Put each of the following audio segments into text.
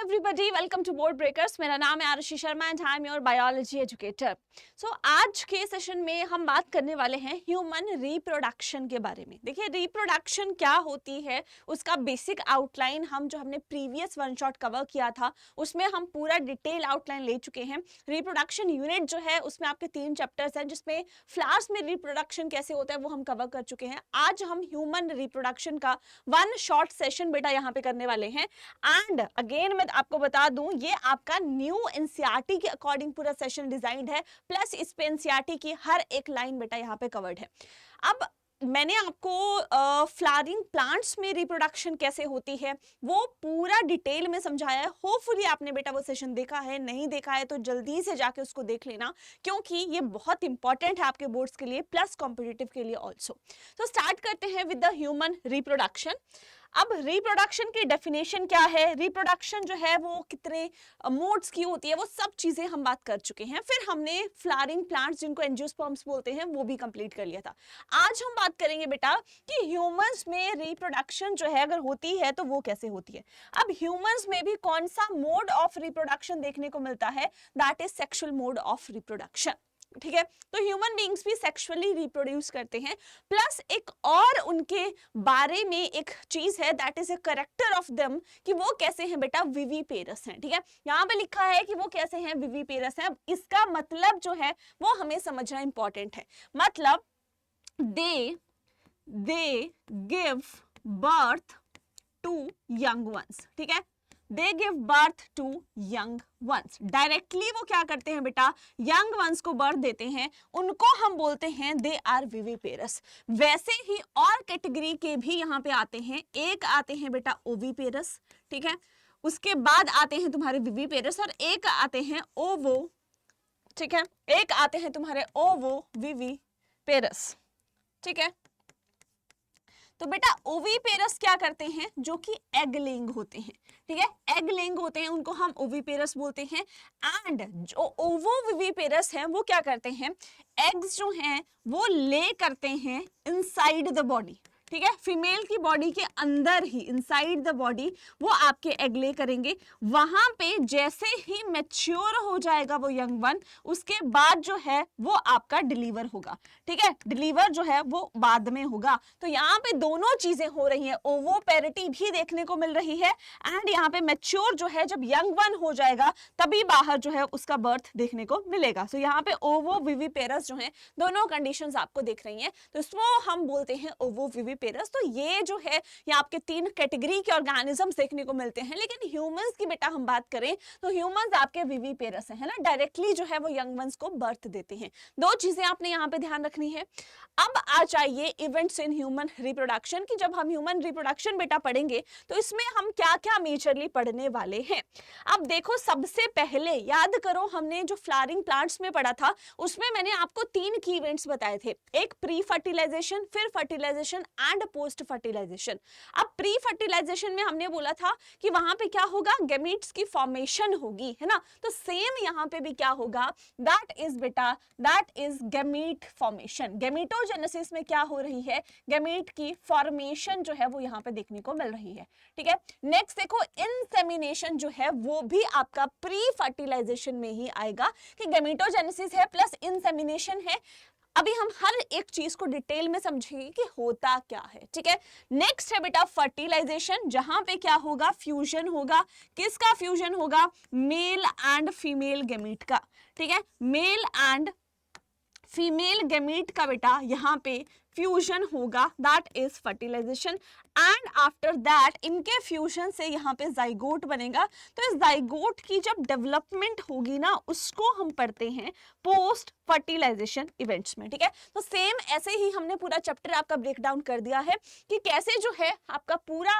Everybody, welcome to board breakers. मेरा नाम है Aarushi Sharma and I am your biology educator. आज के सेशन में हम बात करने वाले हैं ह्यूमन रिप्रोडक्शन के बारे में। देखिए, रिप्रोडक्शन क्या होती है उसका बेसिक आउटलाइन हमने प्रीवियस वन शॉट कवर किया था, उसमें हम पूरा डिटेल आउटलाइन ले चुके हैं। रिप्रोडक्शन यूनिट जो है उसमें आपके 3 चैप्टर्स हैं, जिसमें फ्लावर्स में रिप्रोडक्शन कैसे होता है वो हम कवर कर चुके हैं। आज हम ह्यूमन रिप्रोडक्शन का वन शॉर्ट सेशन बेटा यहाँ पे करने वाले हैं। एंड अगेन मैं आपको बता दूं, ये आपका न्यू एनसीईआरटी के अकॉर्डिंग पूरा सेशन डिजाइंड है, प्लस इस पे एनसीईआरटी की हर एक लाइन बेटा यहाँ पे कवर्ड है। अब मैंने आपको फ्लावरिंग प्लांट्स में रिप्रोडक्शन कैसे होती है वो पूरा डिटेल में समझाया है। होपफुली आपने बेटा वो सेशन देखा है, नहीं देखा है तो जल्दी से जाके उसको देख लेना, क्योंकि ये बहुत इंपॉर्टेंट है आपके बोर्ड्स के लिए प्लस कॉम्पिटिटिव के लिए ऑल्सो। तो स्टार्ट करते हैं विद द ह्यूमन रिप्रोडक्शन। अब रिप्रोडक्शन की डेफिनेशन क्या है, रिप्रोडक्शन जो है वो कितने मोड्स की होती है, वो सब चीजें हम बात कर चुके हैं। फिर हमने फ्लावरिंग प्लांट्स जिनको एंजियोस्पर्म्स बोलते हैं वो भी कंप्लीट कर लिया था। आज हम बात करेंगे बेटा कि ह्यूमंस में रिप्रोडक्शन जो है अगर होती है तो वो कैसे होती है। अब ह्यूमंस में भी कौन सा मोड ऑफ रिप्रोडक्शन देखने को मिलता है, that is sexual mode of reproduction. ठीक है, तो ह्यूमन बीइंग्स भी सेक्सुअली रिप्रोड्यूस करते हैं। प्लस एक और उनके बारे में एक चीज है, that is a character of them, कि वो कैसे हैं बेटा, विविपेरस हैं। ठीक है, यहाँ पे लिखा है कि वो कैसे हैं, विविपेरस हैं। अब इसका मतलब जो है वो हमें समझना इंपॉर्टेंट है। मतलब they give birth to young ones. ठीक है, they give birth to young ones. Directly वो क्या करते हैं बेटा, यंग वंस को बर्थ देते हैं, उनको हम बोलते हैं दे आर विविपेरस। वैसे ही और कैटेगरी के भी यहाँ पे आते हैं, एक आते हैं बेटा ओविपेरस। ठीक है, उसके बाद आते हैं तुम्हारे विविपेरस, और एक आते हैं ओवो। ठीक है, एक आते हैं तुम्हारे ओवो विविपेरस। ठीक है, तो बेटा ओविपेरस क्या करते हैं, जो कि एग लेइंग होते हैं। ठीक है, एग लेइंग होते हैं, उनको हम ओविपेरस बोलते हैं। एंड जो ओवो विविपेरस हैं वो क्या करते हैं, एग्स जो हैं वो ले करते हैं इनसाइड द बॉडी। ठीक है, फीमेल की बॉडी के अंदर ही, इनसाइड द बॉडी वो आपके एग ले करेंगे। वहां पे जैसे ही मैच्योर हो जाएगा वो यंग वन, उसके बाद जो है वो आपका डिलीवर होगा। ठीक है, डिलीवर जो है वो बाद में होगा। तो यहाँ पे दोनों चीजें हो रही हैं, ओवोपेरिटी भी देखने को मिल रही है, एंड यहाँ पे मैच्योर जो है जब यंग वन हो जाएगा तभी बाहर जो है उसका बर्थ देखने को मिलेगा। तो यहाँ पे ओवो विविपेरस जो है दोनों कंडीशंस आपको दिख रही हैं, तो इसको हम बोलते हैं ओवो विविपेरस। तो ये जो है ये आपके 3 कैटेगरी के ऑर्गेनिजम्स देखने को मिलते हैं। लेकिन ह्यूमंस की बेटा हम बात करें तो ह्यूमंस आपके विविपेरस है ना, डायरेक्टली जो है वो यंग वंस को बर्थ देते हैं। 2 चीजें आपने यहाँ पे ध्यान रखनी है। अब आ जाइए इवेंट्स इन ह्यूमन रिप्रोडक्शन की। जब हम ह्यूमन रिप्रोडक्शन बेटा पढ़ेंगे तो इसमें हम क्या क्या मेजरली पढ़ने वाले हैं। अब देखो, सबसे पहले याद करो, हमने जो फ्लावरिंग प्लांट्स में पढ़ा था उसमें मैंने आपको 3 की इवेंट्स बताए थे, एक प्री फर्टिलाइजेशन, फिर फर्टिलाइजेशन एंड पोस्ट फर्टिलाइजेशन। अब प्री फर्टिलाइजेशन में हमने बोला था कि वहां पे क्या होगा, गैमीट्स की फॉर्मेशन होगी, है ना। तो सेम यहाँ पे भी क्या होगा, दैट इज बेटा, दैट इज गैमीट फॉर्मेशन। गैमीटोजेनेसिस में क्या हो रही है, गैमीट की फॉर्मेशन जो है वो यहाँ पे देखने को मिल रही है। ठीक है, नेक्स्ट देखो, इंसेमिनेशन जो है वो भी आपका प्री फर्टिलाइजेशन में ही आएगा, कि गैमीटोजेनेसिस है प्लस इंसेमिनेशन है। अभी हम हर एक चीज को डिटेल में समझेंगे कि होता क्या है। ठीक है, नेक्स्ट है बेटा फर्टिलाइजेशन, जहां पे क्या होगा, फ्यूजन होगा। किसका फ्यूजन होगा, मेल एंड फीमेल गैमीट का। ठीक है, मेल एंड फीमेल गैमीट का बेटा यहाँ पे फ्यूजन होगा, that is fertilization. And after that इनके फ्यूजन से यहाँ पे जाइगोट बनेगा। तो इस जाइगोट की जब डेवलपमेंट होगी ना, उसको हम पढ़ते हैं पोस्ट फर्टिलाइजेशन इवेंट्स में। ठीक है, तो सेम ऐसे ही हमने पूरा चैप्टर आपका ब्रेक डाउन कर दिया है कि कैसे जो है आपका पूरा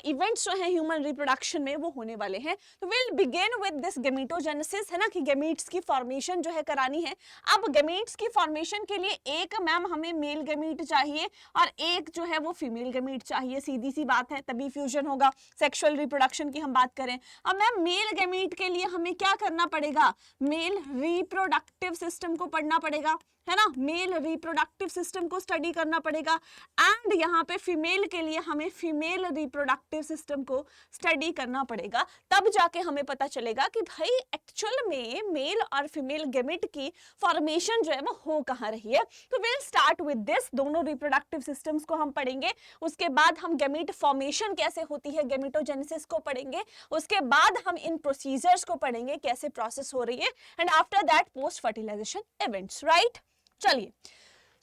इवेंट्स जो है ह्यूमन रिप्रोडक्शन में वो होने वाले हैं। तो विल बिगिन विद दिस गैमीटोजेनेसिस, है ना, कि गैमीट्स की फॉर्मेशन जो है करानी है। अब गैमीट्स की फॉर्मेशन के लिए एक मैम हमें मेल गैमीट चाहिए और एक जो है वो फीमेल गैमीट चाहिए, सीधी सी बात है, तभी फ्यूजन होगा। सेक्सुअल रिप्रोडक्शन की हम बात करें, अब मैम मेल गैमीट के लिए हमें क्या करना पड़ेगा, मेल रिप्रोडक्टिव सिस्टम को पढ़ना पड़ेगा। है ना, मेल रिप्रोडक्टिव सिस्टम को स्टडी करना पड़ेगा, एंड यहाँ पे फीमेल के लिए हमें फीमेल रिप्रोडक्टिव सिस्टम को स्टडी करना पड़ेगा। तब जाके हमें पता चलेगा कि भाई एक्चुअल में मेल और फीमेल गेमेट की फॉर्मेशन जो है वो हो कहाँ रही है। तो विल स्टार्ट विद दिस, दोनों रिप्रोडक्टिव सिस्टम्स को हम पढ़ेंगे, उसके बाद हम गेमेट फॉर्मेशन कैसे होती है, गेमेटोजेनेसिस को पढ़ेंगे, उसके बाद हम इन प्रोसीजर्स को पढ़ेंगे कैसे प्रोसेस हो रही है, and after that post fertilization events, right. चलिए,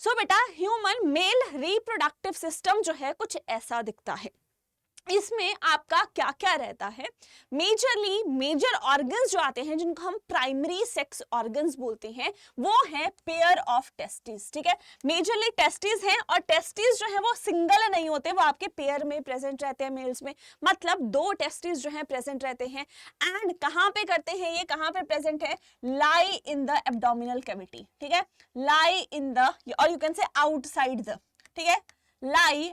सो बेटा ह्यूमन मेल रिप्रोडक्टिव सिस्टम जो है कुछ ऐसा दिखता है। इसमें आपका क्या क्या रहता है, मेजरली मेजर ऑर्गन्स जो आते हैं जिनको हम प्राइमरी सेक्स ऑर्गन्स बोलते हैं, वो है पेयर ऑफ टेस्टिस, ठीक है। मेजरली टेस्टिस हैं, और टेस्टिस जो है वो सिंगल नहीं होते, वो आपके पेयर में प्रेजेंट रहते हैं मेल्स में, मतलब 2 टेस्टिस जो है प्रेजेंट रहते हैं। एंड कहाँ पे करते हैं ये, कहाँ पे प्रेजेंट है, लाई इन द एब्डोमिनल कैविटी, ठीक है, लाई इन द, और यू कैन से आउटसाइड द, ठीक है, लाई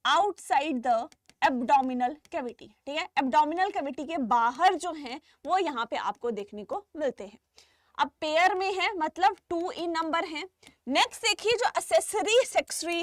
आउटसाइड द एब्डोमिनल कैविटी, ठीक है, एब्डोमिनल कैविटी के बाहर जो हैं वो यहाँ पे आपको देखने को मिलते हैं। अब पेयर में है मतलब 2 इन नंबर है। नेक्स्ट देखिए, जो असेसरी सेक्सरी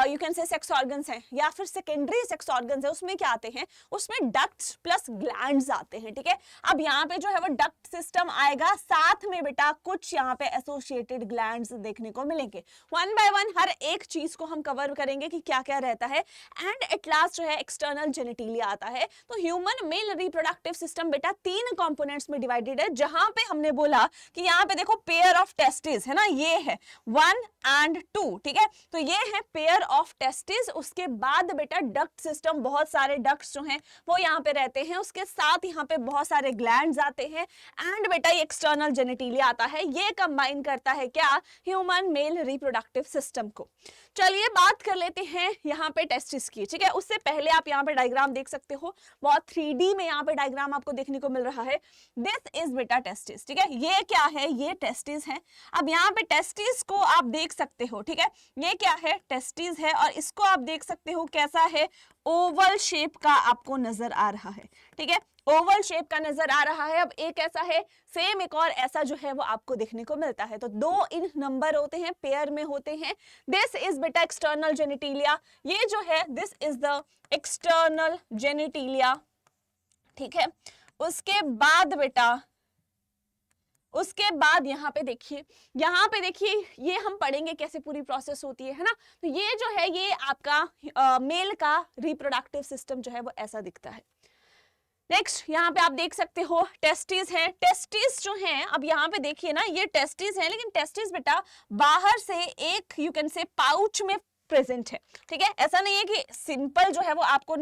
you can say sex organs हैं या फिर सेकेंडरी सेक्स ऑर्गन्स है, उसमें क्या आते हैं, उसमें डक्ट्स प्लस ग्लैंड्स आते हैं, ठीक है। अब यहाँ पे जो है वो डक्ट सिस्टम आएगा, साथ में बेटा कुछ यहाँ पे एसोसिएटेड ग्लैंड्स देखने को मिलेंगे। वन बाय वन हर एक चीज को हम कवर करेंगे कि क्या क्या रहता है, एंड एट लास्ट जो है एक्सटर्नल जेनिटिलिया आता है। तो ह्यूमन मेल रिप्रोडक्टिव सिस्टम बेटा 3 कंपोनेंट्स में डिवाइडेड है, जहां पे हमने बोला कि यहाँ पे देखो पेयर ऑफ टेस्टिस है ना, ये है 1 and 2, ठीक है, तो ये है पेयर ऑफ टेस्टिस। उसके बाद बेटा डक्ट सिस्टम, बहुत सारे डक्ट्स जो हैं वो यहाँ पे रहते हैं, उसके साथ यहाँ पे बहुत सारे ग्लैंड्स आते हैं, एंड बेटा ये एक्सटर्नल जेनिटिलिया आता है। ये कंबाइन करता है क्या, ह्यूमन मेल रिप्रोडक्टिव सिस्टम को। चलिए बात कर लेते हैं यहाँ पे टेस्टिस की, ठीक है। उससे पहले आप यहाँ पे डायग्राम देख सकते हो, बहुत 3D में यहाँ पे डायग्राम आपको देखने को मिल रहा है। दिस इज बेटा टेस्टिस, ठीक है, ये क्या है, ये टेस्टिस है। अब यहाँ पे टेस्टिस को आप देख सकते हो, ठीक है, ये क्या है, टेस्टिस है, और इसको आप देख सकते हो कैसा है, ओवल शेप का आपको नजर आ रहा है, ठीक है, ओवल शेप का नजर आ रहा है। अब एक ऐसा है, सेम एक और ऐसा जो है वो आपको देखने को मिलता है। तो 2 इन नंबर होते हैं, पेयर में होते हैं। दिस इज बेटा एक्सटर्नल जेनिटिलिया, ये जो है दिस इज द एक्सटर्नल जेनिटिलिया, ठीक है। उसके बाद बेटा, उसके बाद यहाँ पे देखिए, ये हम पढ़ेंगे कैसे पूरी प्रोसेस होती है ना। तो ये जो है ये आपका मेल का रिप्रोडक्टिव सिस्टम जो है वो ऐसा दिखता है। नेक्स्ट यहाँ पे आप देख सकते हो टेस्टिस है। टेस्टिस जो है, अब यहाँ पे देखिए ना, ये टेस्टिस है, लेकिन टेस्टिस बेटा बाहर से एक यू कैन से पाउच में प्रेजेंट है, ठीक है। ऐसा नहीं है कि सिंपल जो है वो आपको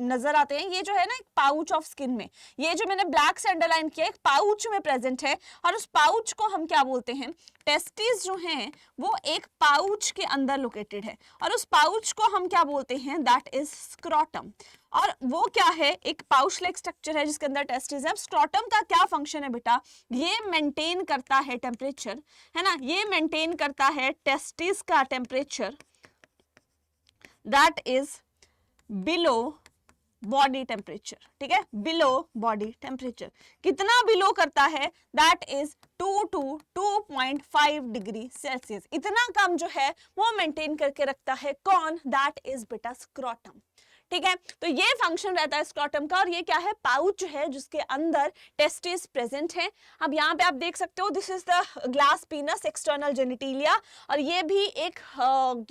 नजर आते हैं, ये जो है ना एक पाउच ऑफ स्किन में, ये जो मैंने ब्लैक से अंडरलाइन किया, एक पाउच में प्रेजेंट है, और उस पाउच को हम क्या बोलते हैं, टेस्टिस जो हैं वो एक पाउच के अंदर लोकेटेड है, और उस पाउच को हम क्या बोलते हैं, दैट इज स्क्रोटम। और वो क्या है, एक पाउच लाइक स्ट्रक्चर है जिसके अंदर टेस्टिस है। स्क्रोटम का क्या फंक्शन है बेटा, ये मेंटेन करता है टेम्परेचर, है ना, ये मेंटेन करता है टेस्टिस का temperature, that is below body temperature, ठीक है, बिलो बॉडी टेम्परेचर। कितना बिलो करता है, that is 2 to 2.5 degree Celsius. इतना कम जो है वो मेंटेन करके रखता है कौन, दैट इज बेटा स्क्रोटम, ठीक है। तो ये फंक्शन रहता है स्क्रोटम का, और ये क्या है, पाउच है जिसके अंदर टेस्टिस प्रेजेंट है। अब यहाँ पे आप देख सकते हो, this is the glans penis external genitalia, और ये भी एक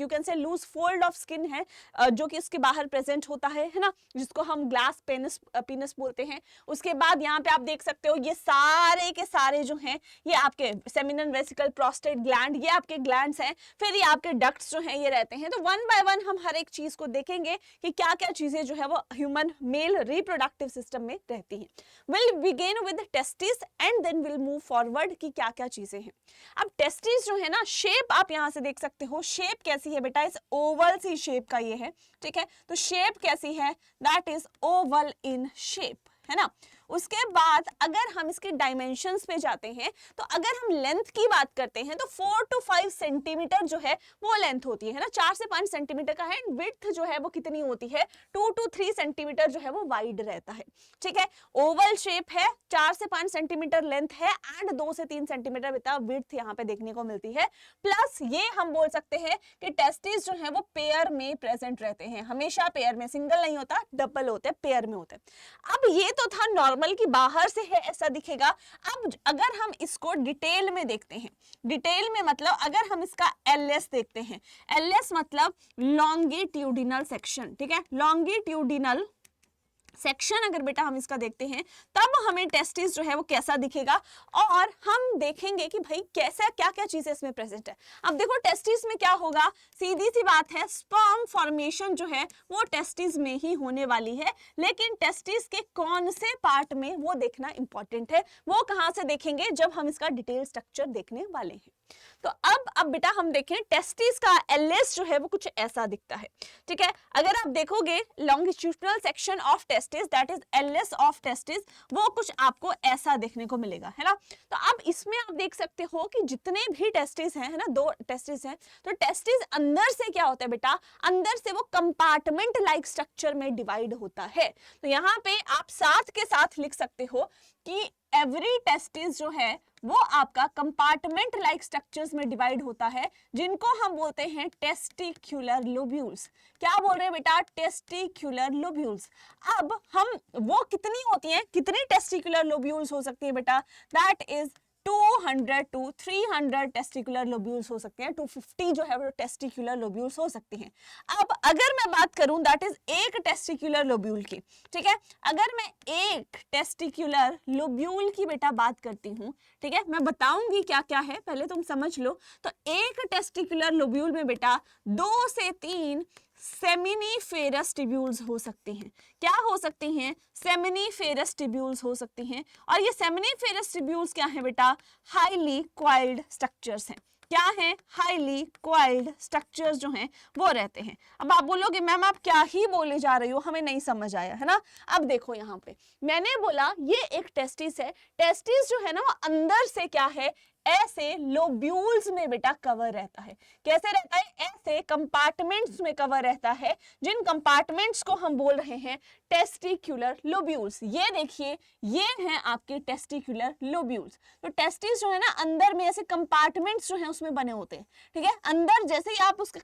you can say loose fold of skin है जो कि इसके बाहर प्रेजेंट होता है ना, जिसको हम ग्लास पीनस बोलते हैं। उसके बाद यहाँ पे आप देख सकते हो, ये सारे के सारे जो हैं ये आपके सेमिनल वेसिकल, प्रोस्टेट ग्लैंड, ये आपके ग्लैंड्स हैं। फिर ये आपके डक्ट्स जो हैं ये रहते हैं। तो 1 by 1 हम हर एक चीज को देखेंगे कि क्या क्या चीजें जो है वो ह्यूमन मेल रिप्रोडक्टिव सिस्टम में रहती हैं। Will begin with testis and then will move forward कि क्या क्या चीजें हैं। अब टेस्टिस जो है ना, शेप आप यहां से देख सकते हो, शेप कैसी है बेटा, इस ओवल सी शेप का ये है, ठीक है। तो शेप कैसी है, that is oval in shape, है ना। उसके बाद अगर हम इसके डायमेंशंस पे जाते हैं तो अगर हम लेंथ की बात करते हैं तो 4 to 5 सेंटीमीटर जो है वो लेंथ होती है ना, 4 से 5 सेंटीमीटर का है। विड्थ जो है वो कितनी होती है, 2 to 3 सेंटीमीटर जो है वो वाइड रहता है। ठीक है, ओवल शेप है, 4 से 5 सेंटीमीटर लेंथ है एंड 2 से 3 सेंटीमीटर बेटा विड्थ यहाँ पे देखने को मिलती है। प्लस ये हम बोल सकते हैं कि टेस्टिस जो है वो पेयर में प्रेजेंट रहते हैं, हमेशा पेयर में, सिंगल नहीं होता, डबल होते हैं, पेयर में होते हैं। अब ये तो था नॉर्मल की बाहर से है ऐसा दिखेगा। अब अगर हम इसको डिटेल में देखते हैं, डिटेल में मतलब अगर हम इसका एलएस देखते हैं, एलएस मतलब लॉन्गिट्यूडिनल सेक्शन, ठीक है, लॉन्गिट्यूडिनल सेक्शन अगर बेटा हम इसका देखते हैं तब हमें टेस्टिस जो है वो कैसा दिखेगा और हम देखेंगे कि भाई कैसा क्या क्या चीजें इसमें प्रेजेंट है। अब देखो टेस्टिस में क्या होगा, सीधी सी बात है, स्पर्म फॉर्मेशन जो है वो टेस्टिस में ही होने वाली है, लेकिन टेस्टिस के कौन से पार्ट में वो देखना इंपॉर्टेंट है। वो कहां से देखेंगे, जब हम इसका डिटेल स्ट्रक्चर देखने वाले हैं। तो अब बेटा हम देखें टेस्टिस का एलएस जो है वो कुछ ऐसा दिखता है। ठीक है, अगर आप देखोगे longitudinal section of testis that is LS of testis, वो कुछ आपको ऐसा देखने को मिलेगा, है ना। तो अब इसमें आप देख सकते हो कि जितने भी टेस्टिस हैं, है ना, 2 टेस्टिस हैं, तो टेस्टिस अंदर से क्या होता है बेटा, अंदर से वो कंपार्टमेंट लाइक स्ट्रक्चर में डिवाइड होता है। तो यहाँ पे आप साथ के साथ लिख सकते हो कि एवरी टेस्टिस जो है वो आपका कंपार्टमेंट लाइक स्ट्रक्चर्स में डिवाइड होता है, जिनको हम बोलते हैं टेस्टिक्युलर लोब्यूल्स। क्या बोल रहे हैं बेटा, टेस्टिक्युलर लोब्यूल्स। अब हम वो कितनी होती हैं, कितनी टेस्टिक्युलर लोब्यूल्स हो सकती है बेटा, that is 200 to 300 testicular lobules हो सकते हैं, 250 जो है वो टेस्टिकुलर लोब्यूल्स हो सकती हैं। अब अगर मैं बात करूं दैट इज एक टेस्टिकुलर लोब्यूल की, ठीक है, अगर मैं एक टेस्टिकुलर लोब्यूल की बेटा बात करती हूं, ठीक है, मैं बताऊंगी क्या क्या है, पहले तुम समझ लो। तो एक टेस्टिकुलर लोब्यूल में बेटा 2 से 3 सेमिनिफेरस टिब्यूल्स हो सकती हैं। क्या हो सकती हैं, सेमिनिफेरस टिब्यूल्स हो सकती हैं। और ये सेमिनिफेरस टिब्यूल्स क्या है बेटा, हाईली कॉइल्ड स्ट्रक्चर्स हैं। क्या है, हाईली कॉइल्ड स्ट्रक्चर्स जो हैं वो रहते हैं। अब आप बोलोगे मैम आप क्या ही बोले जा रही हो, हमें नहीं समझ आया, है ना। अब देखो यहाँ पे मैंने बोला ये एक टेस्टिस है, टेस्टिस जो है ना वो अंदर से क्या है, ऐसे लोब्यूल्स में बेटा कवर रहता है। कैसे रहता है, ऐसे कंपार्टमेंट्स में कवर रहता है, जिन कंपार्टमेंट्स को हम बोल रहे हैं टेस्टिकुलर लोब्यूल्स। ये देखिए ये हैं आपके टेस्टिकुलर लोब्यूल्स। तो टेस्टिस जो है ना अंदर में ऐसे कंपार्टमेंट्स जो हैं उसमें बने होते हैं, ठीक है। अंदर जैसे ही आप उसका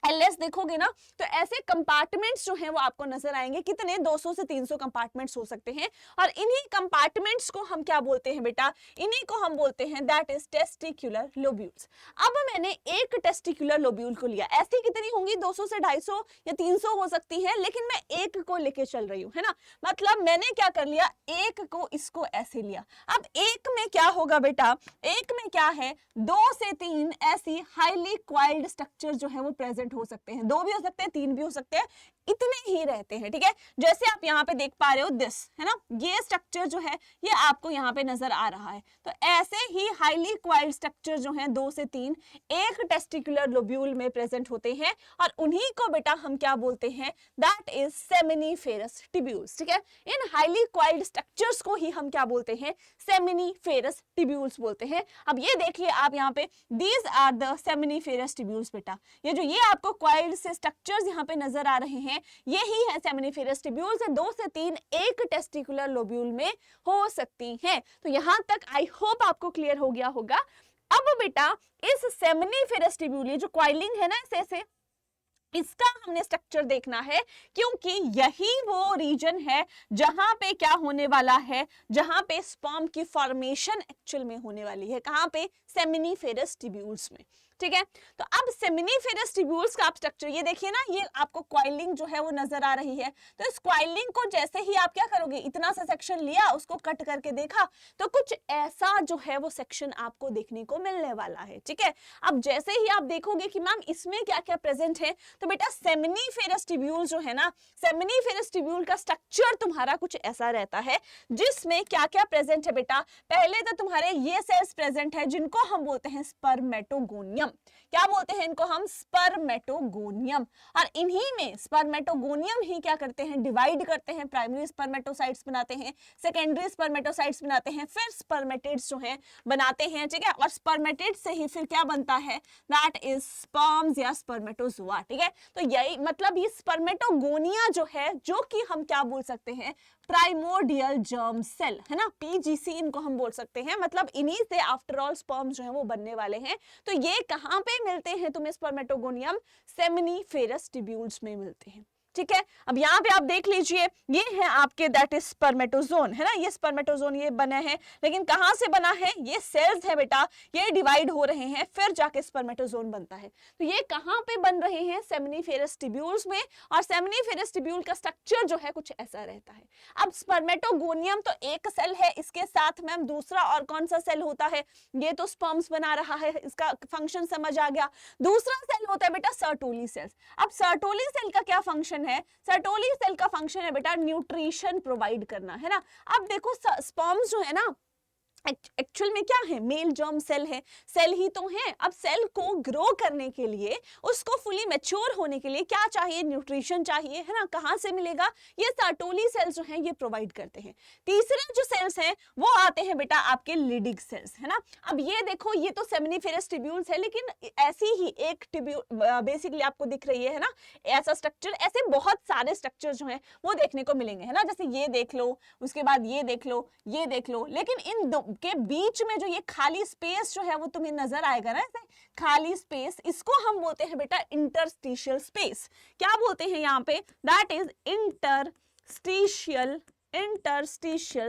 एलएस देखोगे ना तो ऐसे कंपार्टमेंट्स जो हैं वो आपको नजर आएंगे, कितने 200 से 300 कंपार्टमेंट्स हो सकते हैं। और इन्हीं कंपार्टमेंट्स को हम क्या बोलते हैं बेटा, इन्हीं को हम बोलते हैं दैट इज टेस्टिकुलर लोब्यूल्स। अब मैंने एक टेस्टिकुलर लोब्यूल को लिया, ऐसी कितनी होंगी 200 से 250 या 300 हो सकती है, लेकिन मैं एक को लेके चल रही हूँ, है ना। मतलब मैंने क्या कर लिया, एक को इसको ऐसे लिया। अब एक में क्या होगा बेटा, एक में क्या है 2 से 3 ऐसी हाईली कॉइल्ड स्ट्रक्चर जो है वो प्रेजेंट हो सकते हैं। 2 भी हो सकते हैं, 3 भी हो सकते हैं, इतने ही रहते हैं, ठीक है। जैसे आप यहाँ पे देख पा रहे हो दिस, है ना, ये स्ट्रक्चर जो है ये आपको यहाँ पे नजर आ रहा है। तो ऐसे ही हाईली कॉइल्ड स्ट्रक्चर जो है 2 से 3 एक टेस्टिकुलर लोब्यूल में प्रेजेंट होते हैं, और उन्हीं को बेटा हम क्या बोलते हैं, दैट इज सेमिनिफेरस टिब्यूल्स, ठीक है। इन हाईली कॉइल्ड स्ट्रक्चर्स को ही हम क्या बोलते हैं, सेमिनिफेरस टिब्यूल्स बोलते हैं। अब ये देखिए आप यहाँ पे, these are the seminiferous tubules बेटा, ये जो ये आपको कॉइल्ड से स्ट्रक्चर्स यहाँ पे नजर आ रहे हैं यही है सेमिनिफेरस टिब्यूल्स। 2 से 3 एक टेस्टिकुलर लोब्यूल में हो सकती हैं। तो यहां तक आई होप आपको क्लियर हो गया होगा। अब बेटा इस सेमिनिफेरस टिब्यूल, ये जो कॉइलिंग है ना ऐसे, इसका हमने स्ट्रक्चर देखना है, क्योंकि यही वो रीजन है जहां पे क्या होने वाला है, जहां पे स्पर्म की फॉर्मेशन एक्चुअल में होने वाली है। कहां पे, सेमिनिफेरस टिब्यूल्स में, ठीक है। तो अब सेमिनिफेरस टिब्यूल्स का आप स्ट्रक्चर ये देखिए ना, ये आपको कॉइलिंग जो है वो नजर आ रही है। तो इस कॉइलिंग को जैसे ही आप क्या करोगे, इतना सा सेक्शन लिया, उसको कट करके देखा, तो कुछ ऐसा जो है वो सेक्शन आपको देखने को मिलने वाला है, ठीक है। अब जैसे ही आप देखोगे कि मैम इसमें क्या क्या प्रेजेंट है, तो बेटा सेमिनिफेरस टिब्यूल जो है ना, सेमिनिफेरस टिब्यूल का स्ट्रक्चर तुम्हारा कुछ ऐसा रहता है, जिसमें क्या क्या प्रेजेंट है बेटा। पहले तो तुम्हारे ये सेल्स प्रेजेंट है जिनको हम बोलते हैं स्पर्मेटोगोनियम, क्या बोलते हैं इनको हम? स्पर्मेटोगोनियम। और इन्हीं में स्पर्मेटोगोनियम ही क्या करते हैं? डिवाइड करते हैं, प्राइमरी स्पर्मेटोसाइट्स बनाते हैं, सेकेंडरी स्पर्मेटोसाइट्स बनाते हैं, फिर स्पर्मेटिड्स जो हैं बनाते हैं, ठीक है। और स्पर्मेटिड से ही फिर क्या बनता है? दैट इज स्पर्म्स या स्पर्मेटोजोआ, ठीक है। तो यही मतलब ये स्पर्मेटोगोनिया जो है, जो कि हम क्या बोल सकते हैं? प्राइमोर्डियल जर्म सेल, है ना, पीजीसी इनको हम बोल सकते हैं। मतलब इन्हीं से आफ्टर ऑल स्पर्म्स जो है वो बनने वाले हैं। तो ये कहां पे मिलते हैं तुम्हें स्पर्मेटोगोनियम? सेमिनिफेरस ट्यूब्यूल्स में मिलते हैं, ठीक है। अब यहाँ पे आप देख लीजिए, ये है आपके दैट इज स्पर्मेटोजोन, है ना, ये स्पर्मेटोजोन ये बना है, लेकिन कहां से बना है? ये सेल्स है बेटा, ये डिवाइड हो रहे हैं, फिर जाके स्पर्मेटोजोन बनता है। तो ये कहां पे बन रहे हैं? सेमिनिफेरस ट्यूब्यूल्स में। और सेमिनिफेरस ट्यूब्यूल का स्ट्रक्चर जो है कुछ ऐसा रहता है। अब स्पर्मेटोगोनियम तो एक सेल है, इसके साथ मैम दूसरा और कौन सा सेल होता है? ये तो स्पर्म्स बना रहा है, इसका फंक्शन समझ आ गया। दूसरा सेल होता है बेटा सर्टोली सेल्स। अब सर्टोली सेल का क्या फंक्शन है? सर्टोली सेल का फंक्शन है बेटा न्यूट्रिशन प्रोवाइड करना, है ना। अब देखो स्पर्म्स जो है ना, एक्चुअल में क्या है? मेल जर्म सेल है, सेल ही तो है। अब सेल को ग्रो करने के लिए, उसको फुली मैच्योर होने के लिए क्या चाहिए? न्यूट्रिशन चाहिए, है ना। कहां से मिलेगा? ये सर्टोली सेल्स जो हैं ये प्रोवाइड करते हैं। तीसरे जो सेल्स हैं वो आते हैं बेटा आपके लिडिक सेल्स, है ना। अब ये देखो, ये तो सेमिनिफेरस ट्यूब्यूल्स है, लेकिन ऐसी ही एक ट्यूब्यूल बेसिकली आपको दिख रही है ना, ऐसा स्ट्रक्चर। ऐसे बहुत सारे स्ट्रक्चर जो है वो देखने को मिलेंगे, है ना। जैसे ये देख लो, उसके बाद ये देख लो, ये देख लो, लेकिन इन दो के बीच में जो ये खाली स्पेस जो है वो तुम्हें नजर आएगा ना, ऐसे खाली स्पेस, इसको हम बोलते हैं बेटा इंटरस्टिशियल स्पेस। क्या बोलते हैं यहाँ पे? That is interstitial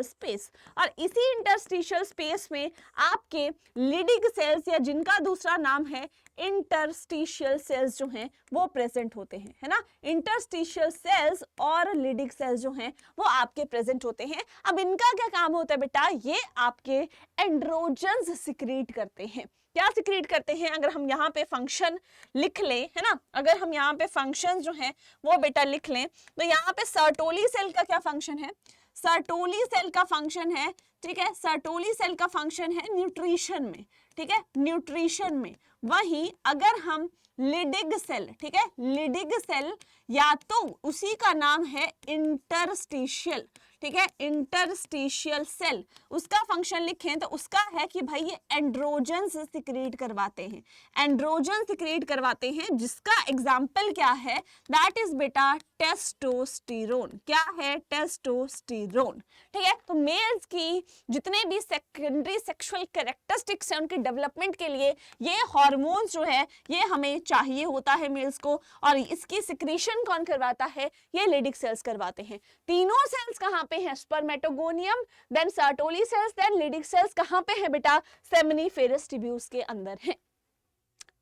space. और इसी इंटरस्टिशियल स्पेस में आपके लिडिक सेल्स या जिनका दूसरा नाम है इंटरस्टिशियल सेल्स जो हैं वो प्रेजेंट होते हैं, है ना। इंटरस्टिशियल सेल्स और लिडिक सेल्स जो हैं वो आपके प्रेजेंट होते हैं। अब इनका क्या काम होता है बेटा? ये आपके एंड्रोजन्स सिक्रीट करते हैं। क्या सिक्रीट करते हैं? अगर हम यहाँ पे फंक्शन लिख लें, है ना, अगर हम यहाँ पे फंक्शन जो है वो बेटा लिख लें, तो यहाँ पे सर्टोली सेल का क्या फंक्शन है? सर्टोली सेल का फंक्शन है, ठीक है, सर्टोली सेल का फंक्शन है न्यूट्रिशन में, ठीक है, न्यूट्रिशन में। वहीं अगर हम लिडिग सेल, ठीक है, लिडिग सेल या तो उसी का नाम है इंटरस्टिशियल, ठीक है, इंटरस्टिशियल सेल, उसका फंक्शन लिखें तो उसका है कि भाई ये एंड्रोजन्स सिक्रीट करवाते हैं, एंड्रोजन सिक्रीट करवाते हैं, जिसका एग्जाम्पल क्या है? दैट इज बेटा टेस्टोस्टेरोन। क्या है? टेस्टोस्टेरोन, ठीक है। तो मेल्स की जितने भी सेकेंडरी सेक्सुअल कैरेक्टरिस्टिक्स हैं उनके डेवलपमेंट के लिए ये हार्मोन्स जो है ये हमें चाहिए होता है मेल्स को, और इसकी सिक्रीशन कौन करवाता है? ये लिडिक सेल्स करवाते हैं। तीनों सेल्स कहां पे हैं? Spermatogonium, then Sertoli cells, then Leydig cells कहां पे है बेटा? सेमिनिफेरस ट्यूब्यूल्स के अंदर है।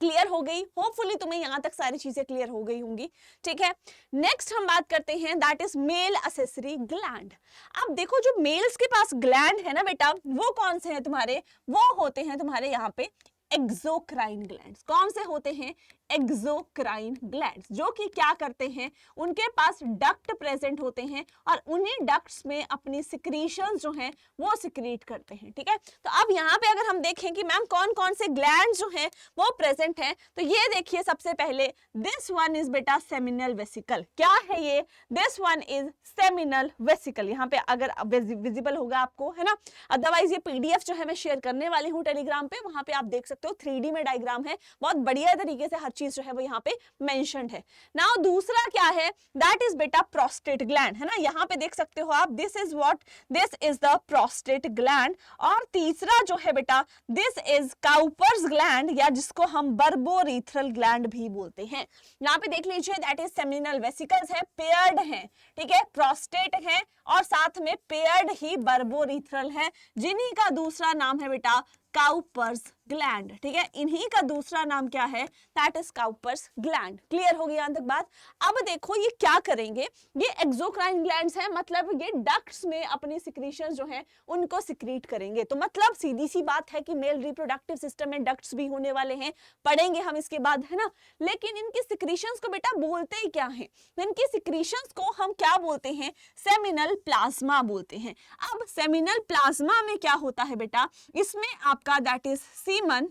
क्लियर हो गई? होपफुली तुम्हें यहां तक सारी चीजें क्लियर हो गई होंगी, ठीक है। नेक्स्ट हम बात करते हैं that is male accessory gland. अब देखो जो मेल्स के पास ग्लैंड है ना बेटा, वो कौन से हैं तुम्हारे? वो होते हैं तुम्हारे यहाँ पे एक्सोक्राइन ग्लैंड्स। कौन से होते हैं? एक्सोक्राइन ग्लैंड्स, जो कि क्या करते हैं? उनके पास डक्ट प्रेजेंट होते हैं और उन्हीं डक्ट्स में अपनी सिक्रीशंस जो हैं वो सिक्रीट करते हैं, ठीक है। तो अब यहाँ पे अगर हम देखें कि मैम कौन कौन से ग्लैंड्स जो हैं वो प्रेजेंट हैं, तो ये देखिए सबसे पहले दिस वन इज बेटा सेमिनल वेसिकल। क्या है ये? This one is seminal vesicle. यहाँ पे अगर विजिबल होगा आपको, है ना, अदरवाइज ये पीडीएफ जो है मैं शेयर करने वाली हूँ टेलीग्राम पे, वहां पे आप देख सकते हो 3D में डायग्राम है, बहुत बढ़िया तरीके से हर चीज जो है वो यहाँ पे मेंशन्ड है। नाउ दूसरा क्या है? दैट इज बेटा प्रोस्टेट ग्लैंड, है ना, यहाँ पे देख सकते हो आप, this is what, this is the prostate gland. और तीसरा जो है बेटा दिस इज काउपर्स ग्लैंड, या जिसको हम बर्बोरीथ्रल ग्लैंड भी बोलते हैं। यहाँ पे देख लीजिए दैट इज सेमिनल वेसिकल्स है, पेयर्ड है, ठीक है, प्रोस्टेट है और साथ में पेयर्ड ही बर्बोरीथ्रल है, जिन्हीं का दूसरा नाम है बेटा काउपर्स ग्लैंड, ठीक है, इन्हीं का दूसरा नाम क्या है? That is Cowper's gland. Clear हो गई यहां तक बात? अब देखो ये क्या करेंगे, ये एक्सोक्राइन ग्लैंड्स हैं, मतलब ये डक्ट्स में अपनी सिक्रीशन जो है उनको सिक्रीट करेंगे। तो मतलब सीधी सी बात है कि मेल रिप्रोडक्टिव सिस्टम में डक्ट्स भी होने वाले हैं, पढ़ेंगे हम इसके बाद, है ना। लेकिन इनकी सिक्रीशंस को बेटा बोलते ही क्या है? इनकी सिक्रीशंस को हम क्या बोलते हैं? सेमिनल प्लाज्मा बोलते हैं। अब सेमिनल प्लाज्मा में क्या होता है बेटा? इसमें आपका that is semen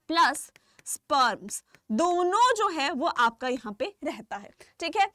plus sperms, दोनों जो है वो आपका यहाँ पे रहता है, ठीक है।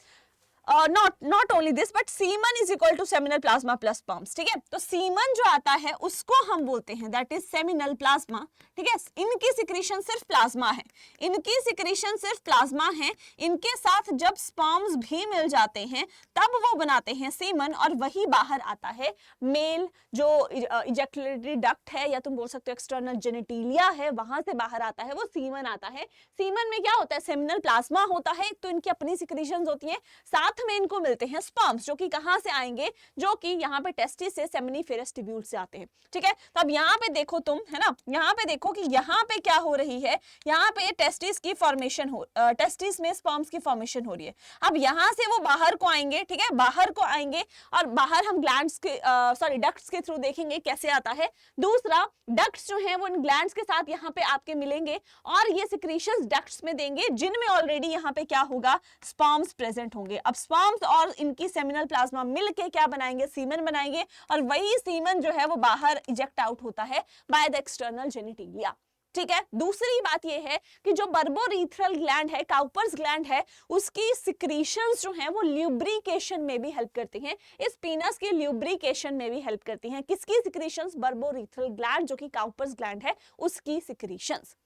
Not only this but semen is equal to seminal plasma plus sperms, ठीक है। तो सीमन जो आता है उसको हम बोलते हैं दैट इज सेमिनल प्लाज्मा, ठीक है। इनकी सिक्रीशन सिर्फ प्लाज्मा है, इनकी सिक्रीशन सिर्फ प्लाज्मा है, इनके साथ जब स्पर्म्स भी मिल जाते हैं तब वो बनाते हैं सीमन, और वही बाहर आता है मेल जो इजैक्युलेटरी डक्ट है या तुम बोल सकते हो एक्सटर्नल जेनिटिलिया है, वहां से बाहर आता है वो सीमन आता है। सीमन में क्या होता है, सेमिनल प्लाज्मा होता है, तो इनकी अपनी सिक्रीशंस होती है, साथ में इनको मिलते हैं स्पर्म्स जो कि कहां से आएंगे, जो कि यहाँ पे टेस्टिस से सेमिनिफेरस ट्यूब्यूल से आते हैं, ठीक है। तो अब यहाँ पे देखो तुम, है ना, यहाँ पे देखो कि यहाँ पे क्या हो रही है, यहाँ पे टेस्टिस की फॉर्मेशन हो, टेस्टिस में स्पर्म्स की फॉर्मेशन हो रही है। अब यहाँ से वो बाहर को आएंगे, ठीक है, बाहर को आएंगे, और बाहर हम ग्लैंड्स के सॉरी डक्ट्स के थ्रू देखेंगे कैसे आता है। दूसरा, डक्ट्स जो है वो इन ग्लैंड्स के साथ यहाँ पे आपके मिलेंगे और ये सिक्रीशंस डक्ट्स में देंगे, जिनमें ऑलरेडी यहाँ पे क्या होगा, स्पर्म्स प्रेजेंट होंगे। अब स्पर्म्स और इनकी सेमिनल प्लाज्मा मिलके क्या बनाएंगे, सीमन बनाएंगे, और वही सीमन जो है वो बाहर इजेक्ट आउट होता है बाय द एक्सटर्नल जेनिटिलिया, ठीक है। दूसरी बात ये है कि जो बर्बोरीथ्रल ग्लैंड है, काउपर्स ग्लैंड है, उसकी सिक्रीशंस जो हैं वो ल्यूब्रिकेशन में भी हेल्प करती हैं, इस पीनस के ल्यूब्रिकेशन में भी हेल्प करती हैं। किसकी सिक्रीशंस, बर्बोरीथ्रल ग्लैंड जो कि काउपर्स ग्लैंड है उसकी सिक्रीशंस,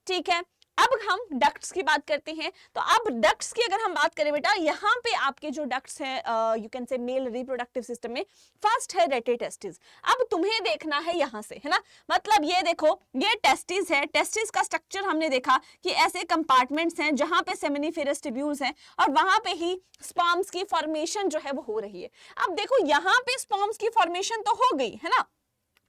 ठीक है। अब हम डक्ट्स की बात करते हैं। तो अब डक्ट्स की अगर हम बात करें बेटा, यहाँ पे आपके जो डक्ट्स हैं यू कैन से मेल रिप्रोडक्टिव सिस्टम में, फर्स्ट है रेटे टेस्टिस। अब तुम्हें देखना है यहाँ से, है ना, मतलब ये देखो ये टेस्टिस है, टेस्टिस का स्ट्रक्चर हमने देखा कि ऐसे कंपार्टमेंट्स हैं जहाँ पे सेमिनिफेरस ट्यूब्यूल्स हैं और वहां पे ही स्पर्म्स की फॉर्मेशन जो है वो हो रही है। अब देखो यहाँ पे स्पर्म्स की फॉर्मेशन तो हो गई, है ना,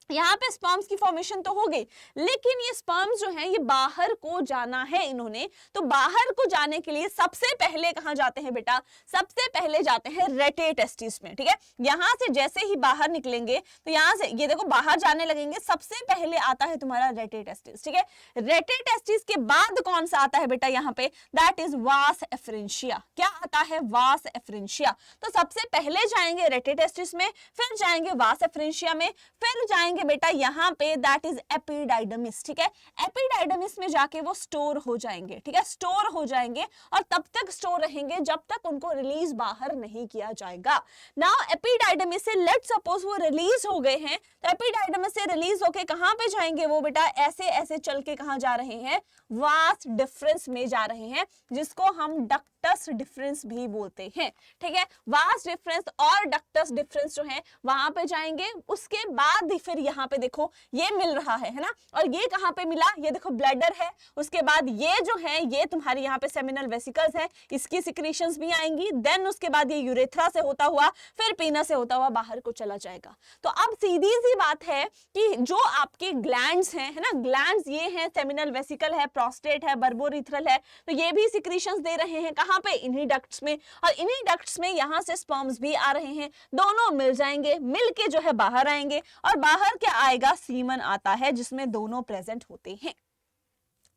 यहाँ पे स्पर्म्स की फॉर्मेशन तो हो गई, लेकिन ये स्पर्म्स जो हैं ये बाहर को जाना है इन्होंने, तो बाहर को जाने के लिए सबसे पहले कहाँ जाते हैं बेटा, सबसे पहले जाते हैं रेटे टेस्टिस में, ठीक है। यहाँ से जैसे ही बाहर निकलेंगे तो यहाँ से ये देखो बाहर जाने लगेंगे, सबसे पहले आता है तुम्हारा रेटे टेस्टिस, ठीक है। रेटे टेस्टिस के बाद कौन सा आता है बेटा यहाँ पे, दैट इज वास एफरेंशिया। क्या आता है, वास एफरेंशिया। तो सबसे पहले जाएंगे रेटे टेस्टिस में, फिर जाएंगे वास एफरेंशिया में, फिर जाएंगे बेटा यहाँ पे दैट इज एपिडाइडमिस, ठीक है। एपिडाइडमिस में जाके वो स्टोर हो जाएंगे, ठीक है, स्टोर हो जाएंगे और तब तक स्टोर रहेंगे जब तक उनको रिलीज बाहर नहीं किया जाएगा। नाउ एपिडाइडमिस से लेट्स सपोज वो रिलीज हो गए हैं, तो एपिडाइडमिस से रिलीज होके कहां पे जाएंगे वो बेटा, ऐसे ऐसे चल के कहां जा रहे हैं, वास डिफरेंस में जा रहे हैं, जिसको हम डक्टस डिफरेंस भी बोलते हैं, ठीक है। वास डिफरेंस और डक्टस डिफरेंस जो है वहां पे जाएंगे, उसके बाद फिर यहाँ पे देखो ये मिल रहा है ना, और ये कहाँ पे मिला, ये देखो ब्लैडर है, उसके बाद ये जो है ये तुम्हारे यहाँ पे सेमिनल वेसिकल्स है, इसकी सिक्रीशंस भी आएंगी, देन उसके बाद ये यूरेथ्रा से होता हुआ फिर पीनस से होता हुआ बाहर को चला जाएगा। तो अब सीधी सी बात है कि जो आपके ग्लैंड्स हैं, है ना, ग्लैंड्स ये हैं, सेमिनल वेसिकल है, प्रोस्टेट है, बर्बोरीथ्रल है, तो ये भी सिक्रीशंस दे रहे हैं कहाँ पे, इन्हीं डक्ट्स में, और इन्हीं डक्ट्स में यहाँ से स्पर्म्स भी आ रहे हैं, दोनों मिल जाएंगे, मिल के जो है बाहर आएंगे, और बाहर क्या आएगा, सीमन आता है जिसमें दोनों प्रेजेंट होते हैं,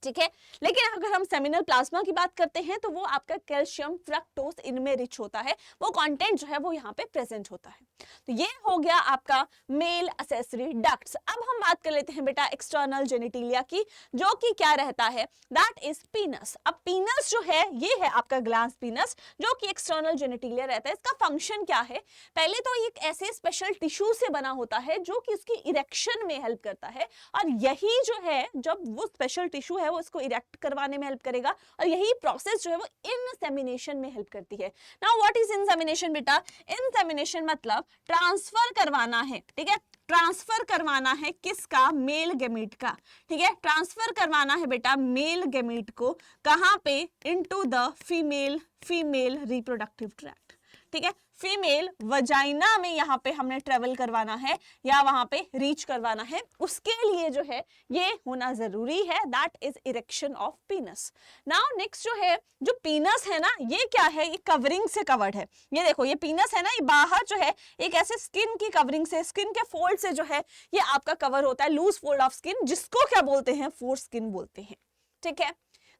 ठीक है। लेकिन अगर हम सेमिनल प्लाज्मा की बात करते हैं तो वो आपका कैल्शियम, फ्रक्टोज इनमें रिच होता है, वो कंटेंट जो है वो यहाँ पे प्रेजेंट होता है। तो ये हो गया आपका मेल एक्सेसरी डक्ट्स। अब हम बात कर लेते हैं बेटा एक्सटर्नल जेनिटिलिया की, जो कि क्या रहता है, दैट इज पीनस। अब पीनस जो है ये है आपका ग्लैंस पीनस, जो कि एक्सटर्नल जेनिटिलिया रहता है। इसका फंक्शन क्या है, पहले तो एक ऐसे स्पेशल टिश्यू से बना होता है जो कि उसकी इरेक्शन में हेल्प करता है, और यही जो है जब वो स्पेशल टिश्यू है वो इसको इरेक्ट करवाने में हेल्प करेगा, और यही प्रोसेस जो है वो इंसेमिनेशन में हेल्प करती है। नाउ व्हाट इज इंसेमिनेशन बेटा, इंसेमिनेशन मतलब ट्रांसफर करवाना है, ठीक है, ट्रांसफर करवाना है किसका, मेल गैमीट का, ठीक है, ट्रांसफर करवाना है बेटा मेल गैमीट को, कहां पे, into the female reproductive tract, ठीक है, फीमेल वजाइना में यहाँ पे हमने ट्रेवल करवाना है या वहां पे रीच करवाना है, उसके लिए जो है ये होना जरूरी है, that is erection of पीनस। Now next जो है, जो पीनस है ना ये क्या है, ये कवरिंग से कवर्ड है, ये देखो ये पीनस है ना, ये बाहर जो है एक ऐसे स्किन की कवरिंग से, स्किन के फोल्ड से जो है ये आपका कवर होता है, लूज फोल्ड ऑफ स्किन, जिसको क्या बोलते हैं, फोर स्किन बोलते हैं, ठीक है।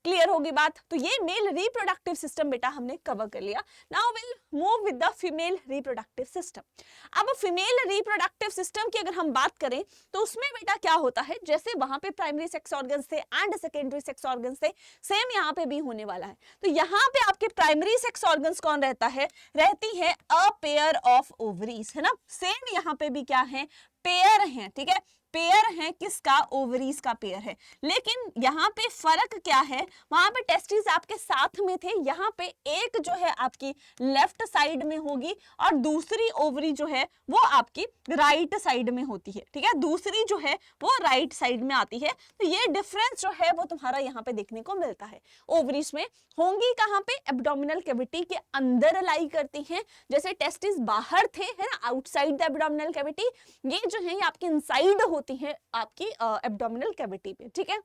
क्लियर होगी बात। तो ये मेल रिप्रोडक्टिव सिस्टम बेटा हमने कवर कर लिया। Now will move with the female reproductive system. अब फीमेल रिप्रोडक्टिव सिस्टम की अगर हम बात करें तो उसमें बेटा क्या होता है, जैसे वहां पे प्राइमरी सेक्स ऑर्गन्स थे एंड सेकेंडरी सेक्स ऑर्गन्स थे, सेम यहाँ पे भी होने वाला है। तो यहाँ पे आपके प्राइमरी सेक्स ऑर्गन्स कौन रहता है, रहती है अ पेयर ऑफ ओवरीज, है ना। सेम यहाँ पे भी क्या है, पेयर है, ठीक है, पेयर है किसका, ओवरीज का पेयर है। लेकिन यहाँ पे फर्क क्या है, वहां पे टेस्टिस आपके साथ में थे, यहाँ पे एक जो है आपकी लेफ्ट साइड में होगी और दूसरी ओवरी जो है वो आपकी राइट साइड में होती है, ठीक है, दूसरी जो है वो राइट साइड में आती है। तो ये डिफरेंस जो है वो तुम्हारा यहाँ पे देखने को मिलता है। ओवरीज में होंगी कहाँ पे, एब्डोमिनल कैविटी के अंदर लाई करती हैं, जैसे टेस्टिस बाहर थे, है ना, आउटसाइड द एब्डोमिनल कैविटी, ये जो है आपकी इनसाइड होती है आपकी एब्डोमिनल कैविटी पे, ठीक है।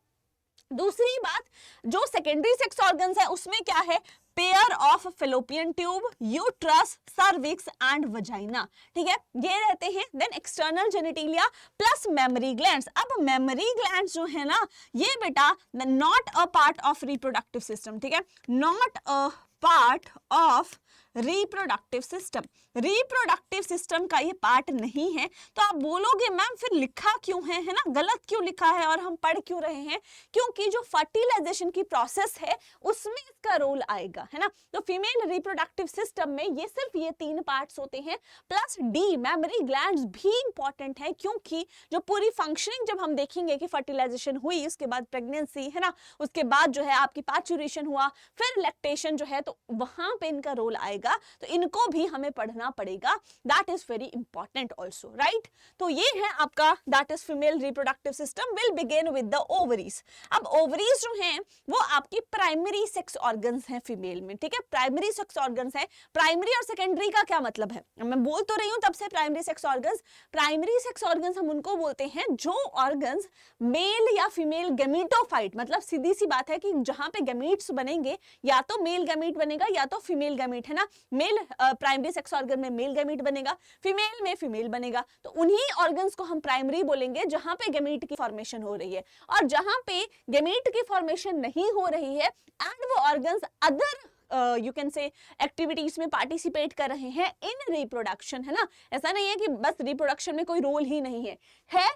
दूसरी बात, जो सेकेंडरी सेक्स ऑर्गन्स है उसमें क्या है, pair of fallopian tube, uterus, cervix and vagina, ठीक है, ये रहते हैं। Then external genitalia plus mammary glands. अब मेमरी ग्लैंड्स जो है ना, ये बेटा not a part of reproductive system, ठीक है, not a part of reproductive system, reproductive system का ये पार्ट नहीं है। तो आप बोलोगे मैम फिर लिखा क्यों है ना, गलत क्यों लिखा है और हम पढ़ क्यों रहे हैं, क्योंकि जो फर्टिलाइजेशन की प्रोसेस है उसमें इसका रोल आएगा, है ना। तो फीमेल रिप्रोडक्टिव सिस्टम में ये सिर्फ ये 3 पार्ट्स होते हैं, प्लस डी मेमरी ग्लैंड्स भी इंपॉर्टेंट है, क्योंकि जो पूरी फंक्शनिंग जब हम देखेंगे कि फर्टिलाइजेशन हुई, उसके बाद प्रेगनेंसी, है ना, उसके बाद जो है आपकी पार्चुरेशन हुआ, फिर लैक्टेशन जो है, तो वहां पे इनका रोल आएगा। तो इनको भी हमें पढ़ना पड़ेगा, that is very important also, right. तो ये है आपका that is female reproductive system will begin with the ovaries. अब ओवरीज जो हैं वो आपकी प्राइमरी सेक्स ऑर्गन्स हैं फीमेल में, ठीक है, प्राइमरी सेक्स ऑर्गन्स है। प्राइमरी और सेकेंडरी का क्या मतलब है, मैं बोल तो रही हूं तब से primary sex organs. Primary sex organs हम उनको बोलते हैं जो ऑर्गन्स मेल या फीमेल गैमीटोफाइट, मतलब सीधी सी बात है कि जहां पे गैमीट्स बनेंगे, या तो मेल गैमीट बनेगा या तो फीमेल गैमीट, है ना। मेल प्राइमरी सेक्स ऑर्गन में मेल गैमीट बनेगा, फीमेल में फीमेल बनेगा। तो उन्हीं ऑर्गन्स को हम प्राइमरी बोलेंगे जहां पे गैमीट की फॉर्मेशन हो रही है। और जहां पे गैमीट की फॉर्मेशन नहीं हो रही है एंड वो ऑर्गन्स अदर यू कैन से एक्टिविटीज में पार्टिसिपेट कर रहे हैं इन रिप्रोडक्शन, है ना। ऐसा नहीं है कि बस रिप्रोडक्शन में कोई रोल ही नहीं है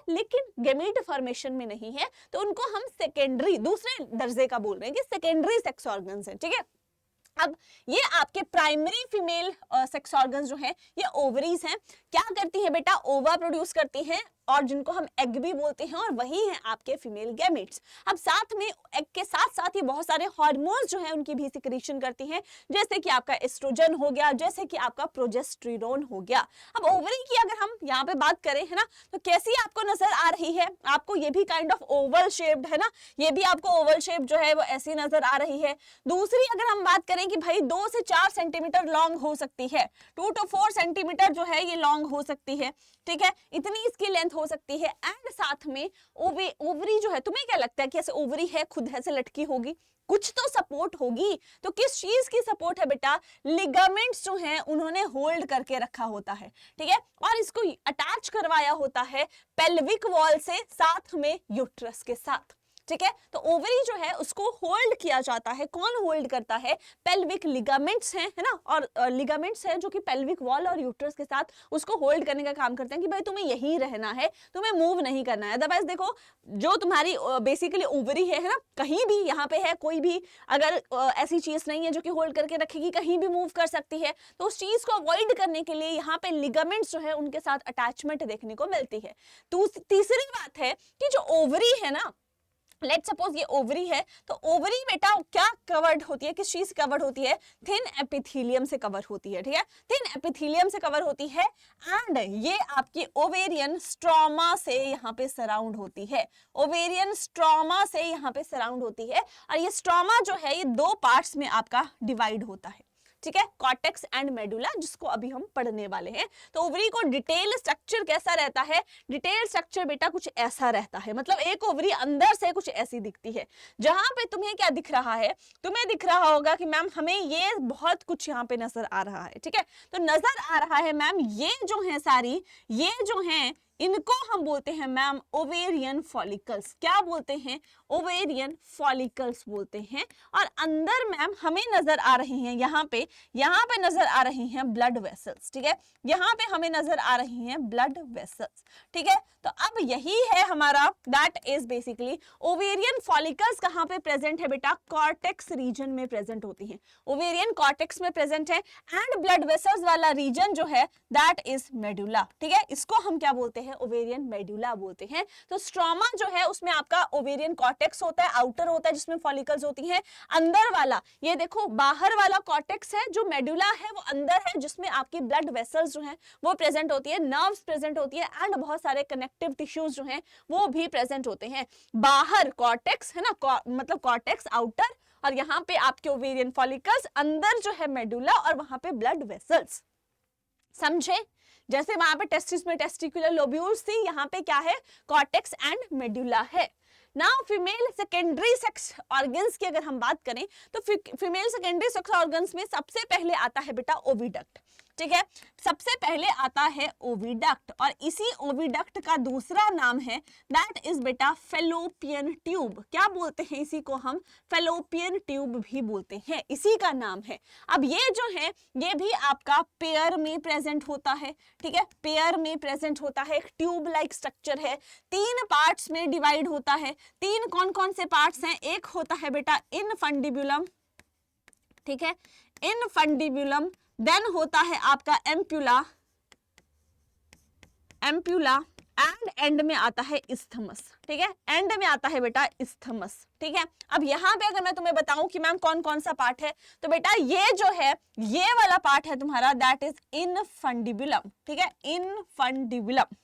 लेकिन गैमीट फॉर्मेशन में नहीं है, तो उनको हम सेकेंडरी, दूसरे दर्जे का बोल रहे हैं कि सेकेंडरी सेक्स ऑर्गन्स है, ठीक है। अब ये आपके प्राइमरी फीमेल सेक्स ऑर्गन्स जो है ये ओवरीज हैं, क्या करती है बेटा, ओवा प्रोड्यूस करती हैं, और जिनको हम एग भी बोलते हैं, और वही हैं आपके फीमेल गैमेट्स। अब साथ में एग के साथ साथ ये बहुत सारे हार्मोन्स जो हैं उनकी भी सिक्रीशन करती हैं, जैसे कि आपका एस्ट्रोजन हो गया, जैसे कि आपका प्रोजेस्टेरोन हो गया। अब ओवरी की अगर हम यहाँ पे बात करें, है ना, तो कैसी आपको नजर आ रही है, आपको ये भी काइंड ऑफ ओवल शेप्ड, है ना, ये भी आपको ओवल शेप जो है वो ऐसी नजर आ रही है। दूसरी अगर हम बात करें कि भाई 2 से 4 सेंटीमीटर लॉन्ग हो सकती है, 2 to 4 सेंटीमीटर जो है ये लॉन्ग हो सकती है, ठीक है, इतनी इसकी लेंथ हो सकती है। एंड साथ में ओवरी जो है, तुम्हें क्या लगता है कि ऐसे ओवरी है खुद ऐसे लटकी होगी, कुछ तो सपोर्ट होगी। तो किस चीज की सपोर्ट है बेटा, लिगामेंट्स जो हैं उन्होंने होल्ड करके रखा होता है, ठीक है, और इसको अटैच करवाया होता है पेल्विक वॉल से, साथ में यूट्रस के साथ, ठीक है। तो ओवरी जो है उसको होल्ड किया जाता है, कौन होल्ड करता है, पेल्विक लिगामेंट्स हैं, है ना, और लिगामेंट्स हैं जो कि पेल्विक वॉल और यूट्रस के साथ उसको होल्ड करने का काम करते हैं कि भाई तुम्हें यही रहना है, तुम्हें मूव नहीं करना है। अदरवाइज देखो जो तुम्हारी बेसिकली ओवरी है ना, कहीं भी यहाँ पे है, कोई भी अगर ऐसी चीज नहीं है जो कि होल्ड करके रखेगी, कहीं भी मूव कर सकती है, तो उस चीज को अवॉइड करने के लिए यहाँ पे लिगामेंट्स जो है उनके साथ अटैचमेंट देखने को मिलती है। तीसरी बात है कि जो ओवरी है ना, लेट सपोज ये ओवरी है, तो ओवरी बेटा क्या कवर्ड होती है, किस चीज कवर्ड होती है, थिन एपिथेलियम से कवर होती है, ठीक है, थिन एपिथेलियम से कवर होती है। एंड ये आपकी ओवेरियन स्ट्रोमा से यहाँ पे सराउंड होती है, ओवेरियन स्ट्रोमा से यहाँ पे सराउंड होती है। और ये स्ट्रोमा जो है ये 2 पार्ट्स में आपका डिवाइड होता है, ठीक है, कॉर्टेक्स एंड मेडुला, जिसको अभी हम पढ़ने वाले हैं। तो ओवरी को डिटेल स्ट्रक्चर कैसा रहता है, डिटेल स्ट्रक्चर बेटा कुछ ऐसा रहता है, मतलब एक ओवरी अंदर से कुछ ऐसी दिखती है। जहां पे तुम्हें क्या दिख रहा है, तुम्हें दिख रहा होगा कि मैम हमें ये बहुत कुछ यहाँ पे नजर आ रहा है, ठीक है, तो नजर आ रहा है मैम ये जो है सारी, ये जो है इनको हम बोलते हैं मैम ओवेरियन फॉलिकल्स। क्या बोलते हैं? ओवेरियन फॉलिकल्स बोलते हैं। और अंदर मैम हमें नजर आ रही हैं यहाँ पे नजर आ रही हैं ब्लड वेसल्स, ठीक है, यहाँ पे हमें नजर आ रही हैं ब्लड वेसल्स, ठीक है। तो अब यही है हमारा, that is basically ovarian follicles कहाँ पे प्रेजेंट है बेटा? कॉर्टेक्स रीजन में प्रेजेंट होती हैं, ओवेरियन कॉर्टेक्स में प्रेजेंट है। एंड ब्लड वेसल्स वाला रीजन जो है दैट इज मेडुला, ठीक है, इसको हम क्या बोलते हैं? ओवेरियन मेडुला बोलते हैं। तो स्ट्रोमा जो है उसमें आपका ओवेरियन कॉर्टेक्स होता है, आउटर होता है जिसमें फॉलिकल्स होती हैं। अंदर वाला ये देखो, बाहर वाला कॉर्टेक्स है, जो मेडुला है वो अंदर है जिसमें आपकी ब्लड वेसल्स जो है वो प्रेजेंट होती है, नर्व्स प्रेजेंट होती है एंड बहुत सारे कनेक्टिव टिश्यूज जो हैं वो भी प्रेजेंट होते हैं। बाहर कॉर्टेक्स है ना, मतलब कॉर्टेक्स आउटर, और यहाँ पे आपके ओवेरियन फॉलिकल्स, अंदर जो है मेडुला और वहां पे ब्लड वेसल्स। समझे? जैसे वहां पे टेस्टिस में टेस्टिकुलर लोब्यूल्स थी, यहाँ पे क्या है? कॉर्टेक्स एंड मेडुला है। Now female secondary sex organs की अगर हम बात करें तो फीमेल सेकेंडरी सेक्स ऑर्गन्स में सबसे पहले आता है बेटा ओविडक्ट, ठीक है, सबसे पहले आता है ओविडक्ट, और इसी ओविडक्ट का दूसरा नाम है दैट इज बेटा फेलोपियन ट्यूब। क्या बोलते हैं इसी को? हम फेलोपियन ट्यूब भी बोलते हैं, इसी का नाम है। अब ये जो है ये भी आपका पेयर में प्रेजेंट होता है, ठीक है, पेयर में प्रेजेंट होता है, एक ट्यूब लाइक स्ट्रक्चर है, 3 पार्ट्स में डिवाइड होता है। 3 कौन कौन से पार्ट्स हैं? एक होता है बेटा इनफंडिबुलम, ठीक है, इनफंडिबुलम, देन होता है आपका एम्प्यूला, एंड में आता है इस्थमस, ठीक है, एंड में आता है बेटा इस्थमस, ठीक है। अब यहाँ पे अगर मैं तुम्हें बताऊं कि मैम कौन कौन सा पार्ट है, तो बेटा ये जो है ये वाला पार्ट है तुम्हारा दैट इज इनफंडिबुलम, ठीक है, इनफंडिबुलम।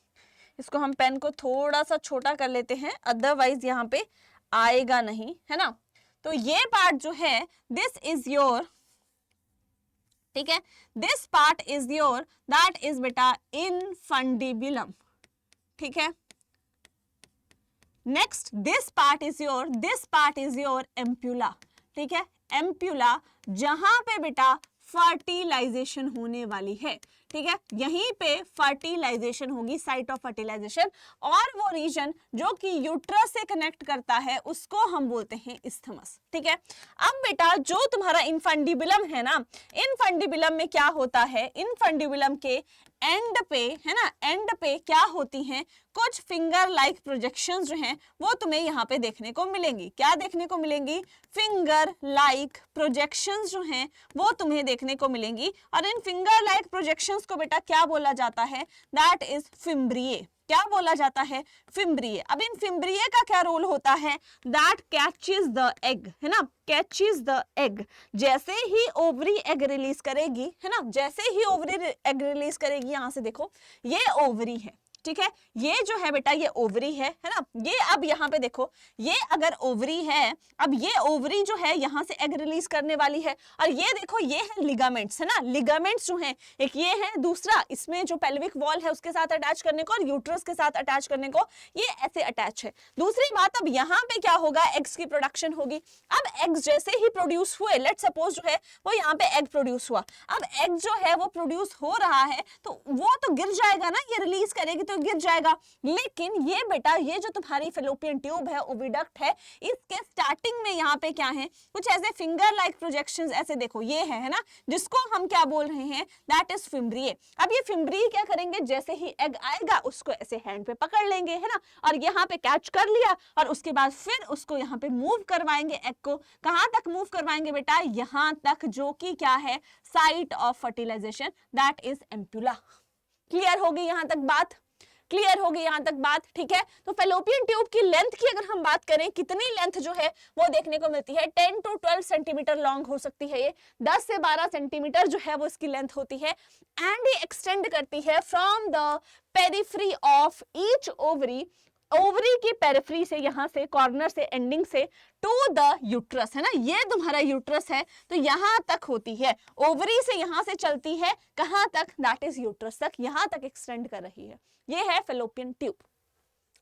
इसको हम पेन को थोड़ा सा छोटा कर लेते हैं, अदरवाइज यहाँ पे आएगा नहीं, है ना। तो ये पार्ट जो है दिस इज योर, ठीक है, this part is your that is बेटा इनफंडिबुलम, ठीक है। Next this part is your ampulla, ठीक है, एम्प्यूला, जहां पे बेटा फर्टिलाइजेशन होने वाली है, ठीक है, यहीं पे फर्टिलाइजेशन होगी, साइट ऑफ फर्टिलाइजेशन, और वो रीजन जो कि यूट्रस से कनेक्ट करता है उसको हम बोलते हैं इस्थमस, ठीक है। अब बेटा जो तुम्हारा इनफंडिबुलम है ना, इनफंडिबुलम में क्या होता है? इनफंडिबुलम के एंड पे, है ना, एंड पे क्या होती हैं? कुछ फिंगर लाइक प्रोजेक्शंस जो हैं वो तुम्हें यहाँ पे देखने को मिलेंगी। क्या देखने को मिलेंगी? फिंगर लाइक प्रोजेक्शंस जो हैं वो तुम्हें देखने को मिलेंगी, और इन फिंगर लाइक प्रोजेक्शंस को बेटा क्या बोला जाता है? That is fimbriae. क्या बोला जाता है? फिम्ब्रिए। अब इन फिम्ब्रिए का क्या रोल होता है? दैट कैचेस द एग, है ना, कैचेस द एग। जैसे ही ओवरी एग रिलीज करेगी, है ना, जैसे ही ओवरी एग रिलीज करेगी, यहां से देखो ये ओवरी है, ठीक है, ये जो है बेटा ये ओवरी है ना, ये अब यहाँ पे देखो ये अगर ओवरी है, अब ये ओवरी जो है यहाँ से एग रिलीज करने वाली है, और ये देखो ये है लिगामेंट्स, है ना, लिगामेंट्स जो हैं, एक ये है, दूसरा इसमें जो पेल्विक वॉल है उसके साथ अटैच करने को और यूट्रस के साथ अटैच करने को, ये ऐसे अटैच है। दूसरी बात, अब यहाँ पे क्या होगा? एग्स की प्रोडक्शन होगी। अब एग्स जैसे ही प्रोड्यूस हुए, लेट सपोज जो है वो यहाँ पे एग प्रोड्यूस हुआ, अब एग जो है वो प्रोड्यूस हो रहा है तो वो तो गिर जाएगा ना, ये रिलीज करेगी तो गिर जाएगा, लेकिन ये बेटा ये जो तुम्हारी फेलोपियन ट्यूब है, ओविडक्ट है, इसके स्टार्टिंग में यहाँ पे क्या है? कुछ ऐसे फिंगर लाइक प्रोजेक्शंस, ऐसे देखो ये है ना, जिसको हम क्या बोल रहे हैं? That is fimbriae. अब ये फिम्ब्रिए क्या करेंगे? जैसे ही एग आएगा उसको ऐसे हैंड पे पकड़ लेंगे, है ना, और यहाँ पे कैच कर लिया, और उसके बाद फिर उसको यहाँ पे मूव करवाएंगे, एग को कहाँ तक मूव करवाएंगे बेटा? यहाँ तक, जो कि क्या है? Site of fertilization, that is ampulla. Clear होगी यहाँ तक बात? क्लियर होगी यहाँ तक बात? ठीक है, तो फेलोपियन ट्यूब की लेंथ की अगर हम बात करें, कितनी लेंथ जो है वो देखने को मिलती है? 10 to 12 सेंटीमीटर लॉन्ग हो सकती है, ये 10 से 12 सेंटीमीटर जो है वो इसकी लेंथ होती है, एंड ये एक्सटेंड करती है from the periphery of each ovary, ovary की पेरिफेरी से, यहाँ से कॉर्नर से, एंडिंग से, टू द यूट्रस, है ना, ये तुम्हारा यूट्रस है, तो यहाँ तक होती है, ओवरी से यहाँ से चलती है कहाँ तक? दैट इज यूट्रस तक, यहाँ तक एक्सटेंड कर रही है, ये है फेलोपियन ट्यूब।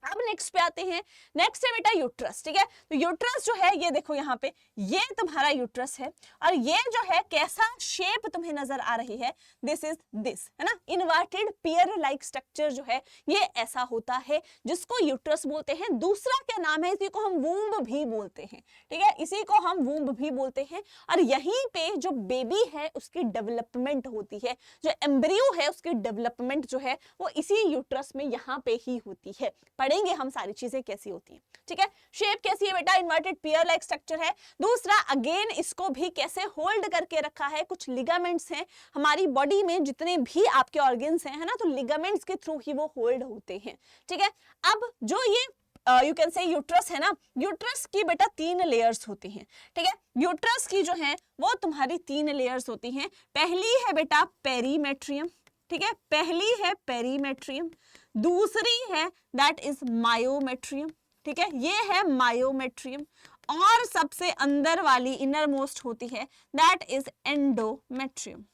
अब नेक्स्ट पे आते हैं, नेक्स्ट है बेटा यूट्रस, ठीक है। तो यूट्रस जो है ये देखो यहाँ पे, ये तुम्हारा यूट्रस है और ये जो है कैसा शेप तुम्हें नजर आ रही है, दिस इज दिस, है ना, इन्वर्टेड पियर लाइक स्ट्रक्चर जो है ये ऐसा होता है जिसको यूट्रस बोलते हैं। दूसरा क्या नाम है, इसी को हम वूम्ब भी बोलते हैं, ठीक है, इसी को हम वूम्ब भी बोलते हैं। और यहीं पे जो बेबी है उसकी डेवलपमेंट होती है, जो एम्ब्रियो है उसकी डेवलपमेंट जो है वो इसी यूट्रस में यहाँ पे ही होती है। पढ़ेंगे हम सारी चीजें कैसी होती हैं, ठीक है। शेप कैसी है बेटा, इन्वर्टेड पियर लाइक स्ट्रक्चर है। दूसरा अगेन इसको भी कैसे होल्ड करके रखा है, कुछ लिगामेंट्स हैं हमारी बॉडी में, जितने भी आपके ऑर्गन्स हैं, है ना, तो लिगामेंट्स के थ्रू ही वो होल्ड होते हैं, ठीक है। अब जो ये यू कैन से यूट्रस है ना, यूट्रस की बेटा 3 लेयर्स होती हैं, ठीक है। यूट्रस की जो है वो तुम्हारी 3 लेयर्स होती हैं। पहली है बेटा पेरीमेट्रियम, ठीक है, पहली है पेरीमेट्रियम, दूसरी है दैट इज मायोमेट्रियम, ठीक है, ये है मायोमेट्रियम, और सबसे अंदर वाली इनर मोस्ट होती है दैट इज एंडोमेट्रियम,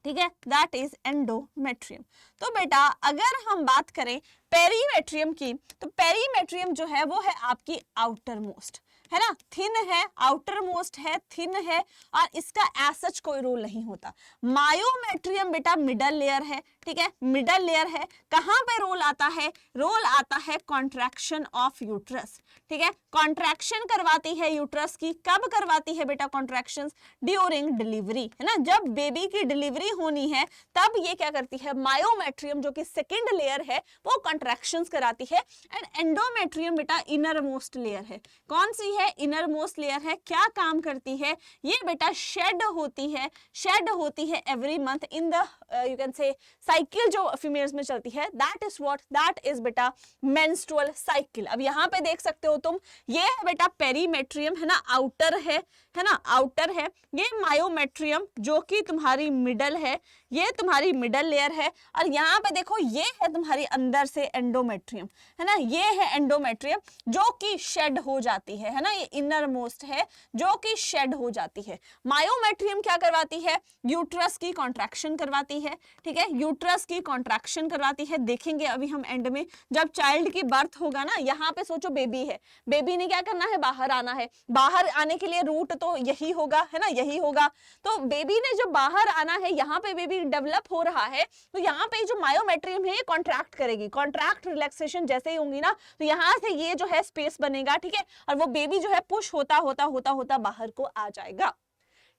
ठीक है, दैट इज एंडोमेट्रियम। तो बेटा अगर हम बात करें पेरीमेट्रियम की, तो पेरीमेट्रियम जो है वो है आपकी आउटर मोस्ट, है ना, थिन है, आउटर मोस्ट है, थिन है, और इसका एज सच कोई रोल नहीं होता। मायोमेट्रियम बेटा मिडल लेयर है, ठीक है, मिडल लेयर है। कहां पे रोल आता है, रोल आता है कॉन्ट्रैक्शन ऑफ यूट्रस, ठीक है, कॉन्ट्रैक्शन करवाती है यूट्रस की। कब करवाती है बेटा कॉन्ट्रैक्शंस, ड्यूरिंग डिलीवरी, है ना, जब बेबी की डिलीवरी होनी है तब ये क्या करती है, मायोमेट्रियम जो कि सेकंड लेयर है वो कॉन्ट्रैक्शंस कराती है। एंड एंडोमेट्रियम बेटा इनर मोस्ट लेयर है। कौन सी है, इनर मोस्ट लेयर है। क्या काम करती है ये बेटा, शेड होती है, शेड होती है every month in the you can से साइकिल जो फीमेल्स में चलती है, that is what, that is बेटा मेंस्ट्रुअल साइकिल। अब यहाँ पे देख सकते हो तुम, ये है बेटा पेरीमेट्रियम, है ना, आउटर है ना, आउटर है। ये मायोमेट्रियम जो कि तुम्हारी मिडल है, ये तुम्हारी मिडल लेयर है। और यहाँ पे देखो ये है तुम्हारी अंदर से एंडोमेट्रियम, है ना, ये है एंडोमेट्रियम जो कि शेड हो जाती है ना, ये इनर मोस्ट है जो कि शेड हो जाती है। मायोमेट्रियम क्या करवाती है, यूट्रस की कॉन्ट्रैक्शन करवाती है, ठीक है, यूट्रस की कॉन्ट्रैक्शन करवाती है। देखेंगे अभी हम एंड में, जब चाइल्ड की बर्थ होगा ना, यहाँ पे सोचो बेबी है, बेबी ने क्या करना है, बाहर आना है, बाहर आने के लिए रूट तो यही होगा, है ना, यही होगा। तो बेबी ने जो बाहर आना है, यहाँ पे बेबी डेवलप हो रहा है, तो यहाँ पे जो मायोमेट्रियम है ये कॉन्ट्रैक्ट करेगी, कॉन्ट्रैक्ट रिलैक्सेशन जैसे ही होंगी ना, तो यहाँ से ये जो है स्पेस बनेगा, ठीक है, और वो बेबी जो है पुश होता होता होता होता बाहर को आ जाएगा,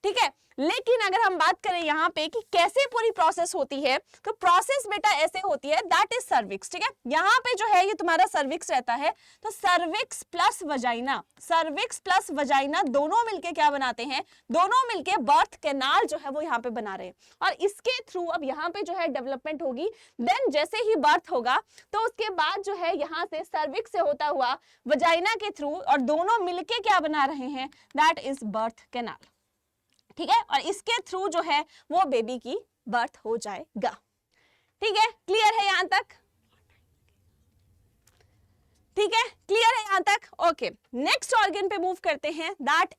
ठीक है। लेकिन अगर हम बात करें यहाँ पे कि कैसे पूरी प्रोसेस होती है, तो प्रोसेस बेटा ऐसे होती है, दैट इज सर्विक्स, ठीक है, यहाँ पे जो है ये तुम्हारा सर्विक्स रहता है। तो cervix plus vagina, cervix plus vagina दोनों मिलके क्या बनाते हैं, दोनों मिलके बर्थ कैनाल जो है वो यहाँ पे बना रहे हैं। और इसके थ्रू अब यहाँ पे जो है डेवलपमेंट होगी, देन जैसे ही बर्थ होगा तो उसके बाद जो है यहाँ से सर्विक्स से होता हुआ वजाइना के थ्रू, और दोनों मिलके क्या बना रहे हैं, दैट इज बर्थ कैनाल, ठीक है, और इसके थ्रू जो है वो बेबी की बर्थ हो जाएगा, ठीक है। क्लियर है यहां तक, ठीक है, क्लियर है यहां तक, ओके। नेक्स्ट ऑर्गन पे मूव करते हैं, दैट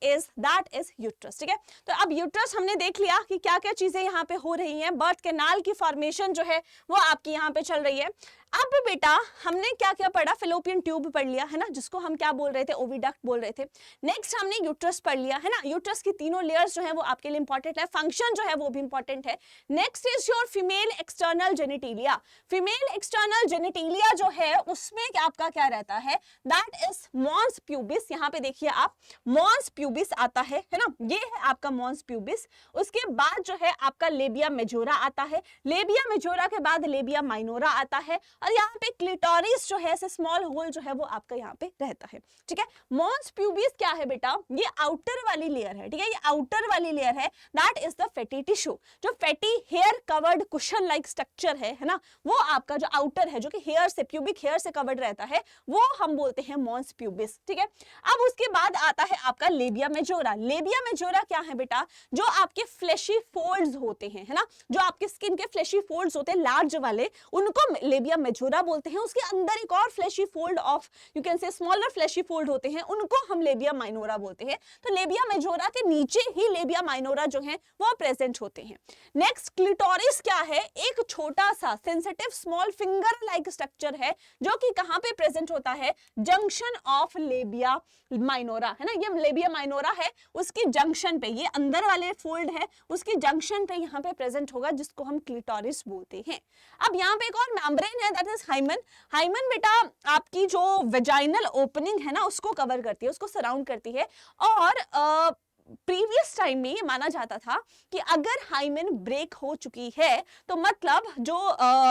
इज यूट्रस, ठीक है। तो अब यूट्रस हमने देख लिया कि क्या क्या चीजें यहाँ पे हो रही हैं, बर्थ कैनाल की फॉर्मेशन जो है वो आपकी यहाँ पे चल रही है। अब बेटा हमने क्या क्या पढ़ा, फिलोपियन ट्यूब पढ़ लिया, है ना, जिसको हम क्या बोल रहे थे, ओविडक्ट बोल रहे थे। नेक्स्ट हमने यूट्रस पढ़ लिया, है ना, यूट्रस की तीनों लेयर्स जो है वो आपके लिए इंपॉर्टेंट है, फंक्शन जो है वो भी इंपॉर्टेंट है। Next is your female external genitalia. Female external genitalia जो है उसमें आपका क्या रहता है, दैट इज मॉन्स प्यूबिस। यहाँ पे देखिए आप, मॉन्स प्यूबिस आता है ना, ये है आपका मॉन्स प्यूबिस। उसके बाद जो है आपका लेबिया मेजोरा आता है, लेबिया मेजोरा के बाद लेबिया माइनोरा आता है, और यहाँ पे क्लिटोरिस जो है, स्मॉल होल जो है वो आपका यहाँ पे रहता है, ठीक है। मॉन्स प्यूबिस क्या है बेटा, ये आउटर वाली लेयर है, ठीक है, ये आउटर वाली लेयर है, that is the fatty tissue. जो fatty hair covered cushion like structure है ना, वो आपका जो आउटर है, जो कि हेयर से, प्यूबिक हेयर से कवर्ड रहता है, वो हम बोलते हैं मॉन्स प्यूबिस, ठीक है। अब उसके बाद आता है आपका लेबिया मेजोरा। लेबिया मेजोरा क्या है बेटा, जो आपके फ्लैशी फोल्ड्स होते हैं, है ना, जो आपके स्किन के फ्लैशी फोल्ड्स होते हैं लार्ज वाले, उनको लेबिया मेजोरा बोलते हैं, उसके अंदर एक और fleshy fold of you can say smaller fleshy fold होते हैं, उनको हम लेबिया माइनोरा बोलते हैं। तो लेबिया मेजोरा के नीचे ही लेबिया माइनोरा जो है वो प्रेजेंट होते हैं। नेक्स्ट क्लिटोरिस क्या है, एक छोटा सा sensitive small finger like structure है जो कि कहां पे प्रेजेंट होता है, जंक्शन ऑफ लेबिया माइनोरा, है ना, ये लेबिया माइनोरा है उसकी जंक्शन पे, ये अंदर वाले फोल्ड है उसकी जंक्शन पे यहाँ पे प्रेजेंट होगा, जिसको हम क्लिटोरिस बोलते हैं। अब यहाँ पे एक और मेम्ब्रेन है, दैट इज हाइमन। हाइमन बेटा आपकी जो वेजाइनल ओपनिंग है ना उसको कवर करती है, उसको सराउंड करती है। और प्रीवियस टाइम में ये माना जाता था कि अगर हाइमेन ब्रेक हो चुकी है तो मतलब जो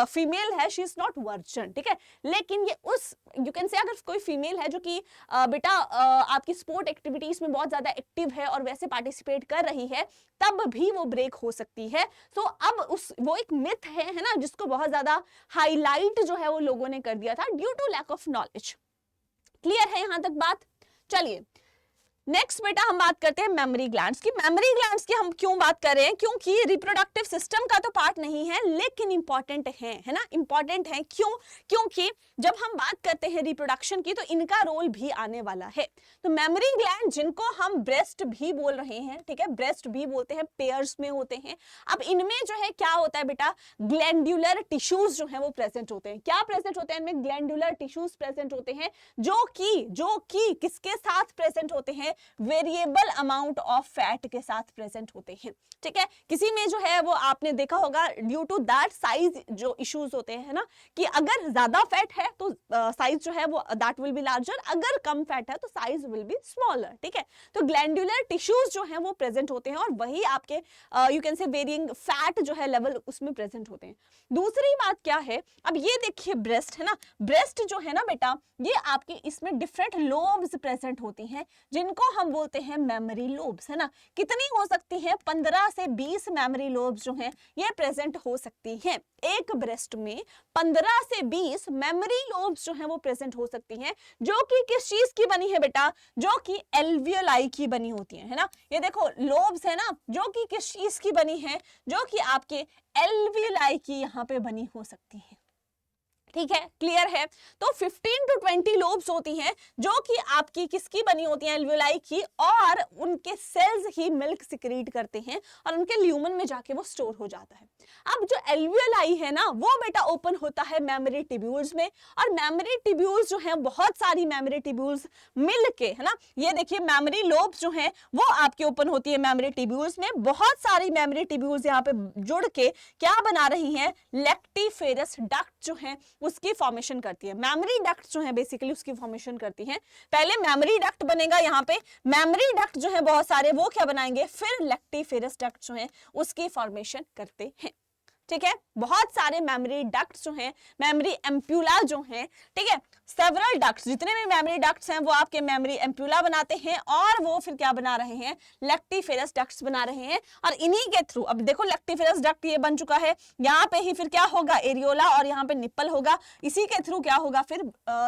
फीमेल है शी इज नॉट वर्जिन, ठीक है। लेकिन ये उस यू कैन से अगर कोई फीमेल है जो कि बेटा आपकी स्पोर्ट एक्टिविटीज में बहुत ज्यादा एक्टिव है और वैसे पार्टिसिपेट कर रही है, तब भी वो ब्रेक हो सकती है। तो अब उस वो एक मिथ है ना, जिसको बहुत ज्यादा हाईलाइट जो है वो लोगों ने कर दिया था due to lack of knowledge. Clear है यहां तक बात? चलिए नेक्स्ट बेटा हम बात करते हैं मेमोरी ग्लैंड्स की। मेमोरी ग्लैंड्स की हम क्यों बात कर रहे हैं, क्योंकि रिप्रोडक्टिव सिस्टम का तो पार्ट नहीं है लेकिन इंपॉर्टेंट है ना, इंपॉर्टेंट है। क्यों? क्योंकि जब हम बात करते हैं रिप्रोडक्शन की तो इनका रोल भी आने वाला है। तो मेमोरी ग्लैंड जिनको हम ब्रेस्ट भी बोल रहे हैं, ठीक है, ब्रेस्ट भी बोलते हैं, पेयर्स में होते हैं। अब इनमें जो है क्या होता है बेटा, ग्लैंडुलर टिश्यूज जो है वो प्रेजेंट होते हैं। क्या प्रेजेंट होते हैं इनमें? ग्लैंडुलर टिश्यूज प्रेजेंट होते हैं, जो कि किसके साथ प्रेजेंट होते हैं, वेरिएबल अमाउंट ऑफ फैट के साथ प्रेजेंट होते हैं, ठीक है। किसी में जो है वो आपने देखा होगा ड्यू टू दैट साइज जो इश्यूज होते हैं ना, कि अगर ज्यादा फैट है तो साइज जो है वो दैट विल बी लार्जर, अगर कम फैट है तो साइज विल बी स्मॉलर, ठीक है। तो ग्लैंडुलर टिश्यूज जो है वो प्रेजेंट होते हैं और वही आपके you can say varying fat जो है लेवल उसमें प्रेजेंट होते हैं। दूसरी बात क्या है, अब ये देखिए ब्रेस्ट है ना, ब्रेस्ट जो है ना बेटा ये आपके इसमें डिफरेंट लोब्स प्रेजेंट होती हैं जिनको हम बोलते हैं मेमोरी लोब्स, है ना। कितनी हो सकती है? 15 से 20 मेमोरी लोब्स जो हैं ये प्रेजेंट हो सकती हैं। एक ब्रेस्ट में 15 से 20 मेमोरी लोब्स जो हैं वो प्रेजेंट हो सकती हैं, जो कि किस चीज की बनी है बेटा, जो कि एल्वियोलाई की बनी होती है ना। ये देखो लोब्स है ना, जो कि किस चीज की बनी है, जो कि आपके एल्वियोलाई की यहाँ पे बनी हो सकती है, ठीक है, क्लियर है। तो 15 to 20 लोब्स होती हैं जो कि आपकी किसकी बनी होती हैं, एल्वियोलाई की, और उनके सेल्स ही मिल्क सिक्रीट करते हैं और उनके ल्यूमन में जाके वो स्टोर हो जाता है। अब जो एल्वियोलाई है ना वो बेटा ओपन होता है मेमोरी ट्यूब्यूल्स में, और मेमोरी ट्यूब्यूल्स जो हैं बहुत सारी मेमोरी ट्यूब्यूल्स मिल के, है ना, ये देखिए मेमोरी लोब्स जो हैं वो आपके ओपन होती है मेमोरी ट्यूब्यूल्स में। बहुत सारी मेमोरी ट्यूब्यूल्स यहाँ पे जुड़ के क्या बना रही हैं, लेक्टिफेरस डक्ट जो है उसकी फॉर्मेशन करती है। मेमोरी डक्ट जो है बेसिकली उसकी फॉर्मेशन करती है। पहले मेमोरी डक्ट बनेगा, यहाँ पे मेमोरी डक्ट जो है बहुत सारे वो क्या बनाएंगे, फिर लेक्टिफेरस डक्ट जो है उसकी फॉर्मेशन करते हैं, ठीक है। बहुत सारे मेमोरी डक्ट्स जो हैं, मेमोरी एम्प्यूला जो हैं, ठीक है, सेवरल डक्ट्स, जितने भी मेमोरी डक्ट्स हैं वो आपके मेमोरी एम्प्यूला बनाते हैं और वो फिर क्या बना रहे हैं, लेक्टिफेरस डक्ट्स बना रहे हैं। और इन्हीं के थ्रू, अब देखो लेक्टिफेरस डक्ट ये बन चुका है, यहाँ पे ही फिर क्या होगा, एरियोला, और यहाँ पे निप्पल होगा, इसी के थ्रू क्या होगा, फिर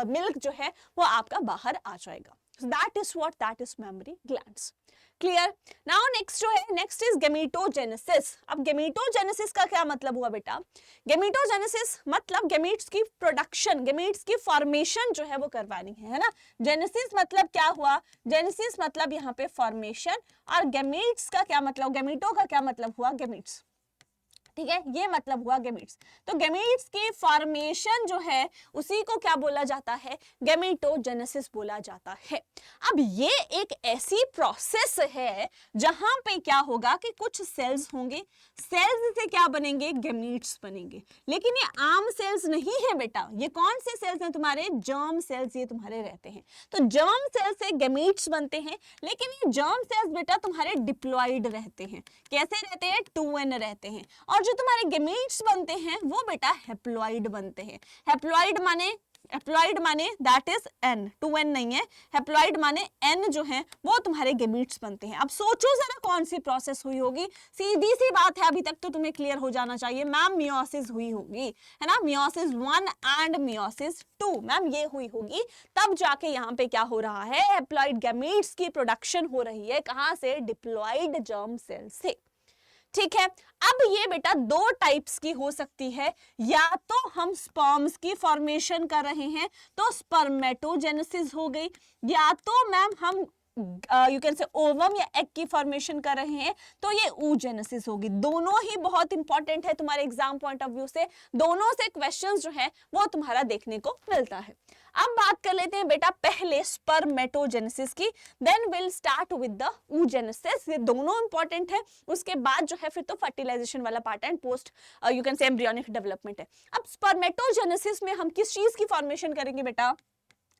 मिल्क जो है वो आपका बाहर आ जाएगा। That is what, that is mammary glands. Clear? Now next जो है, नेक्स्ट इज गेमेटोजेनेसिस। अब गेमेटोजेनेसिस का क्या मतलब हुआ बेटा, गेमेटोजेनेसिस मतलब गेमेट्स की प्रोडक्शन, गेमेट्स की फॉर्मेशन जो है वो करवानी है ना। जेनेसिस मतलब क्या हुआ, जेनेसिस मतलब यहाँ पे फॉर्मेशन, और गेमेट्स का क्या मतलब, गेमेटो का क्या मतलब हुआ, गेमेट्स, ठीक है, ये मतलब हुआ गेमेट्स। तो गेमेट्स की फॉर्मेशन जो है उसी को क्या बोला जाता है, गेमेटोजेनेसिस बोला जाता है। अब ये एक ऐसी प्रोसेस है जहां पे क्या होगा कि कुछ सेल्स होंगे, सेल्स से क्या बनेंगे, गेमेट्स बनेंगे। लेकिन ये आम सेल्स नहीं है बेटा, ये कौन से सेल्स हैं तुम्हारे, जर्म सेल्स, ये तुम्हारे रहते हैं। तो जर्म सेल से गेमेट्स बनते हैं, लेकिन ये जर्म सेल्स बेटा तुम्हारे डिप्लॉइड रहते हैं। कैसे रहते हैं, 2n रहते हैं। और जो तुम्हारे गेमेट्स बनते हैं वो बेटा हैप्लॉइड बनते हैं। हैप्लॉइड माने दैट इज n, 2n नहीं है, हैप्लॉइड माने n जो है वो तुम्हारे गेमेट्स बनते हैं। अब सोचो जरा कौन सी प्रोसेस हुई होगी, सीधी सी बात है, अभी तक तो तुम्हें क्लियर हो जाना चाहिए मैम, मियोसिस हुई होगी, है ना, मियोसिस 1 एंड मियोसिस 2 मैम ये हुई होगी, तब जाके यहाँ पे क्या हो रहा है, हैप्लॉइड गेमेट्स की प्रोडक्शन हो रही है, कहां से, डिप्लॉइड जर्म सेल से। ठीक है, अब ये बेटा दो टाइप्स की हो सकती है, या तो हम स्पर्म्स की फॉर्मेशन कर रहे हैं तो स्पर्मेटोजेनेसिस हो गई, या तो मैम हम यू कैन से ओवम या एग की फॉर्मेशन कर रहे हैं तो ये oogenesis होगी। दोनों ही बहुत इंपॉर्टेंट है तुम्हारे एग्जाम पॉइंट ऑफ व्यू से, दोनों से क्वेश्चंस जो है वो तुम्हारा देखने को मिलता है। अब बात कर लेते हैं बेटा पहले स्पर्मेटोजेनेसिस की, then will start with the oogenesis। ये दोनों इंपॉर्टेंट है, उसके बाद जो है फिर तो फर्टिलाइजेशन वाला part and post you can से एम्ब्रियोनिक डेवलपमेंट है। अब स्पर्मेटोजेनेसिस में हम किस चीज की फॉर्मेशन करेंगे बेटा,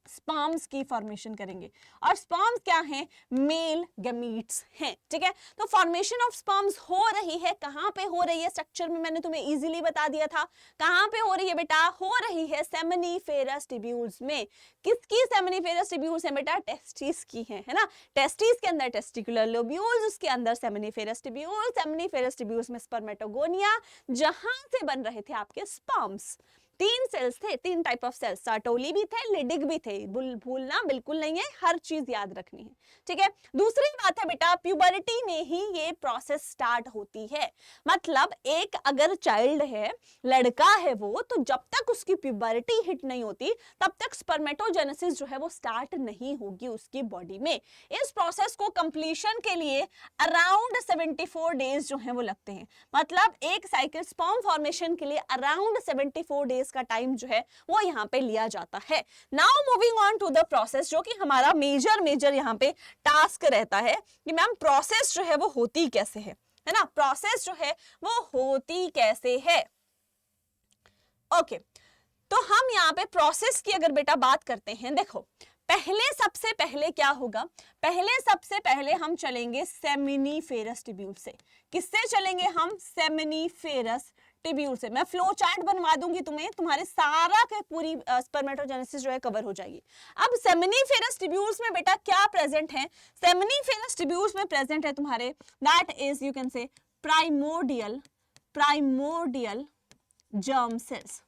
स्पर्म्स की फॉर्मेशन करेंगे, और स्पर्म्स क्या हैं, मेल गैमीट्स हैं, ठीक है। तो फॉर्मेशन ऑफ स्पर्म्स हो रही है, कहां पे हो रही है, स्ट्रक्चर में मैंने तुम्हें इजीली बता दिया था, कहां पे हो रही है बेटा, हो रही है सेमिनिफेरस ट्यूब्यूल्स में। किसकी सेमिनिफेरस ट्यूब्यूल्स है बेटा, टेस्टिस की है ना। टेस्टिस के अंदर टेस्टिकुलर लोब्यूल्स, उसके अंदर सेमिनिफेरस ट्यूब्यूल्स, सेमिनिफेरस ट्यूब्यूल्स में स्पर्मेटोगोनिया, जहां से बन रहे थे आपके स्पर्म्स। तीन सेल्स थे, तीन टाइप ऑफ सेल्स, सर्टोली भी थे, लिडिक भी थे, भूलना बिल्कुल नहीं है, हर चीज याद रखनी है, ठीक है। दूसरी बात है बेटा प्यूबरिटी में ही ये प्रोसेस स्टार्ट होती है, मतलब एक अगर चाइल्ड है, लड़का है वो, तो जब तक उसकी प्यूबरिटी हिट नहीं होती तब तक स्पर्मेटोजेनेसिस जो है वो स्टार्ट नहीं होगी उसकी बॉडी में। इस प्रोसेस को कंप्लीशन के लिए अराउंड 74 डेज जो है वो लगते हैं, मतलब एक साइकिल स्पर्म फॉर्मेशन के लिए अराउंड 74 डेज का टाइम जो है वो यहाँ पे लिया जाता है। Now moving on to the process, जो कि हमारा मेजर यहाँ पे टास्क रहता है कि मैम प्रोसेस जो है वो होती कैसे है ना, प्रोसेस जो है वो होती कैसे है। ओके, तो हम यहाँ पे प्रोसेस की अगर बेटा बात करते हैं, देखो पहले सबसे पहले क्या होगा, पहले सबसे पहले हम चलेंगे सेमिनिफेरस ट्यूब्यूल से। किससे चलेंगे हम, सेमिनिफेरस ट्यूब्यूल से। मैं फ्लो चार्ट बनवा दूंगी तुम्हें, तुम्हारे सारा के पूरी स्पर्मेटोजेनेसिस जो है कवर हो जाएगी। अब सेमिनिफेरस ट्यूब्यूल्स में बेटा क्या प्रेजेंट है, सेमिनिफेरस ट्यूब्यूल्स में प्रेजेंट है तुम्हारे, दैट इज यू कैन से प्राइमोर्डियल जर्म सेल्स।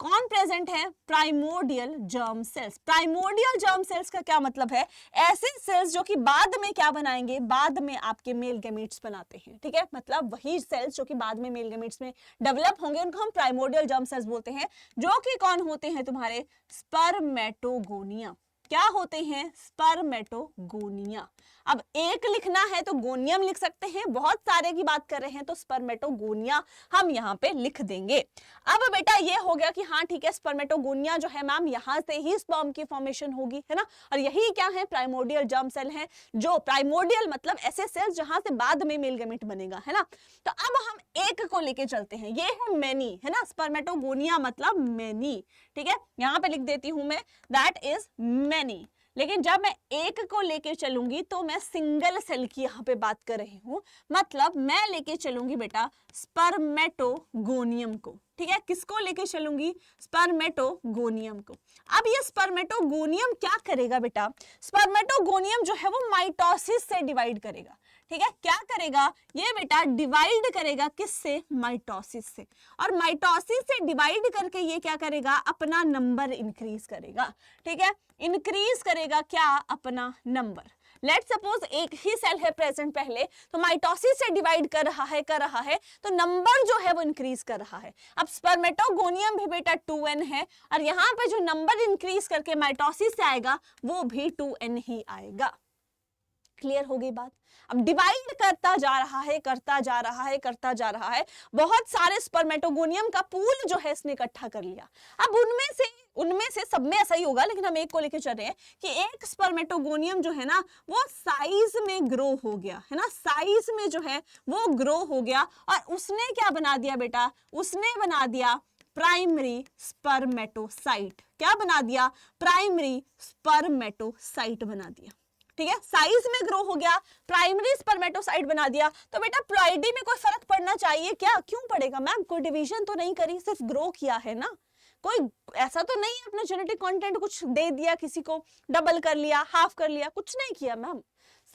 कौन प्रेजेंट है, primordial germ cells. Primordial germ cells का क्या मतलब है, ऐसे सेल्स जो कि बाद में क्या बनाएंगे, बाद में आपके मेल गैमीट्स बनाते हैं, ठीक है। मतलब वही सेल्स जो कि बाद में मेल गैमीट्स में डेवलप होंगे उनको हम प्राइमोर्डियल जर्म सेल्स बोलते हैं, जो कि कौन होते हैं तुम्हारे, स्पर्मेटोगोनिया। क्या होते हैं, स्पर्मेटोगोनिया। अब एक लिखना है तो गोनियम लिख सकते हैं, बहुत सारे की बात कर रहे हैं तो स्पर्मेटोगोनिया हम यहाँ पे लिख देंगे। अब बेटा ये हो गया कि हाँ ठीक है, स्पर्मेटोगोनिया जो है मैम यहाँ से ही स्पर्म की फॉर्मेशन होगी, है ना। और यही क्या है, प्राइमोर्डियल जर्म सेल है, जो प्राइमोर्डियल मतलब ऐसे सेल्स जहां से बाद में मेल गैमीट बनेगा, है ना। तो अब हम एक को लेके चलते हैं, ये है मेनी, है ना, स्पर्मेटोगोनिया मतलब मेनी, ठीक है। यहाँ पे लिख देती हूं मैं, दैट इज मेनी। लेकिन जब मैं एक को लेके चलूंगी तो मैं सिंगल सेल की यहाँ पे बात कर रही हूँ, मतलब मैं लेके चलूंगी बेटा स्पर्मेटोगोनियम को, ठीक है। किसको लेके चलूंगी, स्पर्मेटोगोनियम को। अब ये स्पर्मेटोगोनियम क्या करेगा बेटा, स्पर्मेटोगोनियम जो है वो माइटोसिस से डिवाइड करेगा, ठीक है। क्या करेगा ये बेटा, डिवाइड करेगा, किससे, माइटोसिस से। और माइटोसिस से डिवाइड करके ये क्या करेगा, अपना नंबर इंक्रीज करेगा, ठीक है। इंक्रीज करेगा क्या, अपना नंबर। लेट सपोज एक ही सेल है प्रेजेंट पहले, तो माइटोसिस से डिवाइड कर रहा है तो नंबर जो है वो इंक्रीज कर रहा है। अब स्पर्मेटोगोनियम भी बेटा 2n है, और यहाँ पे जो नंबर इंक्रीज करके माइटोसिस से आएगा वो भी 2n ही आएगा। क्लियर हो गई बात। अब डिवाइड करता जा रहा है, बहुत सारे स्पर्मेटोगोनियम का पूल जो है इसने इकट्ठा कर लिया। अब उनमें से सब में ऐसा ही होगा, लेकिन हम एक को लेकर चल रहे हैं कि एक स्पर्मेटोगोनियम जो है ना वो साइज में ग्रो हो गया, है ना, साइज में जो है वो ग्रो हो गया, और उसने क्या बना दिया बेटा, उसने बना दिया प्राइमरी स्पर्मेटोसाइट। क्या बना दिया, प्राइमरी स्पर्मेटोसाइट बना दिया, ठीक है। साइज में ग्रो हो गया, प्राइमरी स्पर्मेटोसाइट बना दिया, तो बेटा प्लॉइडी में कोई फर्क पड़ना चाहिए क्या, क्यों पड़ेगा मैम, कोई डिवीजन तो नहीं करी, सिर्फ ग्रो किया है ना, कोई ऐसा तो नहीं अपना जेनेटिक कंटेंट कुछ दे दिया किसी को, डबल कर लिया, हाफ कर लिया, कुछ नहीं किया मैम।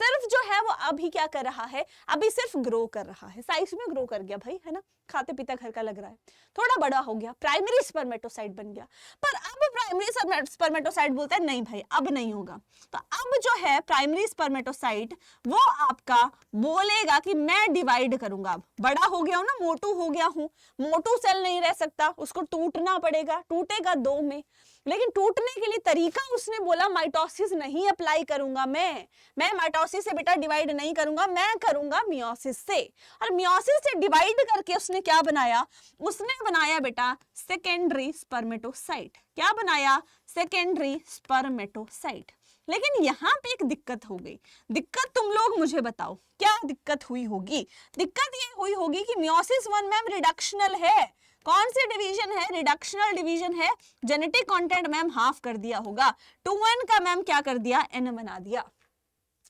सिर्फ जो है वो अभी क्या कर रहा है, अभी सिर्फ ग्रो कर रहा है, साइज में ग्रो कर गया भाई, है ना। खाते पीता घर का लग रहा है, थोड़ा बड़ा हो गया, प्राइमरी स्पर्मेटोसाइट बन गया। पर अब प्राइमरी स्पर्मेटोसाइट बोलता है नहीं भाई अब नहीं होगा। तो अब जो है प्राइमरी स्पर्मेटोसाइट वो आपका बोलेगा कि मैं डिवाइड करूंगा। अब बड़ा हो गया हूं ना, मोटू हो गया हूं, मोटू सेल नहीं रह सकता, उसको टूटना पड़ेगा, टूटेगा दो में। लेकिन टूटने के लिए तरीका उसने बोला माइटोसिस नहीं अप्लाई करूंगा, मैं माइटोसिस से बेटा डिवाइड नहीं करूंगा, मैं करूंगा मियोसिस से। और मियोसिस से डिवाइड करके उसने क्या बनाया, उसने बनाया बेटा सेकेंडरी स्पर्मेटोसाइट। क्या बनाया, सेकेंडरी स्पर्मेटोसाइट। लेकिन यहाँ पे एक दिक्कत हो गई। दिक्कत तुम लोग मुझे बताओ क्या दिक्कत हुई होगी। दिक्कत ये हुई होगी कि मियोसिस 1 मैम रिडक्शनल है। कौन सी डिवीजन है, रिडक्शनल डिवीजन है। जेनेटिक कंटेंट मैम हाफ कर दिया होगा, 2n का मैम क्या कर दिया, n बना दिया।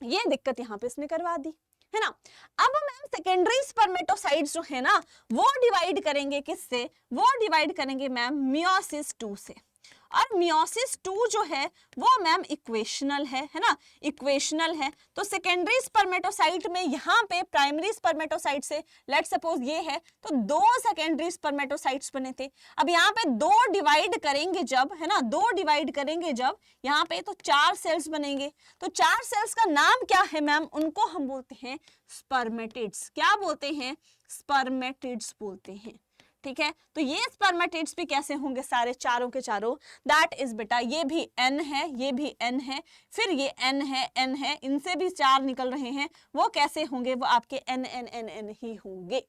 ये दिक्कत यहाँ पे इसने करवा दी है ना। अब मैम सेकेंडरी स्पर्मेटोसाइट्स जो है ना वो डिवाइड करेंगे किससे, वो डिवाइड करेंगे मैम मियोसिस 2 से। और मियोसिस 2 जो है वो मैम इक्वेशनल है ना, इक्वेशनल है। तो सेकेंडरी स्पर्मेटोसाइट में यहाँ पे प्राइमरी स्पर्मेटोसाइट से लेट सपोज ये है तो 2 सेकेंडरी स्पर्मेटोसाइट्स बने थे। अब यहाँ पे 2 डिवाइड करेंगे जब है ना, 2 डिवाइड करेंगे जब यहाँ पे तो 4 सेल्स बनेंगे। तो 4 सेल्स का नाम क्या है मैम, उनको हम बोलते हैं स्पर्मेटिड्स। क्या बोलते हैं, स्पर्मेटिड्स बोलते हैं। ठीक है, तो ये स्पर्मेटिड्स भी कैसे होंगे, सारे चारों के चारों, दैट इज बेटा ये भी n है, ये भी n है, फिर ये n है, इनसे भी 4 निकल रहे हैं, वो कैसे होंगे, वो आपके n ही होंगे।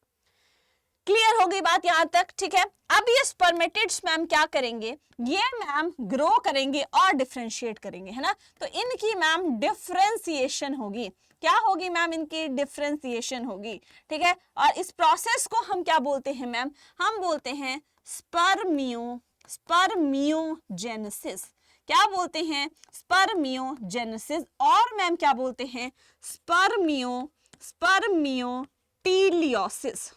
क्लियर हो गई बात यहां तक, ठीक है। अब ये स्पर्मेटिड्स मैम क्या करेंगे, ये मैम ग्रो करेंगे और डिफरेंशिएट करेंगे है ना। तो इनकी मैम डिफरेंशिएशन होगी। क्या होगी मैम, इनकी डिफरेंशिएशन होगी। ठीक है, और इस प्रोसेस को हम क्या बोलते हैं मैम, हम बोलते हैं स्पर्मियोजेनेसिस। क्या बोलते हैं, स्पर्मियोजेनेसिस। और मैम क्या बोलते हैं, स्पर्मियोटीलियोसिस।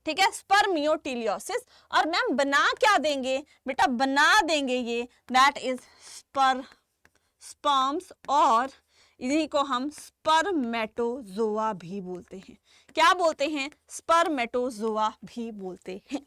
ठीक है, स्पर्मियोटीलियोसिस। और मैम बना क्या देंगे बेटा, बना देंगे ये दैट इज स्पर्म्स, और इन्हीं को हम स्पर्मेटोजोआ भी बोलते हैं। क्या बोलते हैं, स्पर्मेटोजोआ भी बोलते हैं।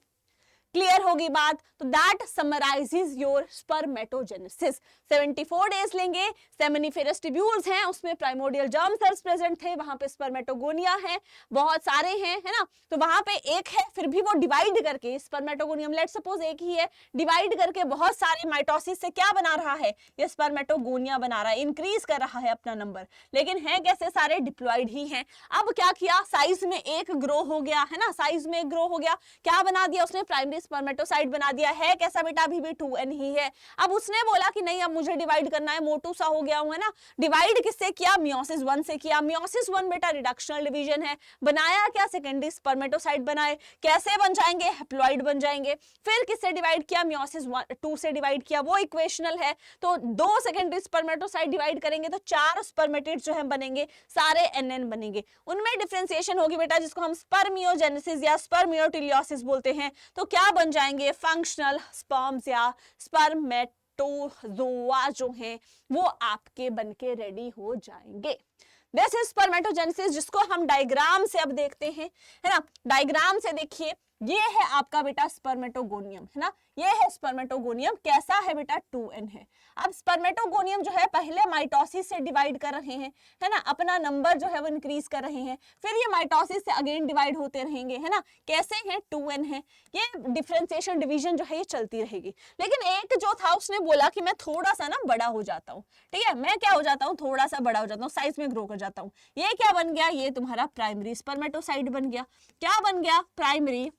क्लियर होगी बात। तो that summarises your spermatogenesis. 74 days लेंगे, सेमिनिफेरस ट्यूब्यूल्स हैं, उसमें प्राइमोर्डियल जर्म सेल्स प्रेजेंट थे, वहां पे स्पर्मेटोगोनिया है, बहुत सारे हैं है ना। तो वहां पे एक है, फिर भी वो डिवाइड करके स्पर्मेटोगोनियम लेट सपोज एक ही है, डिवाइड करके बहुत सारे माइटोसिस से क्या बना रहा है, ये स्पर्मेटोगोनिया बना रहा है, इंक्रीज कर रहा है अपना नंबर। लेकिन है कैसे, सारे डिप्लॉइड ही हैं। अब क्या किया, साइज में एक ग्रो हो गया है ना, साइज में एक ग्रो हो गया, क्या बना दिया उसने, प्राइमरी स्पर्मेटोसाइट बना दिया है। कैसा बेटा, अभी भी 2n ही है। अब उसने बोला कि नहीं अब मुझे डिवाइड करना है, मोटू सा हो गया हूं है ना। डिवाइड किससे किया, मियोसिस 1 से किया। मियोसिस 1 बेटा रिडक्शनल डिवीजन है, बनाया क्या, सेकेंडरी स्पर्मेटोसाइट बनाए। कैसे बन जाएंगे, हैप्लॉइड बन जाएंगे। फिर किससे डिवाइड किया, मियोसिस 2 से डिवाइड किया, वो इक्वेशनल है। तो 2 सेकेंडरी स्पर्मेटोसाइट डिवाइड करेंगे तो 4 स्पर्मेटिड्स जो है बनेंगे, सारे nn बनेंगे। उनमें डिफरेंशिएशन होगी बेटा, जिसको हम स्पर्मियोजेनेसिस या स्पर्मियोटीलियोसिस बोलते हैं। तो क्या बन जाएंगे, फंक्शनल स्पर्म्स या स्पर्मेटोजोआ जो हैं वो आपके बनके रेडी हो जाएंगे। दिस इज स्पर्मेटोजेनेसिस, जिसको हम डायग्राम से अब देखते हैं है ना। डायग्राम से देखिए, ये है आपका बेटा स्पर्मेटोगोनियम है ना, ये है स्पर्मेटोगोनियम। कैसा है बेटा, 2n है। अब स्पर्मेटोगोनियम जो है पहले माइटोसिस से डिवाइड कर रहे हैं है ना, अपना नंबर जो है वो इंक्रीज कर रहे हैं, फिर ये माइटोसिस से अगेन डिवाइड होते रहेंगे है ना। कैसे हैं, 2n है। ये डिफरेंशिएशन डिवीजन जो है ये चलती रहेगी। लेकिन एक जो था उसने बोला कि मैं थोड़ा सा ना बड़ा हो जाता हूँ, ठीक है, मैं क्या हो जाता हूँ, थोड़ा सा बड़ा हो जाता हूँ, साइज में ग्रो कर जाता हूँ। ये क्या बन गया, ये तुम्हारा प्राइमरी स्पर्मेटोसाइट बन गया। क्या बन गया, प्राइमरी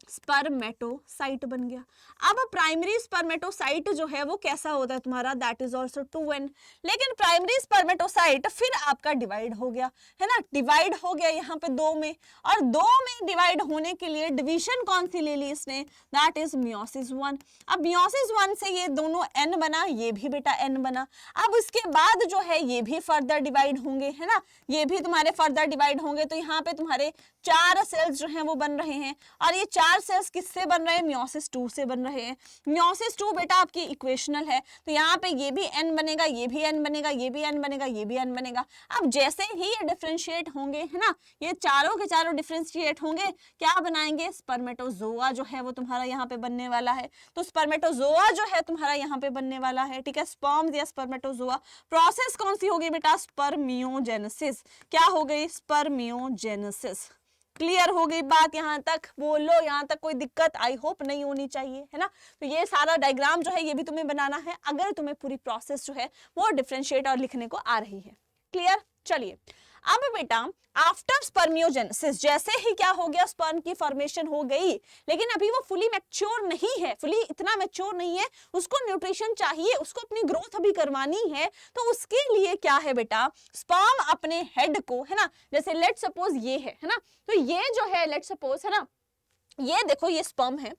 स्पर्मेटोसाइट बन गया। अब प्राइमरी स्पर्मेटोसाइट जो है वो कैसा होता है तुम्हारा, दैट इज आल्सो 2n। लेकिन प्राइमरी स्पर्मेटोसाइट फिर आपका डिवाइड हो गया है ना, डिवाइड हो गया यहाँ पे 2 में, और 2 में डिवाइड होने के लिए डिवीजन कौन सी ले ली इसने, दैट इज मियोसिस 1। अब मियोसिस 1 से ये दोनों n बना, ये भी बेटा n बना। अब इसके बाद जो है ये भी फर्दर डिवाइड होंगे है ना, ये भी तुम्हारे फर्दर डिवाइड होंगे। तो यहाँ पे तुम्हारे 4 सेल्स जो हैं वो बन रहे हैं, और ये 4 4 सेल्स किससे बन रहे हैं, मियोसिस 2 से बन रहे हैं। मियोसिस 2 बेटा आपकी इक्वेशनल है, तो यहाँ पे ये भी n बनेगा, ये भी n बनेगा, ये भी n बनेगा, ये भी n बनेगा। अब जैसे ही ये डिफरेंशिएट होंगे, है ना, ये चारों के चारों डिफरेंशिएट होंगे, क्या बनाएंगे, स्पर्मेटोजोआ जो है वो तुम्हारा यहाँ पे बनने वाला है। तो स्पर्मेटोजोआ जो है तुम्हारा यहाँ पे बनने वाला है, ठीक है, स्पर्म्स या स्पर्मेटोजोआ। प्रोसेस कौन सी होगी बेटा, स्पर्मियोजेनेसिस। क्या हो गई, स्पर्मियोजेनेसिस। क्लियर हो गई बात यहाँ तक, बोलो यहाँ तक कोई दिक्कत आई होप नहीं होनी चाहिए, है ना। तो ये सारा डायग्राम जो है ये भी तुम्हें बनाना है, अगर तुम्हें पूरी प्रोसेस जो है वो डिफरेंशिएट और लिखने को आ रही है। क्लियर, चलिए अब बेटा आफ्टर स्पर्मियोजेनेसिस, जैसे ही क्या हो गया, स्पर्म की फॉर्मेशन हो गई, लेकिन अभी वो फुली मैच्योर नहीं है, फुली इतना मैच्योर नहीं है, उसको न्यूट्रिशन चाहिए, उसको अपनी ग्रोथ अभी करवानी है। तो उसके लिए क्या है बेटा, स्पर्म अपने हेड को, है ना, जैसे लेट सपोज ये है ना, तो ये जो है लेट सपोज, है ना, ये देखो ये स्पर्म है,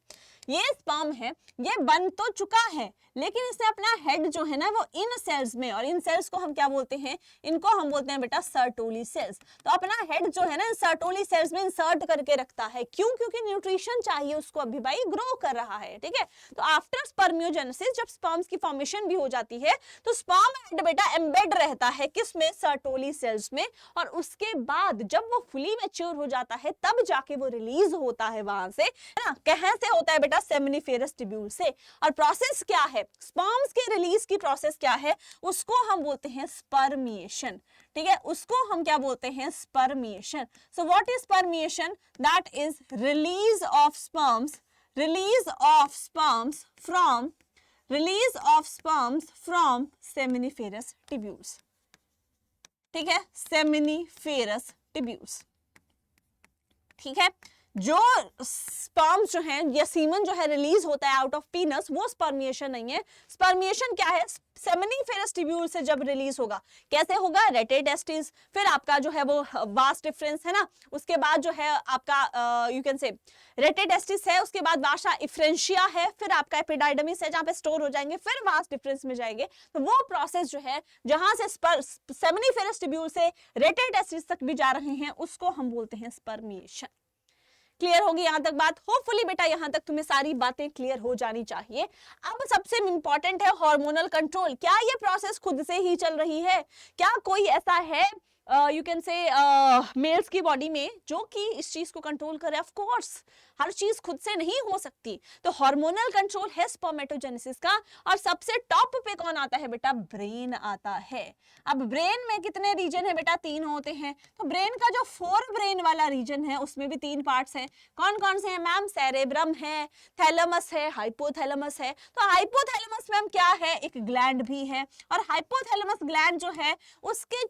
ये स्पर्म है, ये बन तो चुका है, लेकिन इसने अपना हेड जो है ना वो इन सेल्स में, और इन सेल्स को हम क्या बोलते हैं, इनको हम बोलते हैं बेटा सर्टोली सेल्स। तो अपना हेड जो है ना सर्टोली सेल्स में इंसर्ट करके रखता है, क्यों, क्योंकि न्यूट्रिशन चाहिए उसको, अभी भाई ग्रो कर रहा है, ठीक है। तो आफ्टर स्पर्मियोजेनेसिस जब स्पर्म्स की फॉर्मेशन भी हो जाती है, तो स्पर्म हेड बेटा एम्बेड रहता है किसमें, सर्टोली सेल्स में, और उसके बाद जब वो फुली मैच्योर हो जाता है तब जाके वो रिलीज होता है वहां से, है ना। कहां से होता है बेटा, सेमिनिफेरस ट्यूब्यूल से। और प्रोसेस क्या है, स्पर्म्स के रिलीज की प्रोसेस क्या है, उसको हम बोलते हैं स्पर्मिएशन, ठीक है, उसको हम क्या बोलते हैं, spermiation. So what is spermiation, that is release of sperms, release of sperms from seminiferous tubules, ठीक है, सेमिनिफेरस ट्यूब्यूल्स, ठीक है। जो स्पर्म जो है या सीमन जो है रिलीज होता है आउट ऑफ पीनस, वो स्पर्मिएशन नहीं है। स्पर्मिएशन क्या है, सेमिनिफेरस ट्यूब्यूल से जब रिलीज होगा, कैसे होगा, रेटेटेस्टिस, फिर आपका जो है वो वास डिफरेंस, है ना, उसके बाद जो है आपका यू कैन से रेटेटेस्टिस है, उसके बाद वाशा इफ्रेंशिया है, फिर आपका एपिडाइडमिस है जहां पे स्टोर हो जाएंगे, फिर वास डिफरेंस में जाएंगे। तो वो प्रोसेस जो है जहां से सेमिनिफेरस ट्यूब्यूल से रेटेटेस्टिस तक भी जा रहे हैं, उसको हम बोलते हैं स्पर्मिएशन। क्लियर होगी यहाँ तक बात, होपफुली बेटा यहाँ तक तुम्हें सारी बातें क्लियर हो जानी चाहिए। अब सबसे इंपॉर्टेंट है हार्मोनल कंट्रोल। क्या ये प्रोसेस खुद से ही चल रही है, क्या कोई ऐसा है यू कैन से मेल्स की बॉडी में जो कि इस चीज को कंट्रोल करे? ऑफ कोर्स हर चीज खुद से नहीं हो सकती, तो हार्मोनल कंट्रोल है स्पर्मेटोजेनेसिस का। और सबसे टॉप पे कौन आता है बेटा, ब्रेन आता है। अब ब्रेन में कितने रीजन है बेटा, 3 होते हैं। तो ब्रेन का जो 4 ब्रेन वाला रीजन है उसमें भी 3 पार्ट्स हैं। कौन कौन से हैं मैम, सेरेब्रम है, थैलेमस है, हाइपोथैलेमस है। तो हाइपोथैलेमस मैम क्या है, एक ग्लैंड भी है, और हाइपोथैलेमस ग्लैंड जो है उसके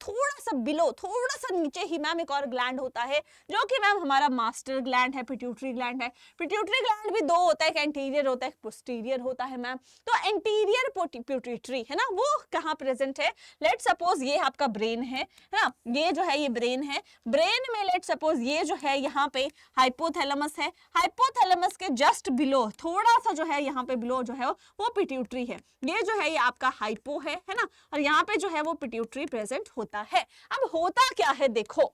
थोड़ा सा बिलो, थोड़ा सा नीचे ही मैम एक और ग्लैंड होता है जो कि मैम हमारा मास्टर ग्लैंड है, पिट्यूटरी ग्लैंड है। पिट्यूटरी ग्लैंड भी 2 होता है, एक एंटीरियर होता है, एक पोस्टीरियर होता है मैम। तो एंटीरियर पिट्यूटरी है ना, वो कहाँ प्रेजेंट है, लेट सपोज ये आपका ब्रेन है ना, ये जो है ये ब्रेन है। ब्रेन में लेट सपोज ये जो है यहाँ पे हाइपोथैलेमस है, हाइपोथैलेमस के जस्ट बिलो थोड़ा सा जो है यहाँ पे बिलो जो है वो पिट्यूटरी है। ये जो है ये आपका हाइपो है ना, और यहाँ पे जो है वो पिट्यूटरी प्रेजेंट होता है। अब होता क्या है देखो,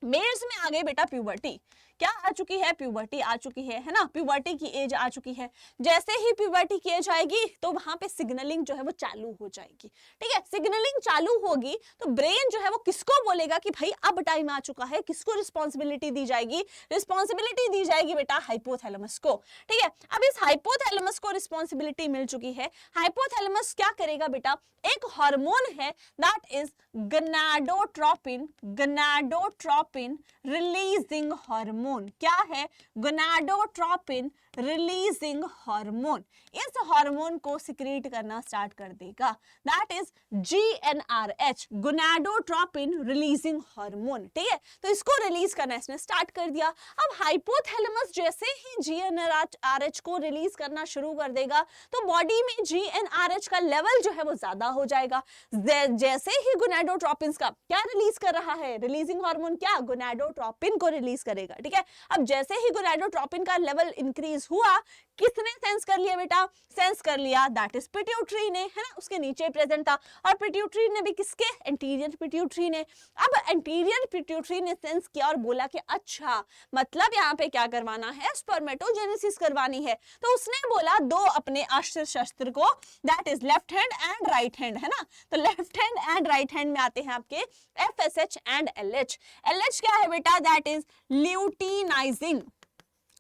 मेल्स में आ गए बेटा प्यूबर्टी, क्या आ चुकी है, प्यूबर्टी आ चुकी है ना, प्यूबर्टी की एज आ चुकी है। जैसे ही प्यूबर्टी की एज आएगी तो वहां पे सिग्नलिंग जो है वो चालू हो जाएगी, ठीक है। सिग्नलिंग चालू होगी तो ब्रेन जो है वो किसको बोलेगा कि भाई अब टाइम आ चुका है, किसको रिस्पॉन्सिबिलिटी दी जाएगी, रिस्पॉन्सिबिलिटी दी जाएगी बेटा हाइपोथैलेमस को, ठीक है। अब इस हाइपोथैलेमस को रिस्पॉन्सिबिलिटी मिल चुकी है। हाइपोथैलेमस क्या करेगा बेटा, एक हार्मोन है दैट इज गनाडोट्रोपिन, गनाडोट्रोपिन रिलीजिंग हार्मोन। क्या है, गनाडोट्रोपिन रिलीजिंग हार्मोन। इस हार्मोन को सिक्रीट करना स्टार्ट कर देगा, that is GnRH, gonadotropin releasing hormone, ठीक है। तो इसको रिलीज करना इसने स्टार्ट कर दिया। अब हाइपोथैलेमस जैसे ही GnRH को रिलीज करना शुरू कर देगा तो बॉडी में GnRH का लेवल जो है वो ज्यादा हो जाएगा। जैसे ही गोनाडोट्रोपिन का क्या रिलीज कर रहा है, रिलीजिंग हार्मोन क्या, गोनाडोट्रोपिन को रिलीज करेगा, ठीक है। ठीक है। अब जैसे ही गोनाडोट्रोपिन का लेवल इंक्रीज हुआ, किसने सेंस कर लिया बेटा? सेंस कर लिया, दैट इज पिट्यूटरी ने, है ना, उसके नीचे प्रेजेंट था। और पिट्यूटरी ने भी किसके? एंटीरियर पिट्यूटरी ने। अब एंटीरियर पिट्यूटरी ने सेंस किया और बोला कि अच्छा मतलब यहाँ पे क्या करवाना है? स्पर्मेटोजेनेसिस करवानी है। तो उसने बोला दो अपने अस्त्र शस्त्र को, that is left hand and right hand, है ना। तो left hand and right hand में आते हैं आपके FSH एंड LH। LH क्या है बेटा? That is luteinising,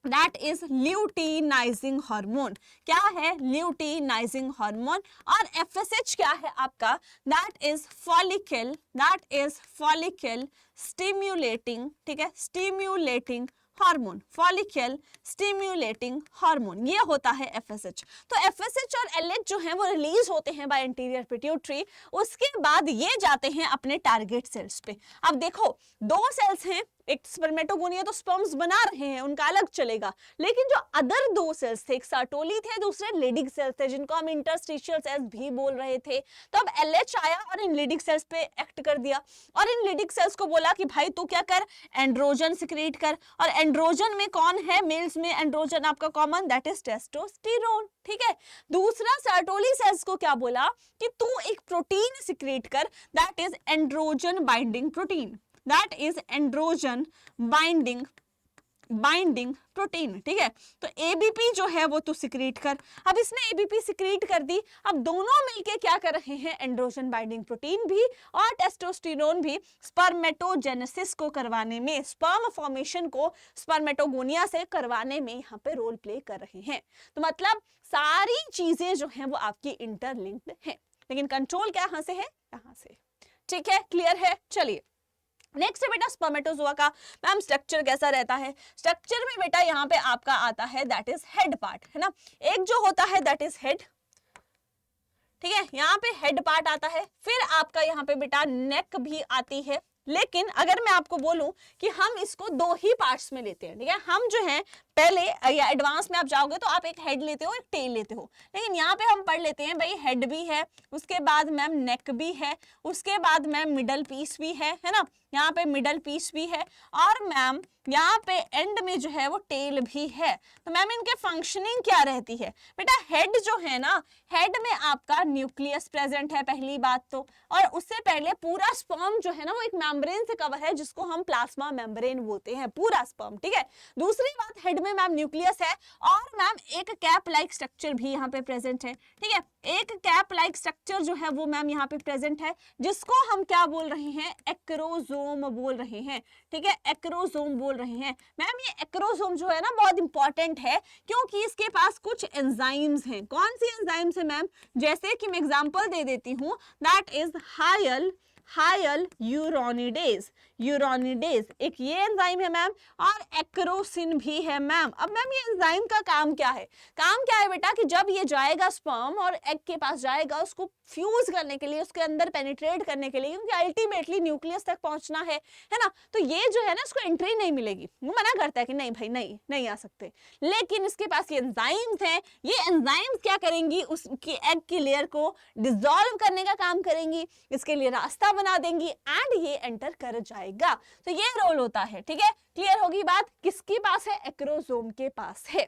that is luteinizing hormone. क्या है? Luteinizing hormone. और FSH क्या है आपका? That is follicle, that is follicle stimulating, ठीक है, stimulating hormone, follicle stimulating hormone, ये होता है FSH। तो FSH और LH जो है वो रिलीज होते हैं बाय एंटीरियर पिट्यूटरी। उसके बाद ये जाते हैं अपने टारगेट सेल्स पे। अब देखो दो सेल्स हैं, एक स्पर्मेटोगोनिया तो स्पर्म्स बना रहे हैं, उनका अलग चलेगा, लेकिन जो अदर दो सेल्स थे, एक सर्टोली थे, दूसरे लेडिक सेल्स थे, जिनको हम इंटरस्टिशियल सेल्स भी बोल रहे थे। तो अब LH आया और इन लेडिक सेल्स पे एक्ट कर दिया और इन लेडिक सेल्स को बोला कि भाई तू क्या कर? एंड्रोजन सिक्रीट कर। और एंड्रोजन में कौन है? मेल्स में एंड्रोजन आपका कॉमन, दैट इज टेस्टोस्टेरोन, ठीक है। दूसरा सर्टोली सेल्स को क्या बोला कि तू एक प्रोटीन सिक्रीट कर, that is androgen binding protein, that is androgen binding protein, ठीक है। तो ABP जो है वो तू सिक्रीट कर। अब इसने ABP सिक्रीट कर दी। अब दोनों मिलके क्या कर रहे हैं? एंड्रोजन बाइंडिंग प्रोटीन भी और टेस्टोस्टेरोन भी स्पर्मेटोजेनेसिस को करवाने में, स्पर्म फॉर्मेशन को स्पर्मेटोगोनिया से करवाने में यहाँ पे रोल प्ले कर रहे हैं। तो मतलब सारी चीजें जो हैं वो आपकी इंटरलिंक्ड हैं, लेकिन कंट्रोल क्या यहाँ से है? यहाँ से, ठीक है। क्लियर है? चलिए नेक्स्ट है बेटा स्पर्मेटोजोआ का मैम स्ट्रक्चर कैसा रहता है? स्ट्रक्चर में बेटा यहाँ पे आपका आता है दैट इज हेड पार्ट, है ना। एक जो होता है दैट इज हेड, ठीक है, यहाँ पे हेड पार्ट आता है। फिर आपका यहाँ पे बेटा नेक भी आती है। लेकिन अगर मैं आपको बोलूं कि हम इसको दो ही पार्ट्स में लेते हैं, ठीक है, हम जो है पहले या एडवांस में आप जाओगे तो आप एक हेड लेते हो, एक टेल लेते हो, लेकिन यहाँ पे हम पढ़ लेते हैं भाई हेड भी है, उसके बाद मैम नेक भी है, उसके बाद मैम मिडल पीस भी है ना, यहाँ पे मिडल पीस भी है, और मैम यहाँ पे एंड में जो है वो टेल भी है। तो मैम इनके फंक्शनिंग क्या रहती है? बेटा हेड जो है ना, हेड में आपका न्यूक्लियस प्रेजेंट है पहली बात तो, और उससे पहले पूरा स्पर्म जो है ना वो एक मेम्ब्रेन से कवर है जिसको हम प्लाज्मा मेम्ब्रेन बोलते हैं, पूरा स्पर्म, ठीक है। दूसरी बात हेड में मैम न्यूक्लियस है और मैम एक कैप लाइक स्ट्रक्चर भी यहाँ पे प्रेजेंट है, ठीक है। एक कैप लाइक स्ट्रक्चर जो है वो मैम यहाँ पे प्रेजेंट है जिसको हम क्या बोल रहे हैं? एक्रोसोम बोल रहे हैं, ठीक है, एक्रोसोम बोल रहे हैं। मैम ये एक्रोसोम जो है ना बहुत इंपॉर्टेंट है क्योंकि इसके पास कुछ एंजाइम्स हैं। कौन सी एंजाइम्स है मैम? जैसे कि मैं एग्जांपल दे देती हूँ, दैट इज हायल यूरोनिडेज एक ये एंजाइम है मैम, और एक्रोसिन भी है मैम। अब मैम ये एंजाइम का काम क्या है? काम क्या है बेटा कि जब ये जाएगा स्पर्म और एग के पास जाएगा उसको फ्यूज करने के लिए, उसके अंदर पेनिट्रेट करने के लिए, क्योंकि अल्टीमेटली न्यूक्लियस तक पहुंचना है ना, तो ये जो है ना इसको एंट्री नहीं मिलेगी, वो मना करता है कि नहीं भाई नहीं आ सकते। लेकिन इसके पास ये एंजाइम्स हैं, ये एंजाइम्स क्या करेंगी? उसके एग की लेयर को डिसॉल्व करने का काम करेंगी, इसके लिए रास्ता बना देंगी एंड ये एंटर कर जाएगा। तो ये रोल होता है, ठीक है। क्लियर होगी बात? किसके पास है? एक्रोसोम के पास है।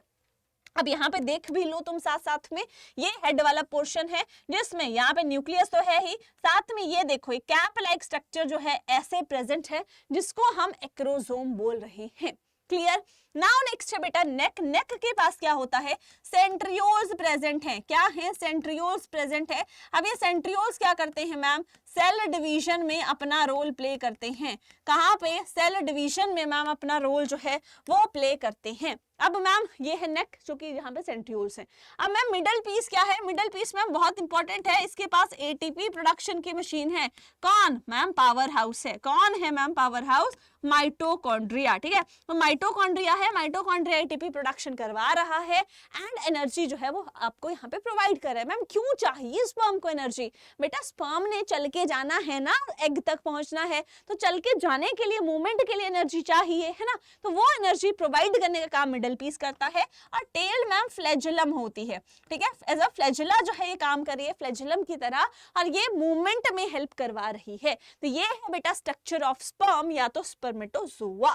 अब यहाँ पे देख भी लो तुम साथ साथ में, ये हेड वाला पोर्शन है जिसमें यहाँ पे न्यूक्लियस तो है ही, साथ में ये देखो एक कैप लाइक स्ट्रक्चर जो है ऐसे प्रेजेंट है जिसको हम एक्रोसोम बोल रहे हैं। क्लियर? नाउ नेक्स्ट है बेटा नेक। नेक के पास क्या होता है? सेंट्रियोल्स प्रेजेंट है। क्या है? सेंट्रियोल्स प्रेजेंट है। अब ये सेंट्रियोल्स क्या करते हैं मैम? सेल डिवीजन में अपना रोल प्ले करते हैं। कहाँ पे? सेल डिवीजन में मैम अपना रोल जो है वो प्ले करते हैं। अब मैम ये है नेक जो कि यहाँ पे सेंट्रियोल्स है। अब मैम मिडल पीस क्या है? मिडल पीस मैम बहुत इंपॉर्टेंट है, इसके पास ATP प्रोडक्शन की मशीन है। कौन? मैम पावर हाउस है। कौन है मैम पावर हाउस? माइटोकॉन्ड्रिया, ठीक है। तो माइटोकॉन्ड्रिया है है, माइटोकॉन्ड्रिया एटीपी प्रोडक्शन करवा रहा है एंड एनर्जी जो है वो आपको यहाँ पे प्रोवाइड कर रहा है। मैम क्यों चाहिए स्पर्म को एनर्जी? बेटा स्पर्म ने चल के जाना है ना, एग तक पहुंचना है, तो चल के जाने के लिए, मूवमेंट के लिए एनर्जी चाहिए, है ना, तो वो एनर्जी प्रोवाइड करने का काम मिडल पीस करता है। और टेल मैम फ्लैजुलम होती है, ठीक है, एज अ फ्लैजुला जो है ये काम कर रही है फ्लैजुलम की तरह, और ये मूवमेंट में हेल्प करवा रही है। तो ये है बेटा स्ट्रक्चर ऑफ स्पर्म या तो spermatozoa.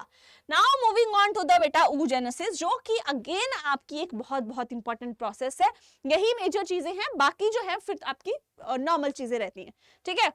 Now moving on to the बेटा oogenesis, जो कि अगेन आपकी एक बहुत बहुत इंपॉर्टेंट प्रोसेस है। यही मेजर चीजें हैं, बाकी जो है फिर आपकी नॉर्मल चीजें रहती हैं, ठीक है।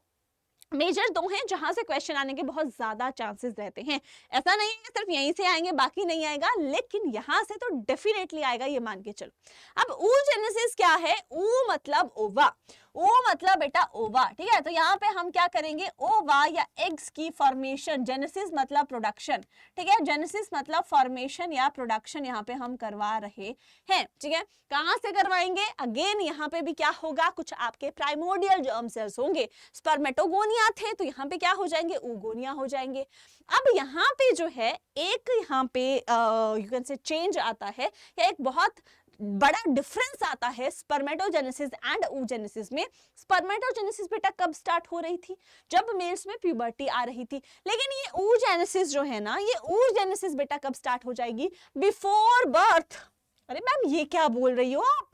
मेजर दो हैं जहां से क्वेश्चन आने के बहुत ज्यादा चांसेस रहते हैं। ऐसा नहीं है सिर्फ यहीं से आएंगे बाकी नहीं आएगा, लेकिन यहां से तो डेफिनेटली आएगा, ये मान के चलो। अब oogenesis क्या है? ऊ मतलब ओवा, ओ मतलब बेटा ओवा, ठीक है। तो यहाँ पे हम क्या करेंगे, ओवा या एग्स की फॉर्मेशन, जेनेसिस मतलब प्रोडक्शन, ठीक है, जेनेसिस मतलब फॉर्मेशन या प्रोडक्शन यहाँ पे हम करवा रहे हैं, ठीक है। कहाँ से करवाएंगे? अगेन यहाँ पे भी क्या होगा, कुछ आपके प्राइमोर्डियल जर्म सेल्स होंगे, स्पर्मेटोगोनिया थे तो यहाँ पे क्या हो जाएंगे, oogonia हो जाएंगे। अब यहाँ पे जो है एक यहाँ पे यू कैन से चेंज आता है, या एक बहुत बड़ा डिफरेंस आता है स्पर्मेटोजेनेसिस एंड oogenesis में। स्पर्मेटोजेनेसिस बेटा कब स्टार्ट हो रही थी? जब मेल्स में प्यूबर्टी आ रही थी। लेकिन ये oogenesis जो है ना, ये oogenesis बेटा कब स्टार्ट हो जाएगी? Before birth. अरे मैम ये क्या बोल रही हो आप?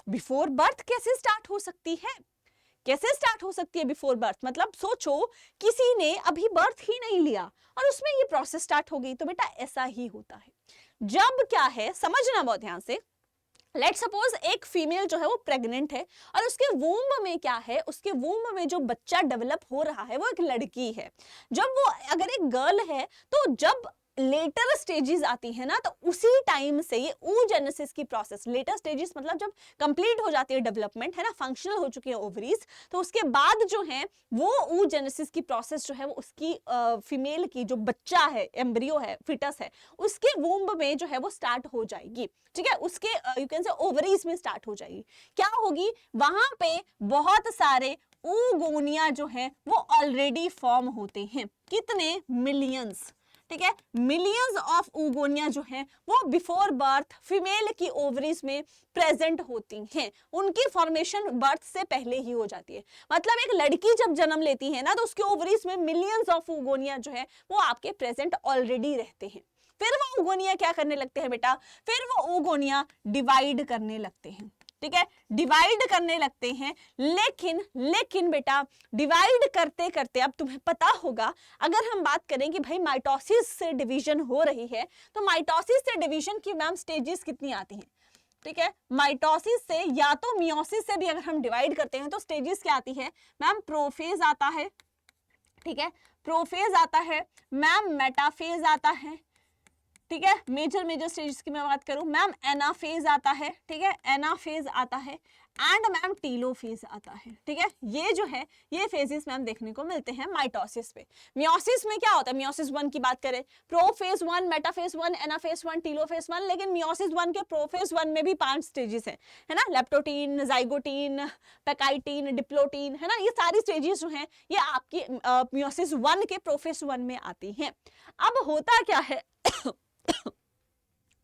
बिफोर बर्थ कैसे स्टार्ट हो सकती है? कैसे स्टार्ट हो सकती है बिफोर बर्थ? मतलब सोचो किसी ने अभी बर्थ ही नहीं लिया और उसमें ये प्रोसेस स्टार्ट हो गई, तो बेटा ऐसा ही होता है। जब क्या है, समझना बहुत ध्यान से, लेट सपोज एक फीमेल जो है वो प्रेग्नेंट है और उसके वूम्ब में क्या है, उसके वूम्ब में जो बच्चा डेवलप हो रहा है वो एक लड़की है। जब वो अगर एक गर्ल है तो जब लेटर स्टेजेस आती है ना, तो उसी टाइम से ये oogenesis की प्रोसेस, लेटर स्टेजेस मतलब जब कंप्लीट हो जाती है डेवलपमेंट, है ना, फंक्शनल हो चुकी है ओवरीज, तो उसके बाद जो है वो oogenesis की प्रोसेस जो है वो उसकी फीमेल की जो बच्चा है, एम्ब्रियो है, फिटस है, उसके वूम्ब में जो है वो स्टार्ट हो जाएगी, ठीक है, उसके यू कैन से ओवरीज में स्टार्ट हो जाएगी। क्या होगी? वहां पे बहुत सारे oogonia जो है वो ऑलरेडी फॉर्म होते हैं। कितने? मिलियंस, ठीक है, मिलियंस ऑफ oogonia जो है वो बिफोर बर्थ फीमेल की ओवरीज में प्रेजेंट होती हैं। उनकी फॉर्मेशन बर्थ से पहले ही हो जाती है। मतलब एक लड़की जब जन्म लेती है ना, तो उसके ओवरीज में मिलियंस ऑफ oogonia जो है वो आपके प्रेजेंट ऑलरेडी रहते हैं। फिर वो oogonia क्या करने लगते हैं बेटा? फिर वो oogonia डिवाइड करने लगते हैं, ठीक है, डिवाइड करने लगते हैं। लेकिन बेटा डिवाइड करते करते, अब तुम्हें पता होगा, अगर हम बात करें कि भाई माइटोसिस से डिवीजन हो रही है, तो माइटोसिस से डिवीजन की मैम स्टेजेस कितनी आती हैं? ठीक है, माइटोसिस से या तो मियोसिस से भी अगर हम डिवाइड करते हैं तो स्टेजेस क्या आती है मैम? प्रोफेज आता है, ठीक है, प्रोफेज आता है मैम, मेटाफेज आता है, ठीक है, मेजर स्टेजेस की मैं बात करूं मैम, एनाफेज आता है, ठीक है, एनाफेज आता है, एंड मैम टीलोफेज आता है, ठीक है। ये जो है ये फेजेस मैम देखने को मिलते हैं माइटोसिस पे। मियोसिस में क्या होता है? मियोसिस 1 की बात करें, प्रोफेज 1, मेटाफेज 1, एनाफेज 1, टीलोफेज 1, लेकिन मियोसिस 1 के प्रोफेज 1 में भी 5 स्टेजेस हैं, है ना, लेप्टोटीन, जाइगोटीन, पैकाइटीन, डिप्लोटीन, है ना, ये सारी स्टेजेस जो हैं ये आपकी मियोसिस 1 के प्रोफेज 1 में आती हैं। अब होता क्या है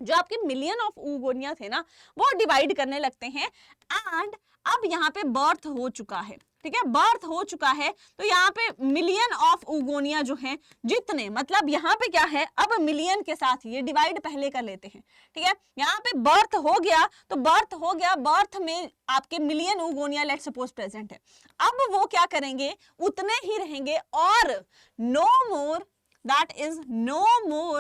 जो आपके मिलियन ऑफ oogonia थे ना, वो डिवाइड करने लगते हैं, एंड अब यहाँ पे बर्थ हो चुका है, ठीक है, बर्थ हो चुका है, तो यहाँ पे मिलियन ऑफ oogonia जो हैं जितने, मतलब यहाँ पे क्या है, अब मिलियन के साथ ये डिवाइड पहले कर लेते हैं, ठीक है, यहाँ पे बर्थ हो गया तो बर्थ हो गया, बर्थ में आपके million oogonia let suppose present है। अब वो क्या करेंगे? उतने ही रहेंगे, और no more, that is no more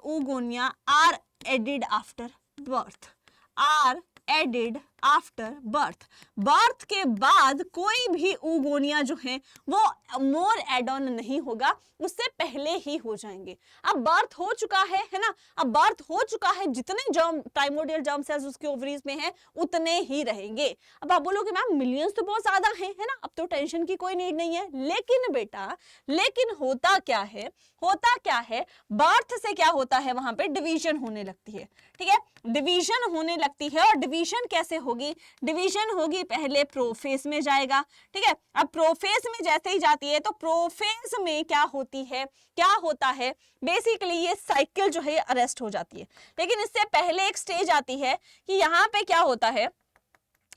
oogonia are added after birth, are added after birth. Birth के बाद कोई भी oogonia जो है वो मोर एड ऑन नहीं होगा, उससे पहले ही हो जाएंगे। अब बर्थ हो चुका है ना, अब बर्थ हो चुका है, जितने जर्म प्राइमोर्डियल जर्म सेल्स उसके ओवरीज में है उतने ही रहेंगे। अब आप बोलोगे मैम मिलियंस तो बहुत ज्यादा है ना, अब तो टेंशन की कोई नीड नहीं है। लेकिन बेटा, लेकिन होता क्या है, होता क्या है, बर्थ से क्या होता है, वहां पे डिवीजन होने लगती है, ठीक है, डिवीजन होने लगती है। और डिवीजन कैसे होगी, डिवीजन होगी, पहले प्रोफेज में जाएगा, ठीक है। अब प्रोफेज में जैसे ही जाती है तो प्रोफेज में क्या होती है, क्या होता है, बेसिकली ये साइकिल जो है अरेस्ट हो जाती है। लेकिन इससे पहले एक स्टेज आती है कि यहाँ पे क्या होता है,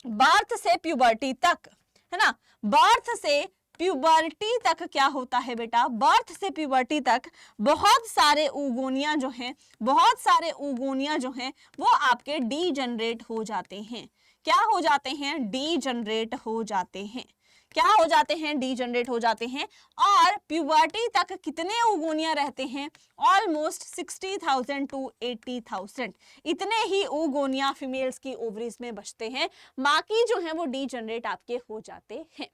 बर्थ से प्यूबर्टी तक, है ना, बर्थ से प्यूबर्टी तक क्या होता है बेटा, बर्थ से प्यूबर्टी तक बहुत सारे ऊगोनिया जो हैं, बहुत सारे ऊगोनिया जो हैं वो आपके डीजनरेट हो जाते हैं। क्या हो जाते हैं, डीजनरेट हो जाते हैं। क्या हो जाते हैं, डीजनरेट हो जाते हैं। और प्यूबर्टी तक कितने ऊगोनिया रहते हैं, ऑलमोस्ट 60,000 टू 80,000 इतने ही ऊगोनिया फीमेल्स की ओवरीज में बचते हैं, बाकी जो है वो डीजनरेट आपके हो जाते हैं।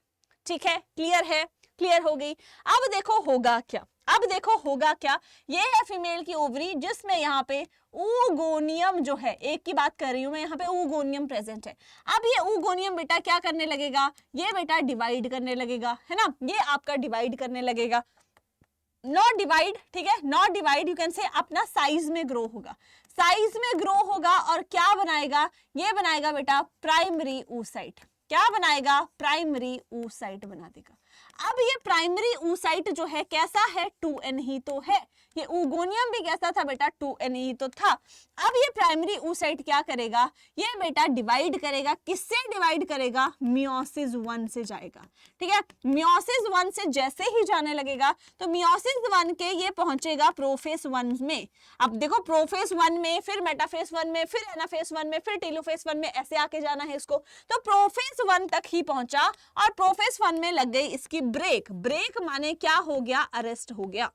ठीक है, क्लियर है, क्लियर हो गई। अब देखो होगा क्या, अब देखो होगा क्या, ये है फीमेल की ओवरी जिसमें यहाँ पे ऊगोनियम जो है, एक की बात कर रही हूं मैं, यहाँ पे ऊगोनियम प्रेजेंट है। अब ये ऊगोनियम बेटा क्या करने लगेगा, ये बेटा डिवाइड करने लगेगा, है ना, ये आपका डिवाइड करने लगेगा, नॉट डिवाइड, ठीक है, नॉट डिवाइड, यू कैन से अपना साइज में ग्रो होगा, साइज में ग्रो होगा और क्या बनाएगा, ये बनाएगा बेटा प्राइमरी oocyte। क्या बनाएगा, प्राइमरी oocyte बना देगा। अब ये प्राइमरी oocyte जो है कैसा है, 2n ही तो है, ये ऊगोनियम भी कैसा था बेटा, 2n ही तो था। अब ये प्राइमरी oocyte क्या करेगा, ये बेटा डिवाइड करेगा, किससे डिवाइड करेगा, मियोसिस 1 से जाएगा, ठीक है। मियोसिस 1 से जैसे ही जाने लगेगा तो मियोसिस 1 के ये पहुंचेगा प्रोफेज 1 में। अब देखो प्रोफेज 1 में, फिर मेटाफेज 1 में, फिर एनाफेज 1 में, फिर टेलोफेज 1 में, ऐसे आके जाना है इसको। तो प्रोफेज 1 तक ही पहुंचा और प्रोफेज 1 में लग गई इसकी ब्रेक। ब्रेक माने क्या हो गया, अरेस्ट हो गया,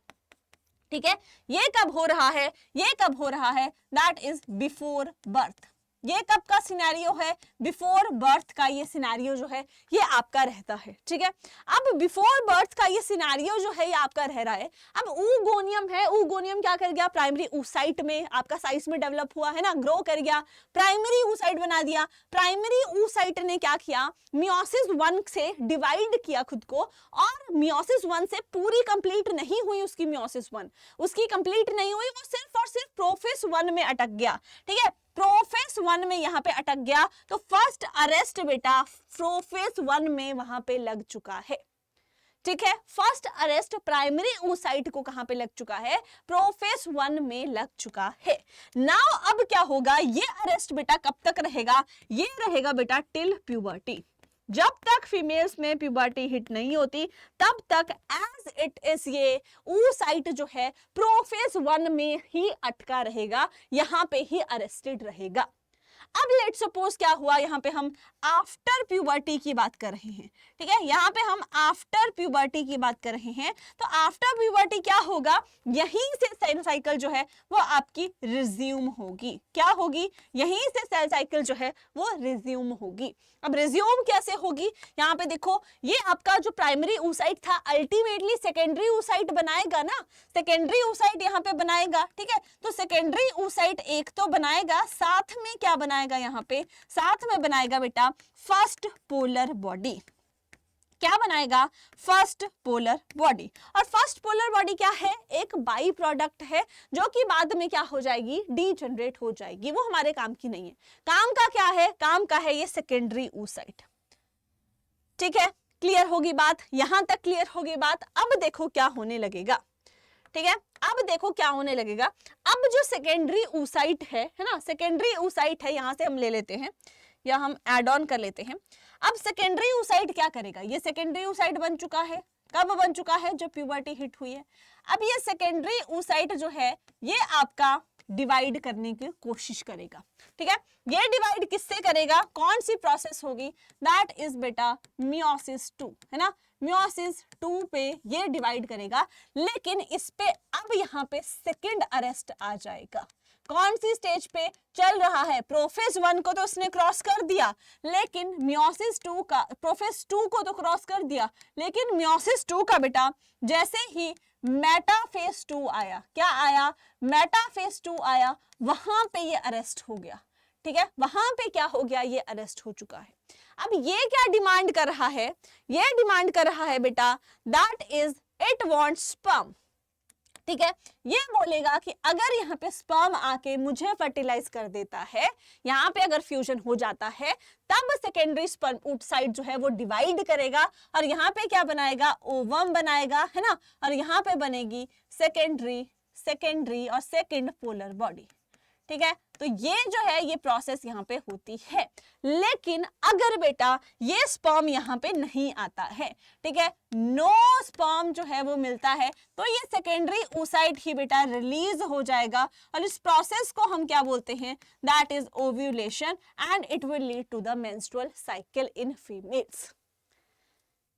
ठीक है। ये कब हो रहा है, ये कब हो रहा है, दैट इज बिफोर बर्थ। ये कब का सिनेरियो है, बिफोर बर्थ का ये सिनेरियो जो है ये आपका रहता है, ठीक है। अब बिफोर बर्थ का ये सिनेरियो जो है ये आपका रह रहा है। अब ऊगोनियम है, ऊगोनियम क्या कर गया, प्राइमरी oocyte में आपका साइज में डेवलप हुआ, है ना, ग्रो कर गया, प्राइमरी oocyte बना दिया। प्राइमरी oocyte ने क्या किया, मियोसिस 1 से डिवाइड किया खुद को, और मियोसिस 1 से पूरी कंप्लीट नहीं हुई उसकी मियोसिस 1, उसकी कंप्लीट नहीं हुई, वो सिर्फ और सिर्फ प्रोफेज 1 में अटक गया, ठीक है। प्रोफेज 1 में यहां पे अटक गया तो फर्स्ट अरेस्ट बेटा प्रोफेज 1 में वहां पे लग चुका है, ठीक है। फर्स्ट अरेस्ट प्राइमरी oocyte को कहां पे लग चुका है, प्रोफेज 1 में लग चुका है। नाउ अब क्या होगा, ये अरेस्ट बेटा कब तक रहेगा, ये रहेगा बेटा टिल प्यूबर्टी। जब तक फीमेल्स में प्यूबर्टी हिट नहीं होती तब तक एज इट इज ये oocyte जो है प्रोफेज 1 में ही अटका रहेगा, यहां पे ही अरेस्टेड रहेगा। अब लेट सपोज क्या हुआ, यहाँ पे हम आफ्टर प्यूबर्टी की बात कर रहे हैं, ठीक है, यहाँ पे हम आफ्टर प्यूबर्टी की बात कर रहे हैं। तो आफ्टर प्यूबर्टी क्या होगा, यहीं से सेल साइकिल जो है वो आपकी रिज्यूम होगी। क्या होगी, यहीं से सेल साइकिल जो है वो रिज्यूम होगी। अब रिज्यूम कैसे होगी, यहाँ पे देखो, ये आपका जो प्राइमरी oocyte था अल्टीमेटली सेकेंडरी oocyte बनाएगा ना, सेकेंडरी oocyte यहाँ पे बनाएगा, ठीक है। तो सेकेंडरी oocyte एक तो बनाएगा, साथ में क्या बनाएगा, यहाँ पे साथ में बनाएगा बेटा फर्स्ट पोलर बॉडी। क्या बनाएगा, फर्स्ट पोलर बॉडी। और फर्स्ट पोलर बॉडी क्या है, एक बाई प्रोडक्ट है जो कि बाद में क्या हो जाएगी, डीजनरेट हो जाएगी, वो हमारे काम की नहीं है। काम का क्या है, काम का है ये सेकेंडरी oocyte, ठीक है। क्लियर होगी बात, यहां तक क्लियर होगी बात। अब देखो क्या होने लगेगा, ठीक है, अब देखो क्या होने लगेगा। अब जो सेकेंडरी oocyte है ना, सेकेंडरी oocyte है, यहां से हम ले लेते हैं या हम एड ऑन कर लेते हैं। अब सेकेंडरी oocyte क्या करेगा, ये सेकेंडरी oocyte बन चुका है, कब बन चुका है, जब प्यूबर्टी हिट हुई है। अब ये सेकेंडरी oocyte जो है ये आपका डिवाइड करने की कोशिश करेगा, ठीक है। ये डिवाइड किससे करेगा, कौन सी प्रोसेस होगी, दैट इज बेटा मियोसिस 2, है ना, मियोसिस 2 पे ये डिवाइड करेगा। लेकिन इस पे अब यहाँ पे सेकेंड अरेस्ट आ जाएगा। कौन सी स्टेज पे चल रहा है, प्रोफेज 1 को तो उसने क्रॉस कर दिया, लेकिन मियोसिस 2 का, प्रोफेज 2 को तो क्रॉस कर दिया, लेकिन मियोसिस 2 का बेटा जैसे ही मेटाफेज 2 आया, क्या आया, मेटाफेज 2 आया, वहां पे ये अरेस्ट हो गया, ठीक है, वहां पे क्या हो गया, ये अरेस्ट हो चुका है। अब ये क्या डिमांड कर रहा है, ये डिमांड कर रहा है बेटा that is it wants sperm, ठीक है, ये बोलेगा कि अगर यहाँ पे स्पर्म आके मुझे फर्टिलाइज कर देता है, यहाँ पे अगर फ्यूजन हो जाता है, तब सेकेंडरी स्पर्म oocyte जो है वो डिवाइड करेगा और यहाँ पे क्या बनाएगा, ओवम बनाएगा, है ना, और यहाँ पे बनेगी सेकेंडरी और सेकेंड पोलर बॉडी। ठीक है, तो ये जो है ये प्रोसेस यहाँ पे होती है। लेकिन अगर बेटा ये स्पर्म यहाँ पे नहीं आता है, ठीक है, नो स्पर्म जो है वो मिलता है, तो ये सेकेंडरी oocyte ही बेटा रिलीज हो जाएगा और इस प्रोसेस को हम क्या बोलते हैं, that is ovulation and it will lead to the menstrual cycle in females.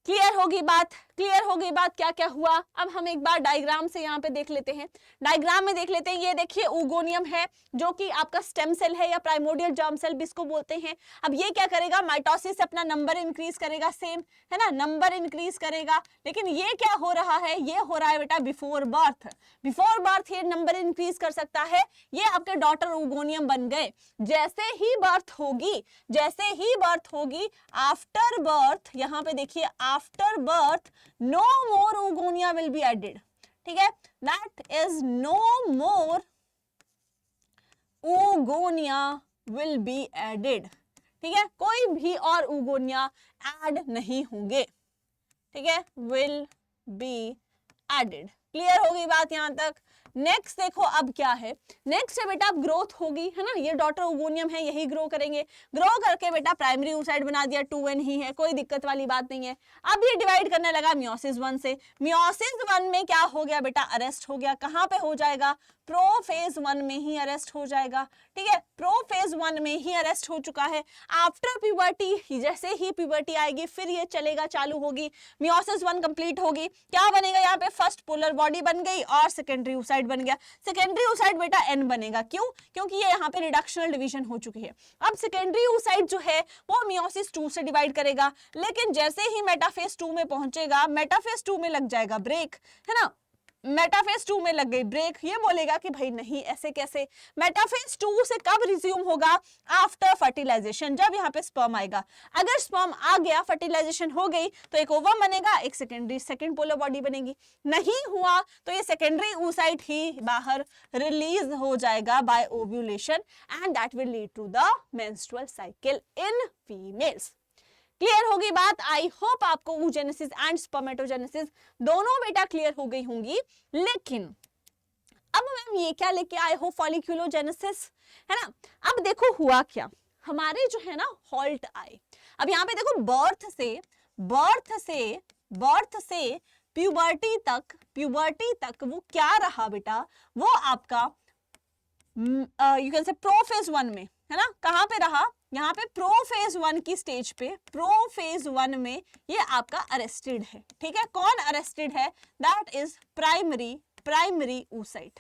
Clear होगी बात, क्लियर हो गई बात क्या क्या हुआ। अब हम एक बार डायग्राम से यहाँ पे देख लेते हैं, डायग्राम में देख लेते हैं। ये देखिए oogoonium है जो कि आपका स्टेम सेल है या प्राइमोर्डियल जर्म सेल भी इसको बोलते हैं। अब ये क्या करेगा, माइटोसिस से अपना नंबर इंक्रीज करेगा, सेम है ना, नंबर इंक्रीज करेगा। लेकिन ये क्या हो रहा है, ये हो रहा है बेटा बिफोर बर्थ। बिफोर बर्थ ये नंबर इंक्रीज कर सकता है, ये आपके डॉटर oogoonium बन गए। जैसे ही बर्थ होगी, जैसे ही बर्थ होगी, आफ्टर बर्थ, यहाँ पे देखिए after birth no more oogonia will be added। ठीक है, that is no more oogonia will be added। ठीक है, कोई भी और oogonia ऐड नहीं होंगे। ठीक है, will be added। क्लियर हो गई बात यहां तक। नेक्स्ट देखो अब क्या है, नेक्स्ट है बेटा अब ग्रोथ होगी, है ना, ये डॉटर oogoonium है, यही ग्रो करेंगे। ग्रो करके बेटा प्राइमरी oocyte बना दिया, 2n ही है, कोई दिक्कत वाली बात नहीं है। अब ये डिवाइड करने लगा मियोसिस 1 से। मियोसिस 1 में क्या हो गया बेटा, अरेस्ट हो गया। कहाँ पे हो जाएगा, प्रोफेज 1 में ही अरेस्ट हो जाएगा। ठीक है, प्रोफेज 1 में ही अरेस्ट हो चुका है। आफ्टर प्यूबर्टी, जैसे ही प्यूबर्टी आएगी फिर ये चलेगा, चालू होगी, मियोसिस 1 कंप्लीट होगी। क्या बनेगा यहाँ पे, फर्स्ट पोलर बॉडी बन गई और सेकेंडरी oocyte बन गया। सेकेंडरी oocyte बेटा n बनेगा, क्यों, क्योंकि ये यहाँ पे रिडक्शनल डिवीजन हो चुकी है। अब सेकेंडरी oocyte जो है वो मियोसिस 2 से डिवाइड करेगा, लेकिन जैसे ही मेटाफेज 2 में पहुंचेगा, मेटाफेज 2 में लग जाएगा ब्रेक, है ना, मेटाफेज 2 में लग गई ब्रेक। ये बोलेगा कि भाई नहीं, ऐसे कैसे। मेटाफेज 2 से कब रिज्यूम होगा, आफ्टर फर्टिलाइजेशन, जब यहाँ पे स्पर्म आएगा। अगर स्पर्म आ गया, फर्टिलाइजेशन हो गई, तो एक ओवम बनेगा, एक सेकेंडरी सेकेंड पोलर बॉडी बनेगी। नहीं हुआ तो ये सेकेंडरी oocyte ही बाहर रिलीज हो जाएगा by ovulation and that will lead to the menstrual cycle in females. Clear होगी बात। आई होप आपको oogenesis एंड स्पर्मेटोजेनेसिस दोनों बेटा क्लियर हो गई होंगी। लेकिन अब मैम ये क्या लेके आए हो, फॉलिक्यूलोजेनेसिस, है ना। अब देखो हुआ क्या, हमारे जो है ना हॉल्ट आए। अब यहाँ पे देखो बर्थ से प्यूबर्टी तक वो क्या रहा बेटा, वो आपका यू कैन से प्रोफेज 1 में, है ना, कहां पे रहा, यहाँ पे प्रोफेज 1 की स्टेज पे, प्रोफेज 1 में ये आपका अरेस्टेड है। ठीक है, कौन अरेस्टेड है, दैट इज प्राइमरी oocyte।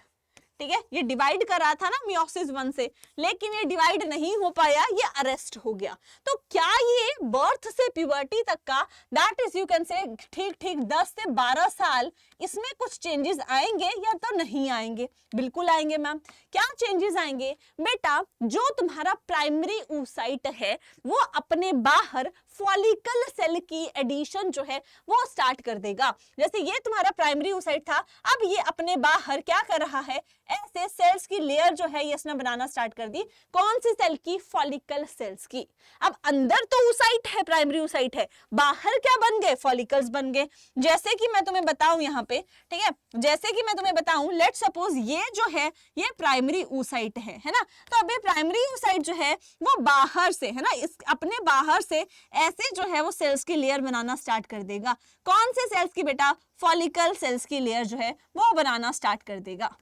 ठीक है, ये डिवाइड कर रहा था ना मियोसिस 1 से, लेकिन ये डिवाइड नहीं हो पाया, ये अरेस्ट हो गया। तो क्या ये बर्थ से प्यूबर्टी तक का, दैट इज यू कैन से ठीक 10 से 12 साल, इसमें कुछ चेंजेस आएंगे या तो नहीं आएंगे, बिल्कुल आएंगे मैम। क्या चेंजेस आएंगे बेटा, जो तुम्हारा प्राइमरी oocyte है वो अपने बाहर फॉलिकल सेल की एडिशन जो है वो स्टार्ट कर देगा। जैसे ये तुम्हारा प्राइमरी oocyte था, अब ये अपने बाहर क्या कर रहा है, ऐसे सेल्स की लेयर जो है ये इसने बनाना स्टार्ट कर दी। कौन सी सेल की, फॉलिकल सेल्स की। अब अंदर तो oocyte है, प्राइमरी oocyte है, बाहर क्या बन गए, फॉलिकल्स बन गए। जैसे कि मैं तुम्हें बताऊं यहाँ पे, ठीक है, जैसे कि मैं तुम्हें बताऊं, लेट सपोज ये जो है ये प्राइमरी oocyte है ना। तो अब ये प्राइमरी oocyte जो है वो बाहर से, है ना, इस अपने बाहर से ऐसे जो है वो सेल्स की लेयर बनाना स्टार्ट कर देगा। कौन से सेल्स की बेटा, फॉलिकल सेल्स की लेयर जो है वो बनाना स्टार्ट कर देगा।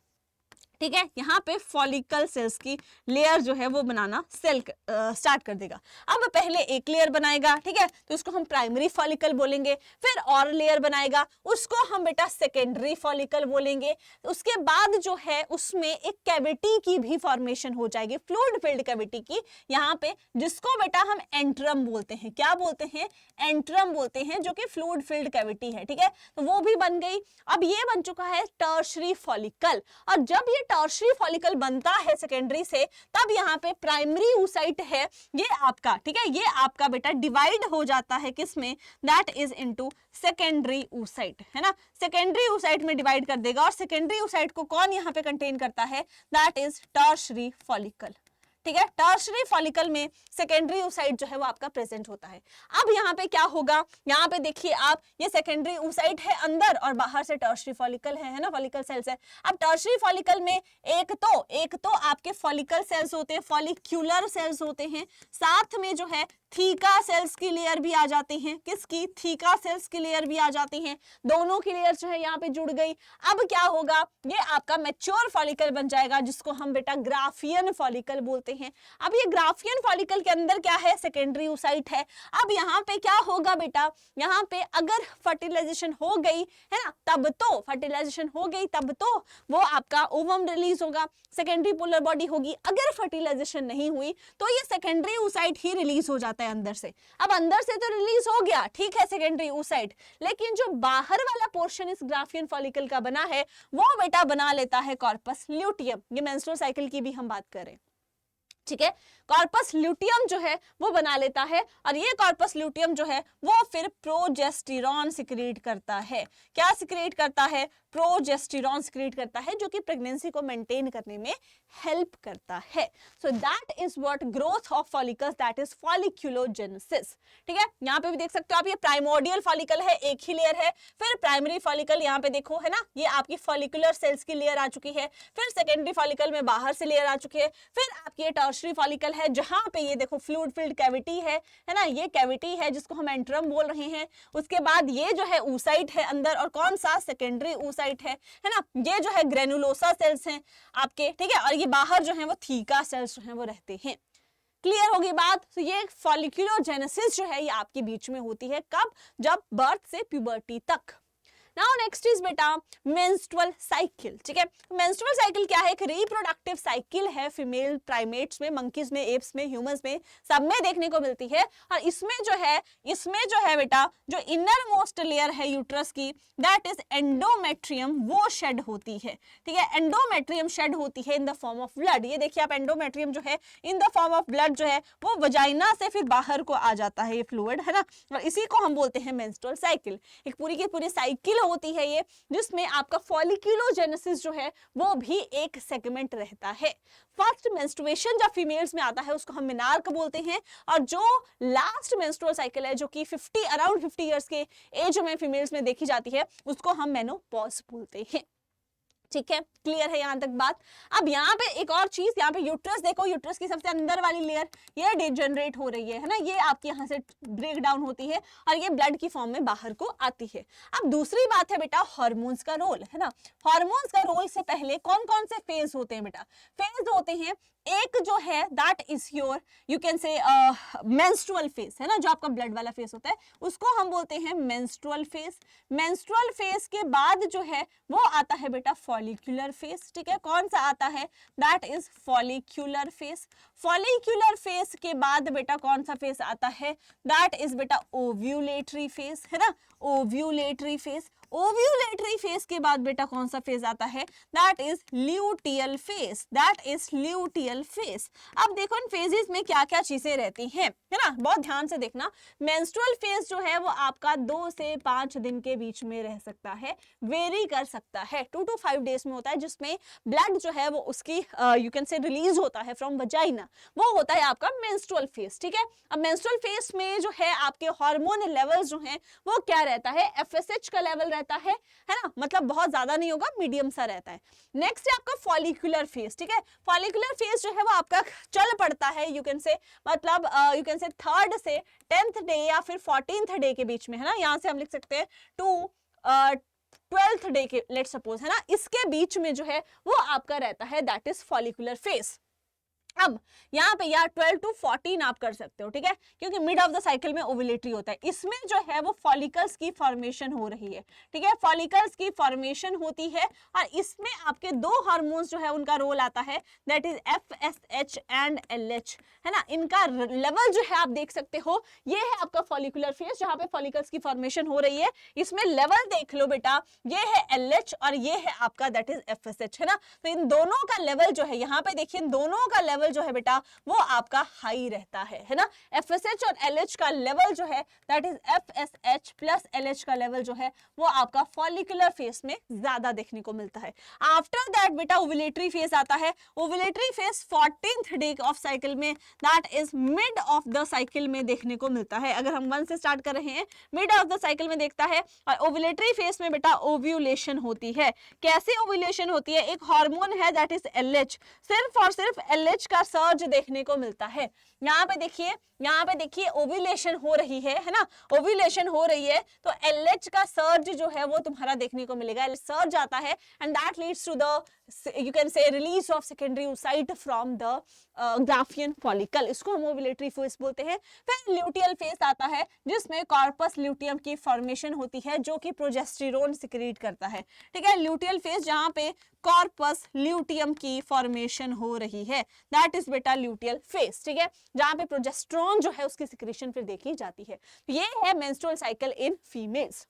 ठीक है, यहाँ पे फॉलिकल सेल्स की लेयर जो है वो बनाना स्टार्ट कर देगा। अब पहले एक लेयर बनाएगा, ठीक है, तो उसको हम प्राइमरी फॉलिकल बोलेंगे। फिर और लेयर बनाएगा, उसको हम बेटा सेकेंडरी फॉलिकल बोलेंगे। उसके बाद जो है उसमें एक कैविटी की भी फॉर्मेशन हो जाएगी, फ्लूइड फिल्ड कैविटी की, यहाँ पे, जिसको बेटा हम एंट्रम बोलते हैं। क्या बोलते हैं, एंट्रम बोलते हैं, जो कि फ्लूइड फिल्ड कैविटी है। ठीक है, तो वो भी बन गई। अब ये बन चुका है टर्शरी फॉलिकल, और जब ये टर्शियरी फॉलिकल बनता है सेकेंडरी से, तब यहाँ पे प्राइमरी oocyte है ये आपका, ठीक है, ये आपका बेटा डिवाइड हो जाता है किसमें, that is into secondary oocyte, है ना, सेकेंडरी oocyte में डिवाइड कर देगा। और सेकेंडरी oocyte को कौन यहाँ पे कंटेन करता है, दैट इज टर्शियरी फॉलिकल, ठीक है, टर्शियरी फॉलिकल में सेकेंडरी oocyte जो है वो आपका प्रेजेंट होता है। अब यहाँ पे क्या होगा, यहाँ पे देखिए आप, ये सेकेंडरी oocyte है अंदर और बाहर से टर्शियरी फॉलिकल है ना, फॉलिकल सेल्स है। अब टर्शियरी फॉलिकल में एक तो आपके फॉलिकल सेल्स होते हैं, फॉलिक्यूलर सेल्स होते हैं, साथ में जो है थीका सेल्स की लेयर भी आ जाती हैं, किसकी, थीका सेल्स की लेयर भी आ जाती हैं, दोनों की लेयर जो है यहाँ पे जुड़ गई। अब क्या होगा, ये आपका मैच्योर फॉलिकल बन जाएगा, जिसको हम बेटा ग्राफियन फॉलिकल बोलते हैं। अब ये ग्राफियन फॉलिकल के अंदर क्या है, सेकेंडरी oocyte है। अब यहाँ पे क्या होगा बेटा, यहाँ पे अगर फर्टिलाइजेशन हो गई है ना, तब तो फर्टिलाइजेशन हो गई, तब तो वो आपका ओवम रिलीज होगा, सेकेंडरी पोलर बॉडी होगी। अगर फर्टिलाइजेशन नहीं हुई तो ये सेकेंडरी oocyte ही रिलीज हो जाता है अंदर से। अब अंदर से तो रिलीज हो गया, ठीक है, सेकेंडरी oocyte, लेकिन जो बाहर वाला पोर्शन इस ग्राफियन फॉलिकल का बना है वो बेटा बना लेता है कॉर्पस ल्यूटियम। ये मेंस्ट्रुअल साइकिल की भी हम बात करें, ठीक है, कॉर्पस ल्यूटियम जो है वो बना लेता है, और ये कॉर्पस ल्यूटियम जो है वो फिर प्रोजेस्टेरॉन सिक्रीट करता है। क्या सिक्रीट करता है, प्रोजेस्टेरॉन सिक्रीट करता है, जो कि प्रेगनेंसी को मेंटेन करने में हेल्प करता है। So that is what growth of follicles, that is folliculogenesis, ठीक है। यहाँ पे भी देख सकते हो आप, ये प्राइमोर्डियल फॉलिकल है, एक ही लेयर है, फिर प्राइमरी फॉलिकल यहाँ पे देखो है ना, ये आपकी फॉलिकुलर सेल्स की लेयर आ चुकी है, फिर सेकेंडरी फॉलिकल में बाहर से लेयर आ चुकी है, फिर आपकी ये टर्शियरी फॉलिकल है, जहां पे ये देखो फ्लूइड फिल्ड कैविटी है ना, ये कैविटी है जिसको हम एंट्रम बोल रहे हैं। उसके बाद ये जो है oocyte है अंदर, और कौन सा, सेकेंडरी oocyte है ना, ये जो है ग्रेनुलोसा सेल्स हैं आपके, ठीक है, और ये बाहर जो है वो थीका सेल्स जो है वो रहते हैं। क्लियर होगी बात। तो ये फॉलिक्यूलोजेनेसिस जो है ये आपके बीच में होती है, कब, जब बर्थ से प्यूबर्टी तक। नाउ नेक्स्ट इज बेटा मेंस्ट्रुअल साइकिल, ठीक है। मेंस्ट्रुअल साइकिल क्या है, एक रिप्रोडक्टिव साइकिल है, फीमेल प्राइमेट्स में, मंकीज में, एप्स में, ह्यूमंस में, सब में देखने को मिलती है। और इसमें जो है बेटा, जो इनर मोस्ट लेयर है यूट्रस की, दैट इज एंडोमेट्रियम, वो शेड होती है, ठीक है, एंडोमेट्रियम शेड होती है in the form of blood. ये देखिए आप, एंडोमेट्रियम जो है in the form of blood जो है वो वजाइना से फिर बाहर को आ जाता है, ये फ्लूइड है ना, और इसी को हम बोलते हैं मेंस्ट्रुअल साइकिल। एक पूरी की पूरी साइकिल होती है ये, जिसमें आपका फॉलिक्यूलोजेनेसिस जो है वो भी एक सेगमेंट रहता है। फर्स्ट मेंस्ट्रुएशन जब फीमेल्स में आता है उसको हम मेनार्क बोलते हैं, और जो लास्ट मेंस्ट्रुअल साइकिल है जो कि अराउंड 50 इयर्स के एज में फीमेल्स में देखी जाती है, उसको हम मेनोपॉज बोलते हैं। ठीक है, क्लियर है यहाँ तक बात। अब यहाँ पे एक और चीज, यहाँ पे यूट्रस देखो, यूट्रस की सबसे अंदर वाली लेयर ये डिजनरेट हो रही है ना, ये आपके यहाँ से ब्रेक डाउन होती है और ये ब्लड की फॉर्म में बाहर को आती है। अब दूसरी बात है बेटा हार्मोन्स का रोल, है ना। हार्मोन्स का रोल से पहले कौन कौन से फेज होते हैं बेटा, फेज होते हैं, एक जो है that is your you can से मेंस्ट्रुअल फेज, है ना, जो आपका ब्लड वाला फेज होता है उसको हम बोलते हैं मेंस्ट्रुअल फेज। मेंस्ट्रुअल फेज के बाद जो है वो आता है बेटा फॉलिक्यूलर फेज, ठीक है। कौन सा आता है, that is follicular phase. Follicular phase के बाद बेटा कौन सा फेज आता है, दैट इज बेटा ओव्यूलेटरी फेज, है ना, ओव्यूलेटरी फेज। ओव्यूलेटरी फेज के बाद बेटा कौन सा फेज आता है, that is luteal phase, that is luteal phase. अब देखो इन फेजेस में क्या क्या चीजें रहती हैं, है ना, बहुत ध्यान से देखना। मेंस्ट्रुअल फेज जो है वो आपका 2 से 5 दिन के बीच में रह सकता है, वेरी कर सकता है, 2 to 5 डेज में होता है, जिसमें ब्लड जो है वो उसकी यू कैन से रिलीज होता है फ्रॉम वजाइना, वो होता है आपका मेंस्ट्रुअल फेज, ठीक है। अब मेंस्ट्रुअल फेज में जो है आपके हार्मोन लेवल्स जो हैं वो क्या रहता है, FSH का लेवल रहता है ना, मतलब बहुत ज्यादा नहीं होगा, मीडियम सा रहता है। नेक्स्ट है आपका फॉलिक्यूलर फेज, ठीक है। फॉलिक्यूलर फेज जो है वो आपका चल पड़ता है, यू कैन से मतलब यू कैन से 3rd से 10th डे या फिर 14th डे के बीच में, है ना, यहाँ से हम लिख सकते हैं टू 12th डे के लेट सपोज, है ना, इसके बीच में जो है वो आपका रहता है, दैट इज फॉलिक्यूलर फेज। अब यहाँ पे यार 12 to 14 आप कर सकते हो, ठीक है, क्योंकि मिड ऑफ द साइकिल में ओव्यूलेटरी होता है। इसमें जो है वो फॉलिकल्स की फॉर्मेशन हो रही है, ठीक है, फॉलिकल्स की फॉर्मेशन होती है और इसमें आपके दो हार्मोन्स जो है उनका रोल आता है, that is FSH and LH, है ना। इनका लेवल जो है आप देख सकते हो, ये है आपका फॉलिकुलर फेज जहाँ पे फॉलिकल्स की फॉर्मेशन हो रही है। इसमें लेवल देख लो बेटा, ये है LH और ये है आपका दैट इज FSH, है ना। तो इन दोनों का लेवल जो है, यहाँ पे देखिए इन दोनों का लेवल जो है बेटा वो आपका हाई रहता है ना। FSH और LH का लेवल जो है that is FSH plus LH का लेवल जो है वो आपका फॉलिकुलर फेज में ज्यादा देखने को मिलता है। आफ्टर दैट बेटा ओव्यूलेटरी फेज आता है। Ovulatory phase 14th day of cycle में, that is mid of the cycle में देखने को मिलता है। अगर हम 1 से स्टार्ट कर रहे हैं, मिड ऑफ द साइकिल में देखता है। और ओव्यूलेटरी फेज में बेटा ओव्यूलेशन होती है। कैसे ओव्यूलेशन होती है? एक हार्मोन है दैट इज LH, सिर्फ और सिर्फ LH का सर्ज देखने को मिलता है। यहाँ पे देखिए ओव्यूलेशन हो रही है ना, ओव्यूलेशन हो रही है तो LH का सर्ज जो है वो तुम्हारा देखने को मिलेगा। सर्ज आता है and that leads to the, you can say, release of secondary oocyte from the Graafian follicle, इसको हम ओव्यूलेटरी फेज बोलते हैं। फिर ल्यूटियल फेज आता है जिसमें कॉर्पस ल्यूटियम की फॉर्मेशन होती है जो कि प्रोजेस्टेरोन सिक्रीट करता है, ठीक है। ल्यूटियल फेज जहाँ पे कॉर्पस ल्यूटियम की फॉर्मेशन हो रही है, दैट इज बेटा ल्यूटियल फेज, ठीक है, जहाँ पे प्रोजेस्टेरोन जो है उसकी सिक्रीशन फिर देखी जाती है। ये है menstrual cycle in females.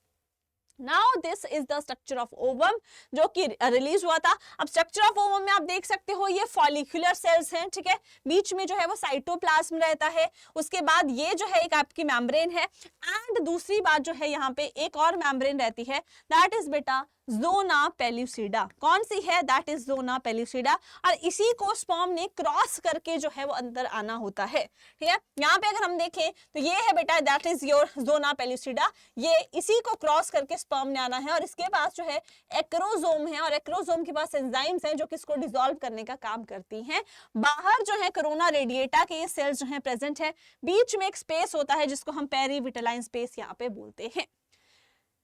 Now this is the structure of ovum जो कि रिलीज हुआ था। अब स्ट्रक्चर ऑफ ओवम में आप देख सकते हो ये फॉलिकुलर सेल्स हैं, ठीक है, बीच में जो है वो साइटोप्लाज्म रहता है। उसके बाद ये जो है एक आपकी मेम्ब्रेन है एंड दूसरी बात जो है यहाँ पे एक और मेम्ब्रेन रहती है, दैट इज बेटा जोना पेल्यूसिडा। कौन सी है? That is zona pellucida. और इसी को स्पर्म ने क्रॉस करके जो है वो अंदर आना होता है, ठीक है। यहाँ पे अगर हम देखें तो ये है बेटा that is your zona pellucida, ये इसी को क्रॉस करके स्पर्म ने आना है। और इसके पास जो है एक्रोजोम है और एक्रोजोम के पास एंजाइम्स हैं जो कि इसको डिसॉल्व करने का काम करती हैं। बाहर जो है कोरोना रेडिएटा के ये सेल्स जो है प्रेजेंट है। बीच में एक स्पेस होता है जिसको हम पेरीविटलाइन स्पेस यहाँ पे बोलते हैं।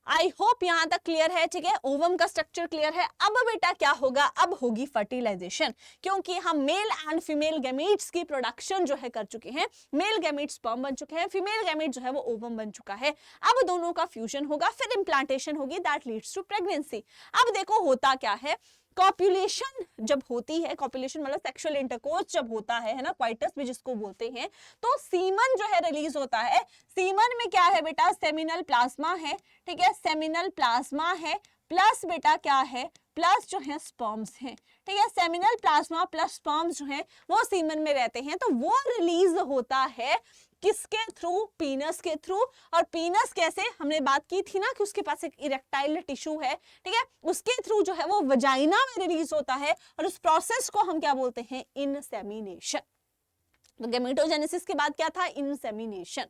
आई होप यहां तक क्लियर है, ठीक है, ओवम का स्ट्रक्चर क्लियर है। अब बेटा क्या होगा? अब होगी फर्टिलाइजेशन, क्योंकि हम मेल एंड फीमेल गैमीट्स की प्रोडक्शन जो है कर चुके हैं। मेल गैमीट स्पर्म बन चुके हैं, फीमेल गैमीट जो है वो ओवम बन चुका है। अब दोनों का फ्यूजन होगा, फिर इम्प्लांटेशन होगी, दैट लीड्स टू प्रेगनेंसी। अब देखो होता क्या है, कॉपुलेशन जब होती है, कॉपुलेशन मतलब सेक्सुअल इंटरकोर्स जब होता है ना, क्वाइटस भी जिसको बोलते हैं, तो सीमन जो है रिलीज होता है। सीमन में क्या है बेटा? सेमिनल प्लाज्मा है, ठीक है, सेमिनल प्लाज्मा है प्लस बेटा क्या है? प्लस जो है स्पर्म्स हैं, ठीक है। सेमिनल प्लाज्मा प्लस स्पर्म्स जो है वो सीमन में रहते हैं, तो वो रिलीज होता है किसके थ्रू? पीनस के थ्रू। और पीनस कैसे? हमने बात की थी ना कि उसके पास एक इरेक्टाइल टिश्यू है, ठीक है, उसके थ्रू जो है वो वजाइना में रिलीज होता है और उस प्रोसेस को हम क्या बोलते हैं? इंसेमिनेशन। तो गैमेटोजेनेसिस के बाद क्या था? इंसेमिनेशन।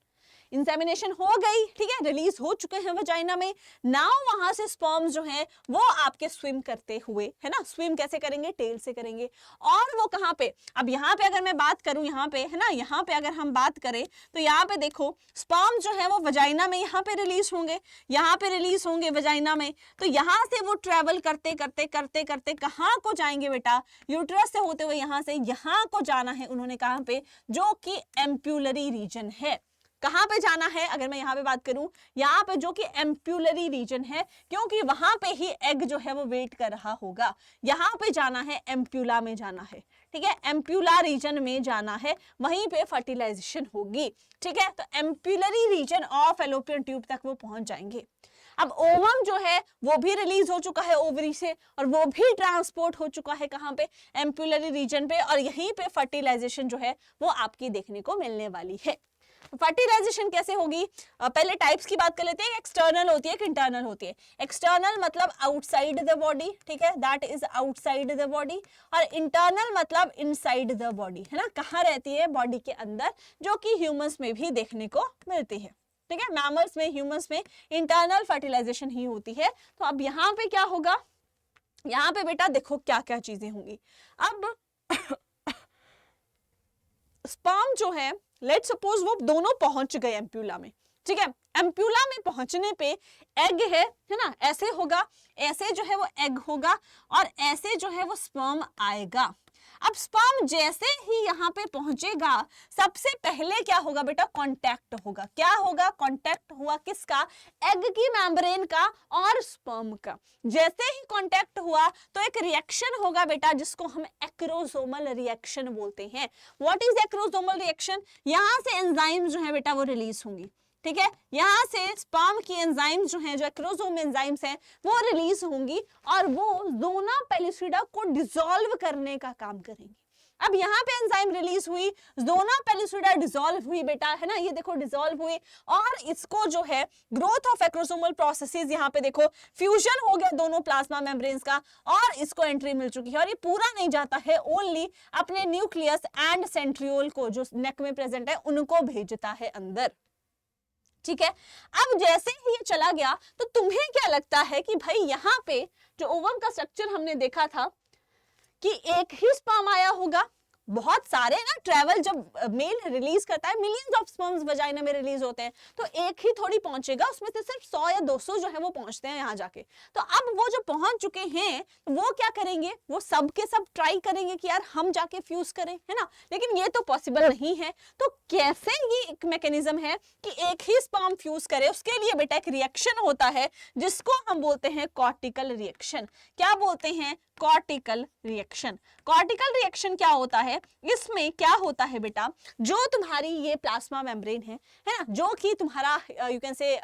इंसेमिनेशन हो गई, ठीक है, रिलीज हो चुके हैं वजाइना में। नाउ वहां से स्पर्म्स जो हैं वो आपके स्विम करते हुए, है ना, स्विम कैसे करेंगे? टेल से करेंगे। और वो कहां पे? अब यहाँ पे अगर मैं बात करूं, यहाँ पे है ना, यहाँ पे अगर हम बात करें तो यहाँ पे देखो स्पर्म जो है वो वजाइना में यहाँ पे रिलीज होंगे, यहाँ पे रिलीज होंगे वजाइना में। तो यहाँ से वो ट्रेवल करते करते करते करते कहाँ को जाएंगे बेटा? यूट्रस से होते हुए यहाँ से यहाँ को जाना है उन्होंने, कहाँ पे? जो कि एम्प्यूलरी रीजन है। कहां पे जाना है? अगर मैं यहाँ पे बात करूं, यहाँ पे जो कि एम्प्यूलरी रीजन है, क्योंकि वहां पे ही एग जो है वो वेट कर रहा होगा। यहाँ पे जाना है, एम्प्यूला में जाना है, ठीक है, एम्प्यूला रीजन में जाना है, वहीं पे फर्टिलाइजेशन होगी, ठीक है। तो ampullary region of fallopian tube तक वो पहुंच जाएंगे। अब ओवम जो है वो भी रिलीज हो चुका है ओवरी से और वो भी ट्रांसपोर्ट हो चुका है कहाँ पे? एम्प्यूलरी रीजन पे। और यहीं पे फर्टिलाइजेशन जो है वो आपकी देखने को मिलने वाली है। फर्टिलाइजेशन कैसे होगी? पहले टाइप्स की बात कर लेते हैं। एक्सटर्नल होती है कि इंटरनल होती है? एक्सटर्नल मतलब आउटसाइड द बॉडी, ठीक है, that is outside the body. और इंटरनल मतलब इनसाइड द बॉडी, है ना, कहाँ रहती है? बॉडी के अंदर, जो कि ह्यूमंस में भी देखने को मिलती है, ठीक है। मैमल्स में, ह्यूमंस में इंटरनल फर्टिलाइजेशन ही होती है। तो अब यहाँ पे क्या होगा? यहाँ पे बेटा देखो क्या क्या चीजें होंगी। अब स्पर्म जो है, लेट्स सपोज वो दोनों पहुंच गए एम्प्यूला में, ठीक है। एम्प्यूला में पहुंचने पे एग है ना, ऐसे होगा, ऐसे जो है वो एग होगा और ऐसे जो है वो स्पर्म आएगा। अब स्पर्म जैसे ही यहाँ पे पहुंचेगा, सबसे पहले क्या होगा बेटा, कांटेक्ट होगा। क्या होगा, कांटेक्ट हुआ किसका, एग की मेम्ब्रेन का और स्पर्म का। जैसे ही कांटेक्ट हुआ तो एक रिएक्शन होगा बेटा, जिसको हम एक्रोसोमल रिएक्शन बोलते हैं। व्हाट इज एक्रोसोमल रिएक्शन, यहां से एंजाइम जो है बेटा वो रिलीज होंगी, ठीक है, यहां से स्पर्म की एंजाइम्स जो हैं, जो एक्रोसोम एंजाइम्स हैं, वो रिलीज होंगी और वो ज़ोना पेलिसिडा को डिसॉल्व करने का काम करेंगी। अब यहाँ पे एंजाइम रिलीज हुई, ज़ोना पेलिसिडा डिसॉल्व हुई बेटा, है ना, ये देखो डिसॉल्व हुई, और इसको जो है ग्रोथ ऑफ एक्रोसोमल प्रोसेसेस, यहाँ पे देखो फ्यूजन हो गया दोनों प्लाज्मा मेम्ब्रेन्स का, और इसको एंट्री मिल चुकी है। और ये पूरा नहीं जाता है, ओनली अपने न्यूक्लियस एंड सेंट्रियोल को जो नेक में प्रेजेंट है उनको भेजता है अंदर, ठीक है। अब जैसे ही ये चला गया तो तुम्हें क्या लगता है कि भाई यहाँ पे जो ओवम का स्ट्रक्चर हमने देखा था कि एक ही स्पर्म आया होगा, बहुत सारे ना, ट्रैवल जब मेल रिलीज करता है, मिलियंस ऑफ स्पर्म्स वजाइना में रिलीज होते हैं, तो एक ही थोड़ी पहुंचेगा, उसमें से सिर्फ 100 या 200 जो है वो पहुंचते हैं यहाँ जाके। तो अब वो जो पहुंच चुके हैं वो क्या करेंगे, वो सब के सब ट्राई करेंगे कि यार हम जाके फ्यूज करें, है ना, लेकिन ये तो पॉसिबल नहीं है। तो कैसे ये एक मैकेनिज्म है कि एक ही स्पर्म फ्यूज करे, उसके लिए बेटा एक रिएक्शन होता है जिसको हम बोलते हैं कॉर्टिकल रिएक्शन। क्या बोलते हैं, कॉर्टिकल रिएक्शन। कॉर्टिकल रिएक्शन क्या होता है, इसमें क्या होता है बेटा, जो तुम्हारी ये प्लाज्मा मेम्ब्रेन है ना, जो कि तुम्हारा यू कैन से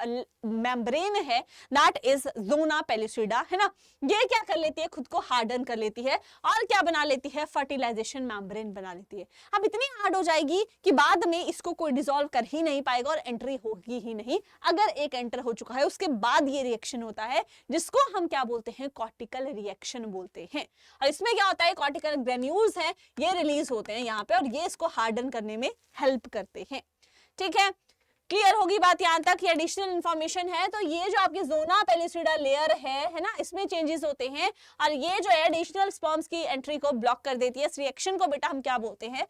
मेम्ब्रेन है, दैट इज ज़ोना पेलिसिडा, है ना, ये क्या कर लेती है, खुद को हार्डन कर लेती है और क्या बना लेती है, फर्टिलाइजेशन मेम्ब्रेन बना लेती है। अब इतनी हार्ड हो जाएगी कि बाद में इसको कोई डिसॉल्व कर ही नहीं पाएगा और एंट्री होगी ही नहीं। अगर एक एंटर हो चुका है उसके बाद ये रिएक्शन होता है, जिसको हम क्या बोलते हैं, कॉर्टिकल रिएक्शन बोलते हैं। और इसमें क्या होता है, कॉर्टिकल ग्रेन्यूल्स हैं, ये रिलीज होते हैं यहाँ पे, और ये इसको हार्डन करने में हेल्प करते हैं, ठीक है। क्लियर होगी बात यहाँ तक, ये एडिशनल इंफॉर्मेशन है। तो ये जो आपकी ज़ोना पेलिसिडा लेयर है ना, इसमें चेंजेस होते हैं और ये जो है एडिशनल स्पर्म्स की एंट्री को ब्लॉक कर देती है। इस रिएक्शन को बेटा हम क्या बोलते हैं,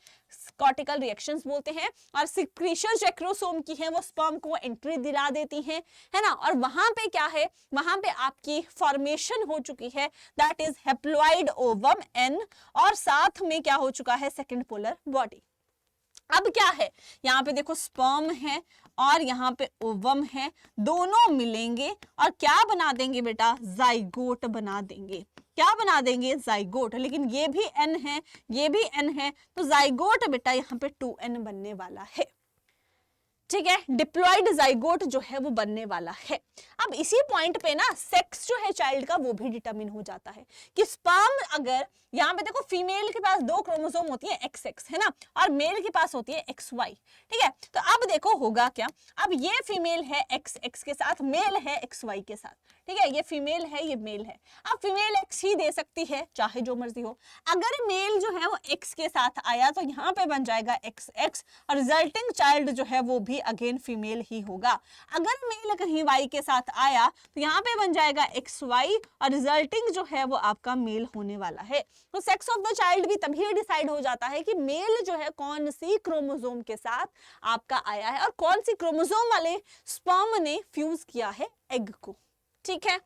कॉर्टिकल रिएक्शंस बोलते हैं। और सिक्रीशंस जो एक्रोसोम की हैं वो स्पर्म को एंट्री दिला देती हैं, है ना, और वहां पे क्या है, वहां पे आपकी फॉर्मेशन हो चुकी है, that is haploid ovum n, और साथ में क्या हो चुका है, सेकंड पोलर बॉडी। अब क्या है, यहाँ पे देखो स्पर्म है और यहाँ पे ओवम है, दोनों मिलेंगे और क्या बना देंगे बेटा, जाइगोट बना देंगे। क्या बना देंगे, जाइगोट। लेकिन ये भी एन है, ये भी एन है, तो जाइगोट बेटा यहाँ पे 2n बनने वाला है, ठीक है। डिप्लॉइड जाइगोट जो है वो बनने वाला है। अब इसी पॉइंट पे ना सेक्स जो है चाइल्ड का वो भी डिटरमिन हो जाता है कि स्पर्म, अगर यहाँ पे देखो फीमेल के पास 2 क्रोमोसोम होती है XX, है ना, और मेल के पास होती है XY, ठीक है। तो अब देखो होगा क्या, अब ये फीमेल है XX के साथ, मेल है XY के साथ, ठीक है, ये फीमेल है, ये मेल है। अब फीमेल X ही दे सकती है, चाहे जो मर्जी हो। अगर मेल जो है वो X के साथ आया तो यहाँ पे बन जाएगा XX, और रिजल्टिंग चाइल्ड जो है वो भी अगेन फीमेल ही होगा। अगर मेल कहीं Y के साथ आया तो यहाँ पे बन जाएगा XY, और रिजल्टिंग जो है वो आपका मेल होने वाला है। तो सेक्स ऑफ द चाइल्ड भी तभी डिसाइड हो जाता है कि मेल जो है कौन सी क्रोमोसोम के साथ आपका आया है और कौन सी क्रोमोसोम वाले स्पर्म ने फ्यूज किया है एग को, ठीक है।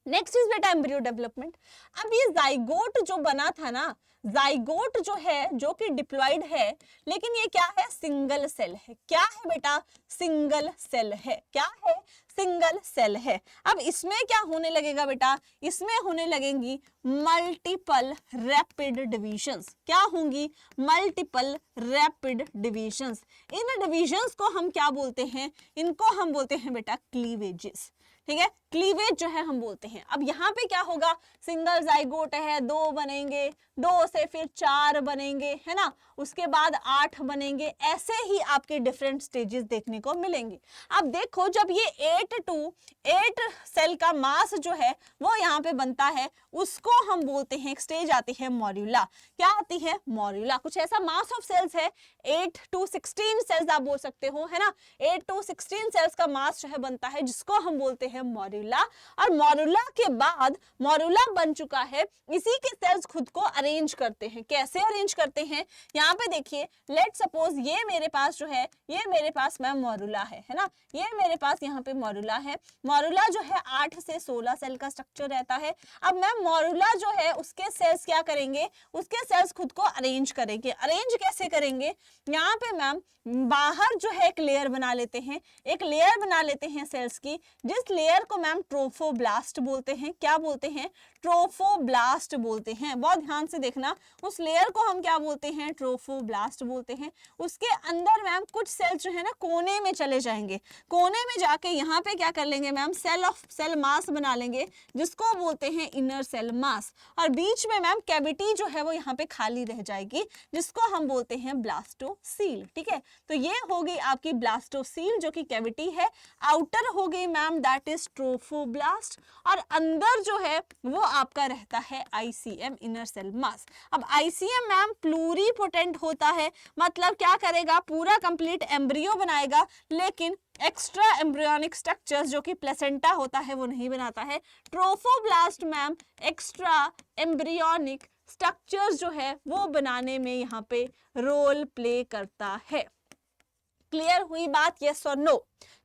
नेक्स्ट इज बेटा एम्ब्रियो डेवलपमेंट। अब ये जाइगोट जो बना था ना, जाइगोट जो है, जो कि डिप्लॉइड है, लेकिन ये क्या है, सिंगल सेल है। क्या है बेटा, सिंगल सेल है। क्या है, सिंगल सेल है। अब इसमें क्या होने लगेगा बेटा, इसमें होने लगेंगी मल्टीपल रैपिड डिविजन्स। क्या होंगी, मल्टीपल रैपिड डिविजन्स। इन डिविजन्स को हम क्या बोलते हैं, इनको हम बोलते हैं बेटा क्लीवेजेस, ठीक है, क्लीवेज जो है हम बोलते हैं। अब यहाँ पे क्या होगा, सिंगल जाइगोट है, 2 बनेंगे, 2 से फिर 4 बनेंगे, है ना, उसके बाद 8 बनेंगे, ऐसे ही आपके डिफरेंट स्टेजेस देखने को मिलेंगे। अब देखो जब ये 8 सेल का मास जो है वो यहाँ पे बनता है, उसको हम बोलते हैं, एक स्टेज आती है मॉड्यूला। क्या आती है, मॉड्यूला। कुछ ऐसा मास ऑफ सेल्स है, 8 to 16 सेल्स आप बोल सकते हो, है ना, 8 to 16 सेल्स का मास जो है बनता है, जिसको हम बोलते हैं मॉड्यूला। मॉर्यूला, और मॉर्यूला के बाद मॉर्यूला बन चुका है, इसी के सेल्स खुद को अरेंज करते हैं। कैसे अरेंज करते हैं, यहाँ पे देखिए, लेट सपोज ये मेरे पास जो है, ये मेरे पास मैम मॉर्यूला है ना, ये मेरे पास यहाँ पे मॉर्यूला है। मॉर्यूला जो है 8 से 16 सेल का स्ट्रक्चर रहता है। अब मैम मॉर्यूला जो है उसके सेल्स क्या करेंगे, उसके सेल्स खुद को अरेंज करेंगे। अरेंज कैसे करेंगे, यहाँ पे मैम बाहर जो है एक लेयर बना लेते हैं, एक लेयर बना लेते हैं सेल्स की, जिस लेयर को मैम ट्रोफोब्लास्ट बोलते हैं। क्या बोलते हैं, ट्रोफोब्लास्ट बोलते हैं। बहुत ध्यान से देखना, उस लेयर को हम क्या बोलते हैं, ट्रोफोब्लास्ट बोलते हैं। उसके अंदर मैम कुछ सेल्स जो है ना कोने में चले जाएंगे, कोने में जाके यहाँ पे क्या कर लेंगे मैम, सेल मास बना लेंगे, जिसको बोलते हैं इनर सेल मास। और बीच में मैम कैविटी जो है वो यहाँ पे खाली रह जाएगी, जिसको हम बोलते हैं ब्लास्टोसील। ठीक है, तो ये हो गई आपकी ब्लास्टोसील जो कि कैविटी है। आउटर हो गई मैम दैट इज ट्रोफोब्लास्ट, और अंदर जो है वो आपका रहता है आईसीएम, इनर सेल मास। अब आईसीएम मैम प्लूरीपोटेंट होता है, मतलब क्या करेगा, पूरा कंप्लीट एम्ब्रियो बनाएगा, लेकिन एक्स्ट्रा एम्ब्रियोनिक स्ट्रक्चर्स जो कि प्लेसेंटा होता है वो नहीं बनाता है। Trophoblast ma'am extra embryonic structures जो है वो बनाने में यहाँ पे रोल प्ले करता है। क्लियर हुई बात, यस और नो?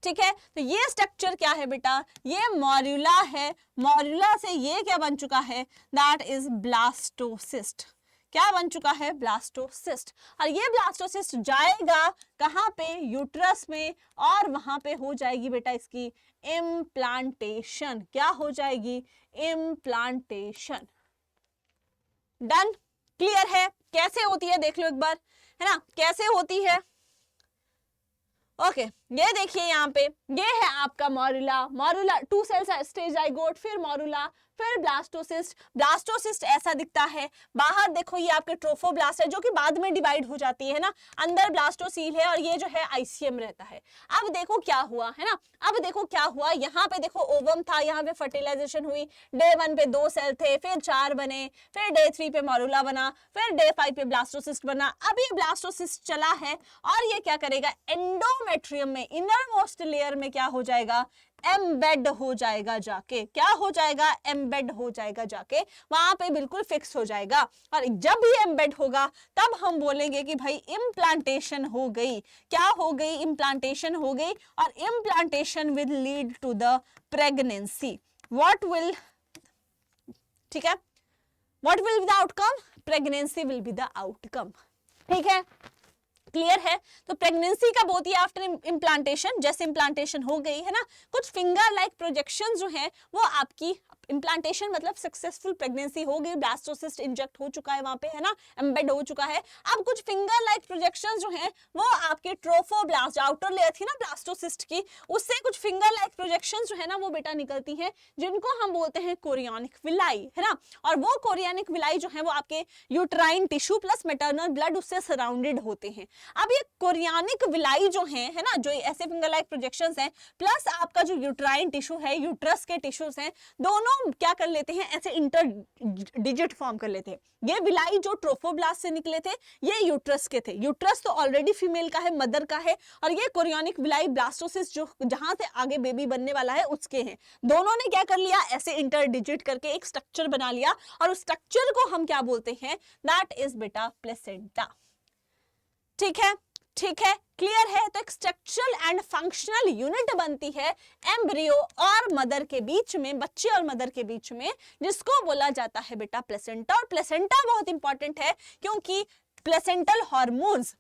ठीक है, तो ये स्ट्रक्चर क्या है बेटा, ये मॉर्यूला है। मॉर्यूला से ये क्या बन चुका है, दैट इज ब्लास्टोसिस्ट। क्या बन चुका है, ब्लास्टोसिस्ट। और ये ब्लास्टोसिस्ट जाएगा कहाँ पे, यूट्रस में, और वहां पे हो जाएगी बेटा इसकी इम्प्लांटेशन। क्या हो जाएगी, इम्प्लांटेशन। डन, क्लियर है? कैसे होती है देख लो एक बार, है ना, कैसे होती है। ओके, ये देखिए यहाँ पे, ये है आपका morula. Morula 2 cells stage zygote, फिर मॉर्यूला, फिर ब्लास्टोसिस्ट। ब्लास्टोसिस्ट ऐसा दिखता है। बाहर देखो ये आपके ट्रोफोब्लास्ट है जो कि बाद में डिवाइड हो जाती है ना, अंदर ब्लास्टोसील है, और ये जो है आईसीएम रहता है। अब देखो क्या हुआ, है ना, अब देखो क्या हुआ, यहाँ पे देखो ओवम था, यहाँ पे फर्टिलाइजेशन हुई, डे 1 पे 2 सेल थे, फिर 4 बने, फिर डे 3 पे मॉर्यूला बना, फिर डे 5 पे ब्लास्टोसिस्ट बना। अब ये ब्लास्टोसिस्ट चला है, और ये क्या करेगा, एंडोमेट्रियम में, इनर मोस्ट लेयर में क्या हो जाएगा, एम्बेड हो जाएगा जाके। क्या हो जाएगा, एम्बेड हो जाएगा जाके, वहां पे बिल्कुल फिक्स हो जाएगा। और जब ये एम्बेड होगा तब हम बोलेंगे कि भाई इम्प्लांटेशन हो गई। क्या हो गई, इम्प्लांटेशन हो गई, और implantation will lead to the pregnancy. What will, ठीक है, what will be the outcome, pregnancy will be the outcome. ठीक है, क्लियर है? तो प्रेगनेंसी कब होती है, आफ्टर इम्प्लांटेशन। जैसे इम्प्लांटेशन हो गई है ना, कुछ फिंगर लाइक प्रोजेक्शन जो है वो आपकी इम्प्लांटेशन मतलब सक्सेसफुल प्रेगनेंसी हो गई, ब्लास्टोसिस्ट इंजेक्ट हो चुका है वहां पे, है ना, एम्बेड हो चुका है। अब कुछ फिंगर लाइक प्रोजेक्शंस जो हैं वो आपके ट्रोफोब्लास्ट, आउटर लेयर थी ना ब्लास्टोसिस्ट की, उससे कुछ फिंगर लाइक प्रोजेक्शंस जो है ना वो बेटा निकलती हैं, जिनको हम बोलते हैं कोरियनिक विलाई, है ना। और वो कोरियनिक विलाई जो है वो आपके uterine tissue plus maternal blood उससे सराउंडेड होते हैं। अब ये कोरियनिक विलाई जो है ना, जो ऐसे फिंगर लाइक प्रोजेक्शंस हैं, प्लस आपका जो यूट्राइन टिश्यू है, यूट्रस के टिश्यूज हैं, दोनों क्या कर लेते हैं, ऐसे इंटर डिजिट फॉर्म कर लेते हैं। ये विलाई जो ट्रोफोब्लास्ट से निकले थे ये यूट्रस के थे। यूट्रस तो ऑलरेडी फीमेल का है, मदर का है, और ये कोरियनिक विलाई ब्लास्टोसिस्ट जो जहां से आगे बेबी बनने वाला है उसके हैं। दोनों ने क्या कर लिया, ऐसे इंटर डिजिट करके एक स्ट्रक्चर बना लिया, और उस स्ट्रक्चर को हम क्या बोलते हैं, दैट इज बेटा प्लेसेंटा। ठीक है, ठीक है, क्लियर है? तो एक स्ट्रक्चरल एंड फंक्शनल यूनिट बनती है एम्ब्रियो और मदर के बीच में, बच्चे और मदर के बीच में, जिसको बोला जाता है बेटा प्लेसेंटा। और प्लेसेंटा बहुत इंपॉर्टेंट है क्योंकि प्लेसेंटल हार्मोन्स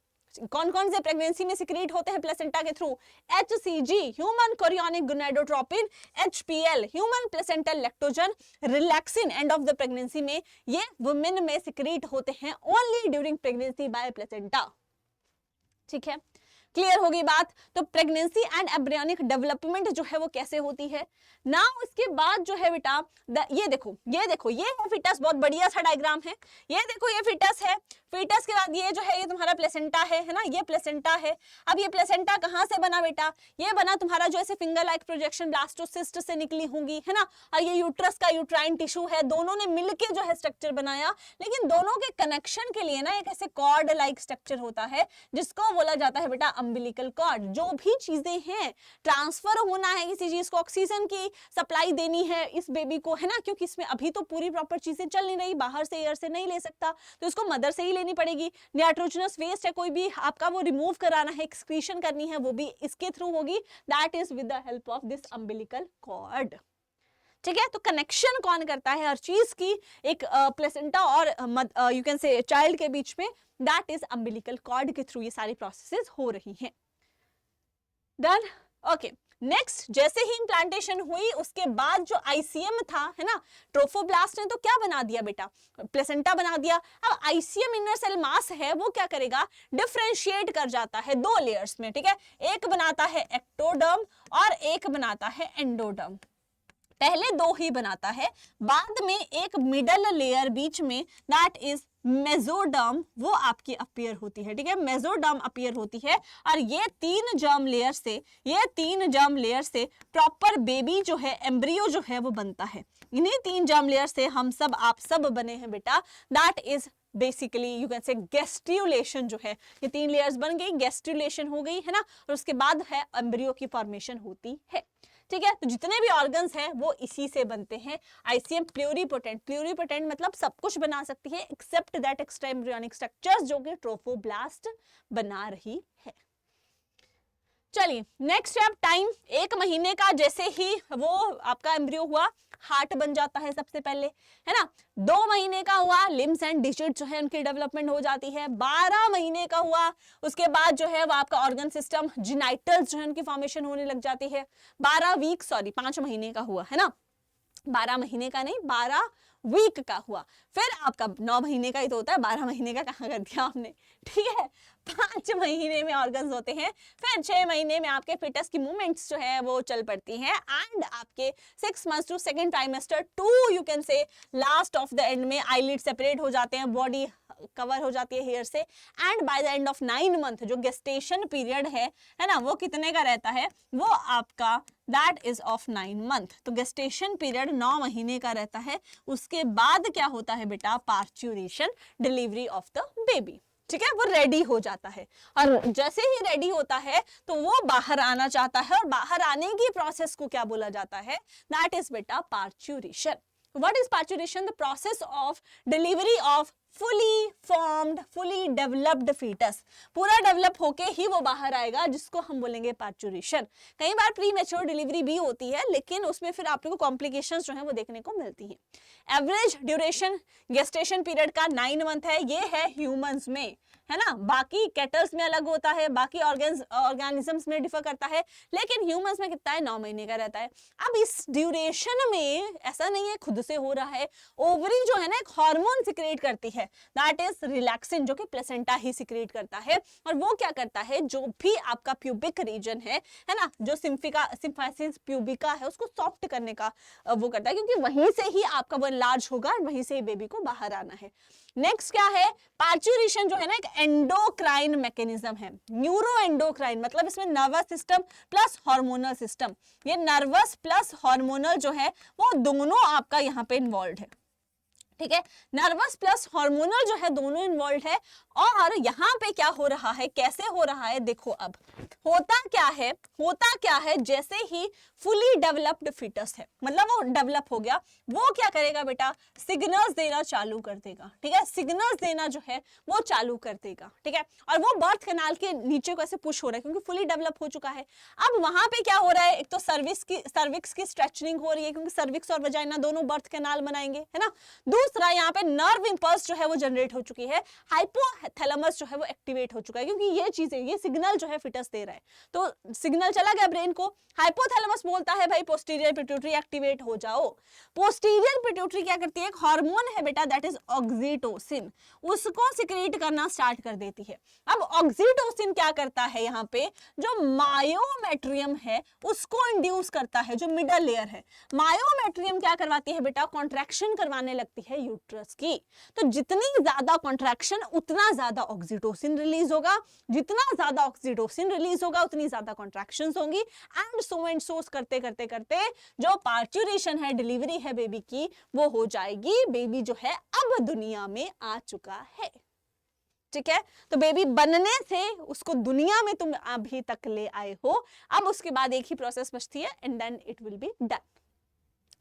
कौन कौन से प्रेगनेंसी में सिक्रीट होते हैं प्लेसेंटा के through, HCG human chorionic gonadotropin, HPL human placental lactogen, relaxin end of the pregnancy में ये वुमेन में सिक्रीट होते हैं only during pregnancy by placenta. ठीक है, क्लियर होगी बात? तो प्रेगनेंसी एंड एम्ब्रियोनिक डेवलपमेंट जो है वो कैसे होती है ना। इसके बाद जो है बेटा ये देखो ये है फिटस, बहुत बढ़िया सा डायग्राम है। ये देखो ये फिटस है, फीटस के बाद ये जो है ये तुम्हारा प्लेसेंटा है ना, ये प्लेसेंटा है। अब ये प्लेसेंटा कहाँ से बना बेटा, ये बना तुम्हारा जो ऐसे फिंगर लाइक प्रोजेक्शन ब्लास्टोसिस्ट से निकली होंगी, है ना, और ये यूट्रस का यूट्राइन टिश्यू है, दोनों ने मिलके जो है स्ट्रक्चर बनाया। लेकिन दोनों के कनेक्शन के लिए ना एक ऐसे कॉर्ड लाइक स्ट्रक्चर होता है जिसको बोला जाता है बेटा अम्बिलिकल कॉर्ड। जो भी चीजें हैं, ट्रांसफर होना है किसी चीज को, ऑक्सीजन की सप्लाई देनी है इस बेबी को, है ना, क्योंकि इसमें अभी तो पूरी प्रॉपर चीजें चल नहीं रही, बाहर से एयर से नहीं ले सकता, तो इसको मदर से ही लेनी पड़ेगी। नाइट्रोजनस वेस्ट है कोई भी आपका, वो रिमूव कराना है, एक्सक्रीशन करनी है, वो भी इसके थ्रू होगी, that is with the help of this umbilical cord. ठीक है, तो कनेक्शन कौन करता है हर चीज की, एक प्लेसेंटा और यू कैन से चाइल्ड के बीच में, दैट इज अम्बिलिकल कॉर्ड के थ्रू ये सारी प्रोसेसेस हो रही हैं। Done, okay. नेक्स्ट, जैसे ही इम्प्लांटेशन हुई उसके बाद जो आईसीएम था, है ना, ट्रोफोब्लास्ट ने तो क्या बना दिया बेटा, प्लेसेंटा बना दिया। अब आईसीएम इनर सेल मास है वो क्या करेगा, डिफरेंशिएट कर जाता है दो लेयर्स में, ठीक है, एक बनाता है एक्टोडर्म और एक बनाता है एंडोडर्म। पहले दो ही बनाता है, बाद में एक मिडल लेयर बीच में, दैट इज मेसोडर्म, वो आपकी अपीयर होती है। ठीक है, मेसोडर्म अपीयर होती है और ये तीन जर्म लेयर से प्रॉपर बेबी जो है, एम्ब्रियो जो है वो बनता है। इन्हीं तीन जर्म लेयर से हम सब आप सब बने हैं बेटा, that is basically you can say gastrulation जो है, ये तीन लेयर्स बन गई, गेस्ट्यूलेशन हो गई, है ना, और उसके बाद है एम्ब्रियो की फॉर्मेशन होती है। ठीक है, तो जितने भी ऑर्गन्स हैं वो इसी से बनते हैं। आईसीएम प्लूरिपोटेंट मतलब सब कुछ बना सकती है except that extra embryonic structures जो कि ट्रोफोब्लास्ट बना रही है। चलिए नेक्स्ट है टाइम। 1 महीने का जैसे ही वो आपका एम्ब्रियो हुआ, हार्ट बन जाता है सबसे पहले, है ना। 2 महीने का हुआ, लिम्स एंड डिजिट जो है उनकी डेवलपमेंट हो जाती है। 12 महीने का हुआ, उसके बाद जो है वो आपका ऑर्गन सिस्टम, जिनाइटल्स जो है उनकी फॉर्मेशन होने लग जाती है। 5 महीने का हुआ, है ना, 12 महीने का नहीं, 12 वीक का हुआ। फिर आपका 9 महीने का ही तो होता है, 12 महीने का कहाँ कर दिया आपने, ठीक है। 5 महीने में ऑर्गन्स होते हैं, फिर 6 महीने में आपके फिटस की मूवमेंट्स जो है वो चल पड़ती हैं, एंड आपके 6 months to second trimester to you can say last of the end में आईलिड सेपरेट हो जाते हैं, बॉडी कवर हो जाती है हेयर से, and by the end of 9 month जो गेस्टेशन पीरियड है ना, वो कितने का रहता है, वो आपका दैट इज ऑफ 9 मंथ। तो गेस्टेशन पीरियड 9 महीने का रहता है। उसके बाद क्या होता है बेटा, parturition, delivery of the baby. ठीक है, वो रेडी हो जाता है, और जैसे ही रेडी होता है तो वो बाहर आना चाहता है, और बाहर आने की प्रोसेस को क्या बोला जाता है, दैट इज बेटा parturition. What is parturition? The process of delivery of fully formed, fully developed fetus. पूरा डेवलप होके ही वो बाहर आएगा, जिसको हम बोलेंगे पार्चुरेशन। कई बार प्री मैच्योर डिलीवरी भी होती है, लेकिन उसमें फिर आप लोगों को कॉम्प्लिकेशंस जो है वो देखने को मिलती हैं। एवरेज ड्यूरेशन गेस्टेशन पीरियड का 9 मंथ है, ये है ह्यूमंस में, है ना। बाकी कैटल्स में अलग होता है, बाकी ऑर्गेनिजम्स में डिफर करता है, लेकिन ह्यूमंस में कितना है, 9 महीने का रहता है। अब इस ड्यूरेशन में ऐसा नहीं है खुद से हो रहा है, ओवरी जो है ना एक हार्मोन सिक्रेट करती है, दैट इज रिलैक्सिन, जो कि प्लेसेंटा ही सिक्रेट करता है, और वो क्या करता है, जो भी आपका प्यूबिक रीजन है ना, जो सिम्फाइसिस प्यूबिका है, उसको सॉफ्ट करने का वो करता है, क्योंकि वहीं से ही आपका वो लार्ज होगा, वहीं से ही बेबी को बाहर आना है। नेक्स्ट क्या है, पार्चुरेशन जो है ना एक एंडोक्राइन मैकेनिज्म है, न्यूरो एंडोक्राइन मतलब इसमें nervous system plus hormonal system, ये नर्वस प्लस हार्मोनल जो है वो दोनों आपका यहाँ पे इन्वॉल्व है। ठीक है, नर्वस प्लस हार्मोनल जो है दोनों इन्वॉल्व है। और यहाँ पे क्या हो रहा है, कैसे हो रहा है, देखो अब होता क्या है, जैसे ही फुली डेवलप्ड फीटस है, मतलब वो डेवलप हो गया, वो क्या करेगा बेटा, सिग्नल्स देना चालू कर देगा। ठीक है, सिग्नल्स देना जो है वो चालू कर देगा। ठीक है, और वो बर्थ कैनाल के नीचे को ऐसे पुश हो रहा है, क्योंकि फुली डेवलप हो चुका है। अब वहां पे क्या हो रहा है, एक तो सर्विक्स की स्ट्रेचनिंग हो रही है, क्योंकि सर्विक्स और वजाइना दोनों बर्थ कैनाल बनाएंगे, है ना। दूसरा यहाँ पे नर्व इंपल्स जो है वो जनरेट हो चुकी है, हाइपोथैलेमस जो है वो एक्टिवेट हो चुका है, क्योंकि ये चीजें, ये सिग्नल जो है फिटस दे रहा है, तो सिग्नल चला गया ब्रेन को। हाइपोथैलेमस बोलता है भाई पोस्टीरियर पिट्यूटरी एक्टिवेट हो जाओ। पोस्टीरियर पिट्यूटरी क्या करती है, एक हार्मोन है बेटा, दैट इज ऑक्सीटोसिन, उसको सिक्रीट करना स्टार्ट कर देती है। अब ऑक्सीटोसिन क्या करता है, यहाँ पे जो मायोमेट्रियम है उसको इंड्यूस करता है, जो मिडल लेयर है। मायोमेट्रियम क्या करवाती है बेटा, कॉन्ट्रैक्शन करवाने लगती है है यूट्रस की। तो जितनी ज्यादा कॉन्ट्रैक्शन उतना ज्यादा ऑक्सीटोसिन रिलीज होगा, जितना ज्यादा ऑक्सीटोसिन रिलीज होगा उतनी ज्यादा कॉन्ट्रैक्शंस होंगी, एंड सोर्स करते करते करते जो पार्चुरेशन है, डिलीवरी है बेबी की, वो हो जाएगी। बेबी जो है अब दुनिया में आ चुका है। ठीक है, तो बेबी बनने से उसको दुनिया में तुम अभी तक ले आए हो, अब उसके बाद एक ही प्रोसेस बचती है and then it will be done.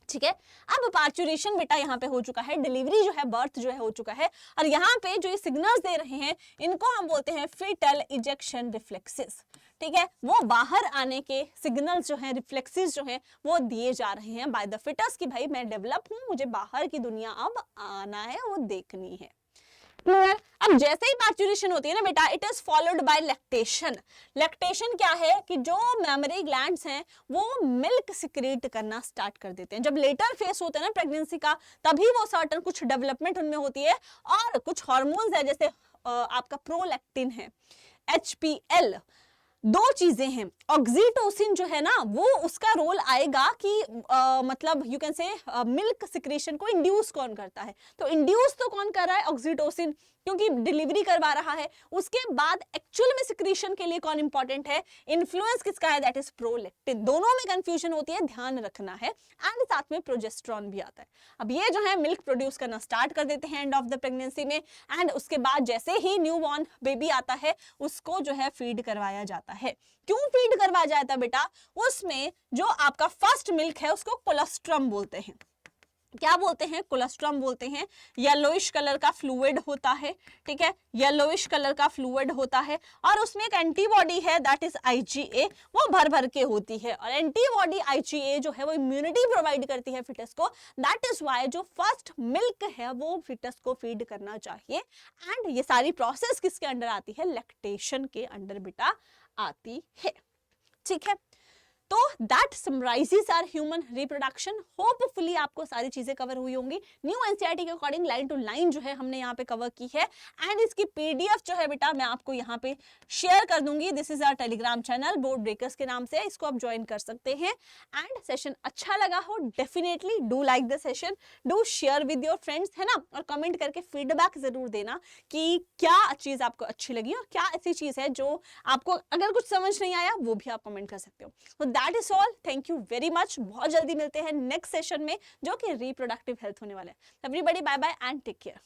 ठीक है, अब पार्चुरेशन बेटा यहाँ पे हो चुका है, डिलीवरी जो है, बर्थ जो है हो चुका है, और यहाँ पे जो ये सिग्नल्स दे रहे हैं इनको हम बोलते हैं फीटल इजेक्शन रिफ्लेक्सेस। ठीक है, वो बाहर आने के सिग्नल्स जो है, रिफ्लेक्सेस जो है वो दिए जा रहे हैं बाय द फिटस कि भाई मैं डेवलप हूं, मुझे बाहर की दुनिया अब आना है, वो देखनी है। क्लियर? अब जैसे ही पार्चुरेशन होती है ना बेटा, it is followed by lactation. Lactation क्या है कि जो मैमरी ग्लैंड्स हैं वो मिल्क सिक्रीट करना स्टार्ट कर देते हैं। जब लेटर फेस होता है ना प्रेगनेंसी का, तभी वो सर्टन कुछ डेवलपमेंट उनमें होती है, और कुछ हार्मोन्स है जैसे आपका प्रोलैक्टिन है, HPL, दो चीजें हैं। ऑक्सीटोसिन जो है ना वो उसका रोल आएगा कि मतलब यू कैन से मिल्क सिक्रेशन को इंड्यूस कौन करता है, तो इंड्यूस तो कौन कर रहा है, ऑक्सीटोसिन, क्योंकि डिलीवरी करवा रहा है। उसके बाद एक्चुअल में सिक्रीशन के लिए कौन इंपॉर्टेंट है, इन्फ्लुएंस किसका है, दैट इज प्रोलैक्टिन। दोनों में कंफ्यूजन होती है, ध्यान रखना है, एंड साथ में प्रोजेस्टेरॉन भी आता है। अब ये जो है मिल्क प्रोड्यूस करना स्टार्ट कर देते हैं एंड ऑफ द प्रेगनेंसी में, एंड उसके बाद जैसे ही न्यू बॉर्न बेबी आता है उसको जो है फीड करवाया जाता है। क्यों फीड करवाया जाता है बेटा, उसमें जो आपका फर्स्ट मिल्क है उसको कोलेस्ट्रम बोलते हैं। क्या बोलते हैं, कोलेस्ट्रम बोलते हैं। येलोइश कलर का फ्लूइड होता है, ठीक है, येलोइश कलर का फ्लूइड होता है, और उसमें एक एंटीबॉडी है दैट इज IgA, वो भर भर के होती है, और एंटीबॉडी IgA जो है वो इम्यूनिटी प्रोवाइड करती है फिटस को। दैट इज वाई जो फर्स्ट मिल्क है वो फिटस को फीड करना चाहिए, एंड ये सारी प्रोसेस किसके अंडर आती है, लैक्टेशन के अंडर बेटा आती है। ठीक है, तो that summarises our human reproduction. Hopefully आपको सारी चीजें कवर हुई होंगी। न्यू एनसीईआरटी के अकॉर्डिंग लाइन टू लाइन जो है हमने यहाँ पे कवर की है, एंड इसकी PDF जो है बेटा मैं आपको यहाँ पे शेयर कर दूंगी। This is our Telegram channel Board Breakers के नाम से, इसको आप ज्वाइन कर सकते हैं। एंड सेशन अच्छा लगा हो definitely do like the session, do share with your friends, है ना, और कमेंट करके फीडबैक जरूर देना कि क्या चीज आपको अच्छी लगी और क्या ऐसी चीज है जो आपको अगर कुछ समझ नहीं आया वो भी आप कमेंट कर सकते हो। तो that is all, thank you very much. बहुत जल्दी मिलते हैं नेक्स्ट सेशन में जो कि रिप्रोडक्टिव हेल्थ होने वाला है। Everybody bye bye and take care.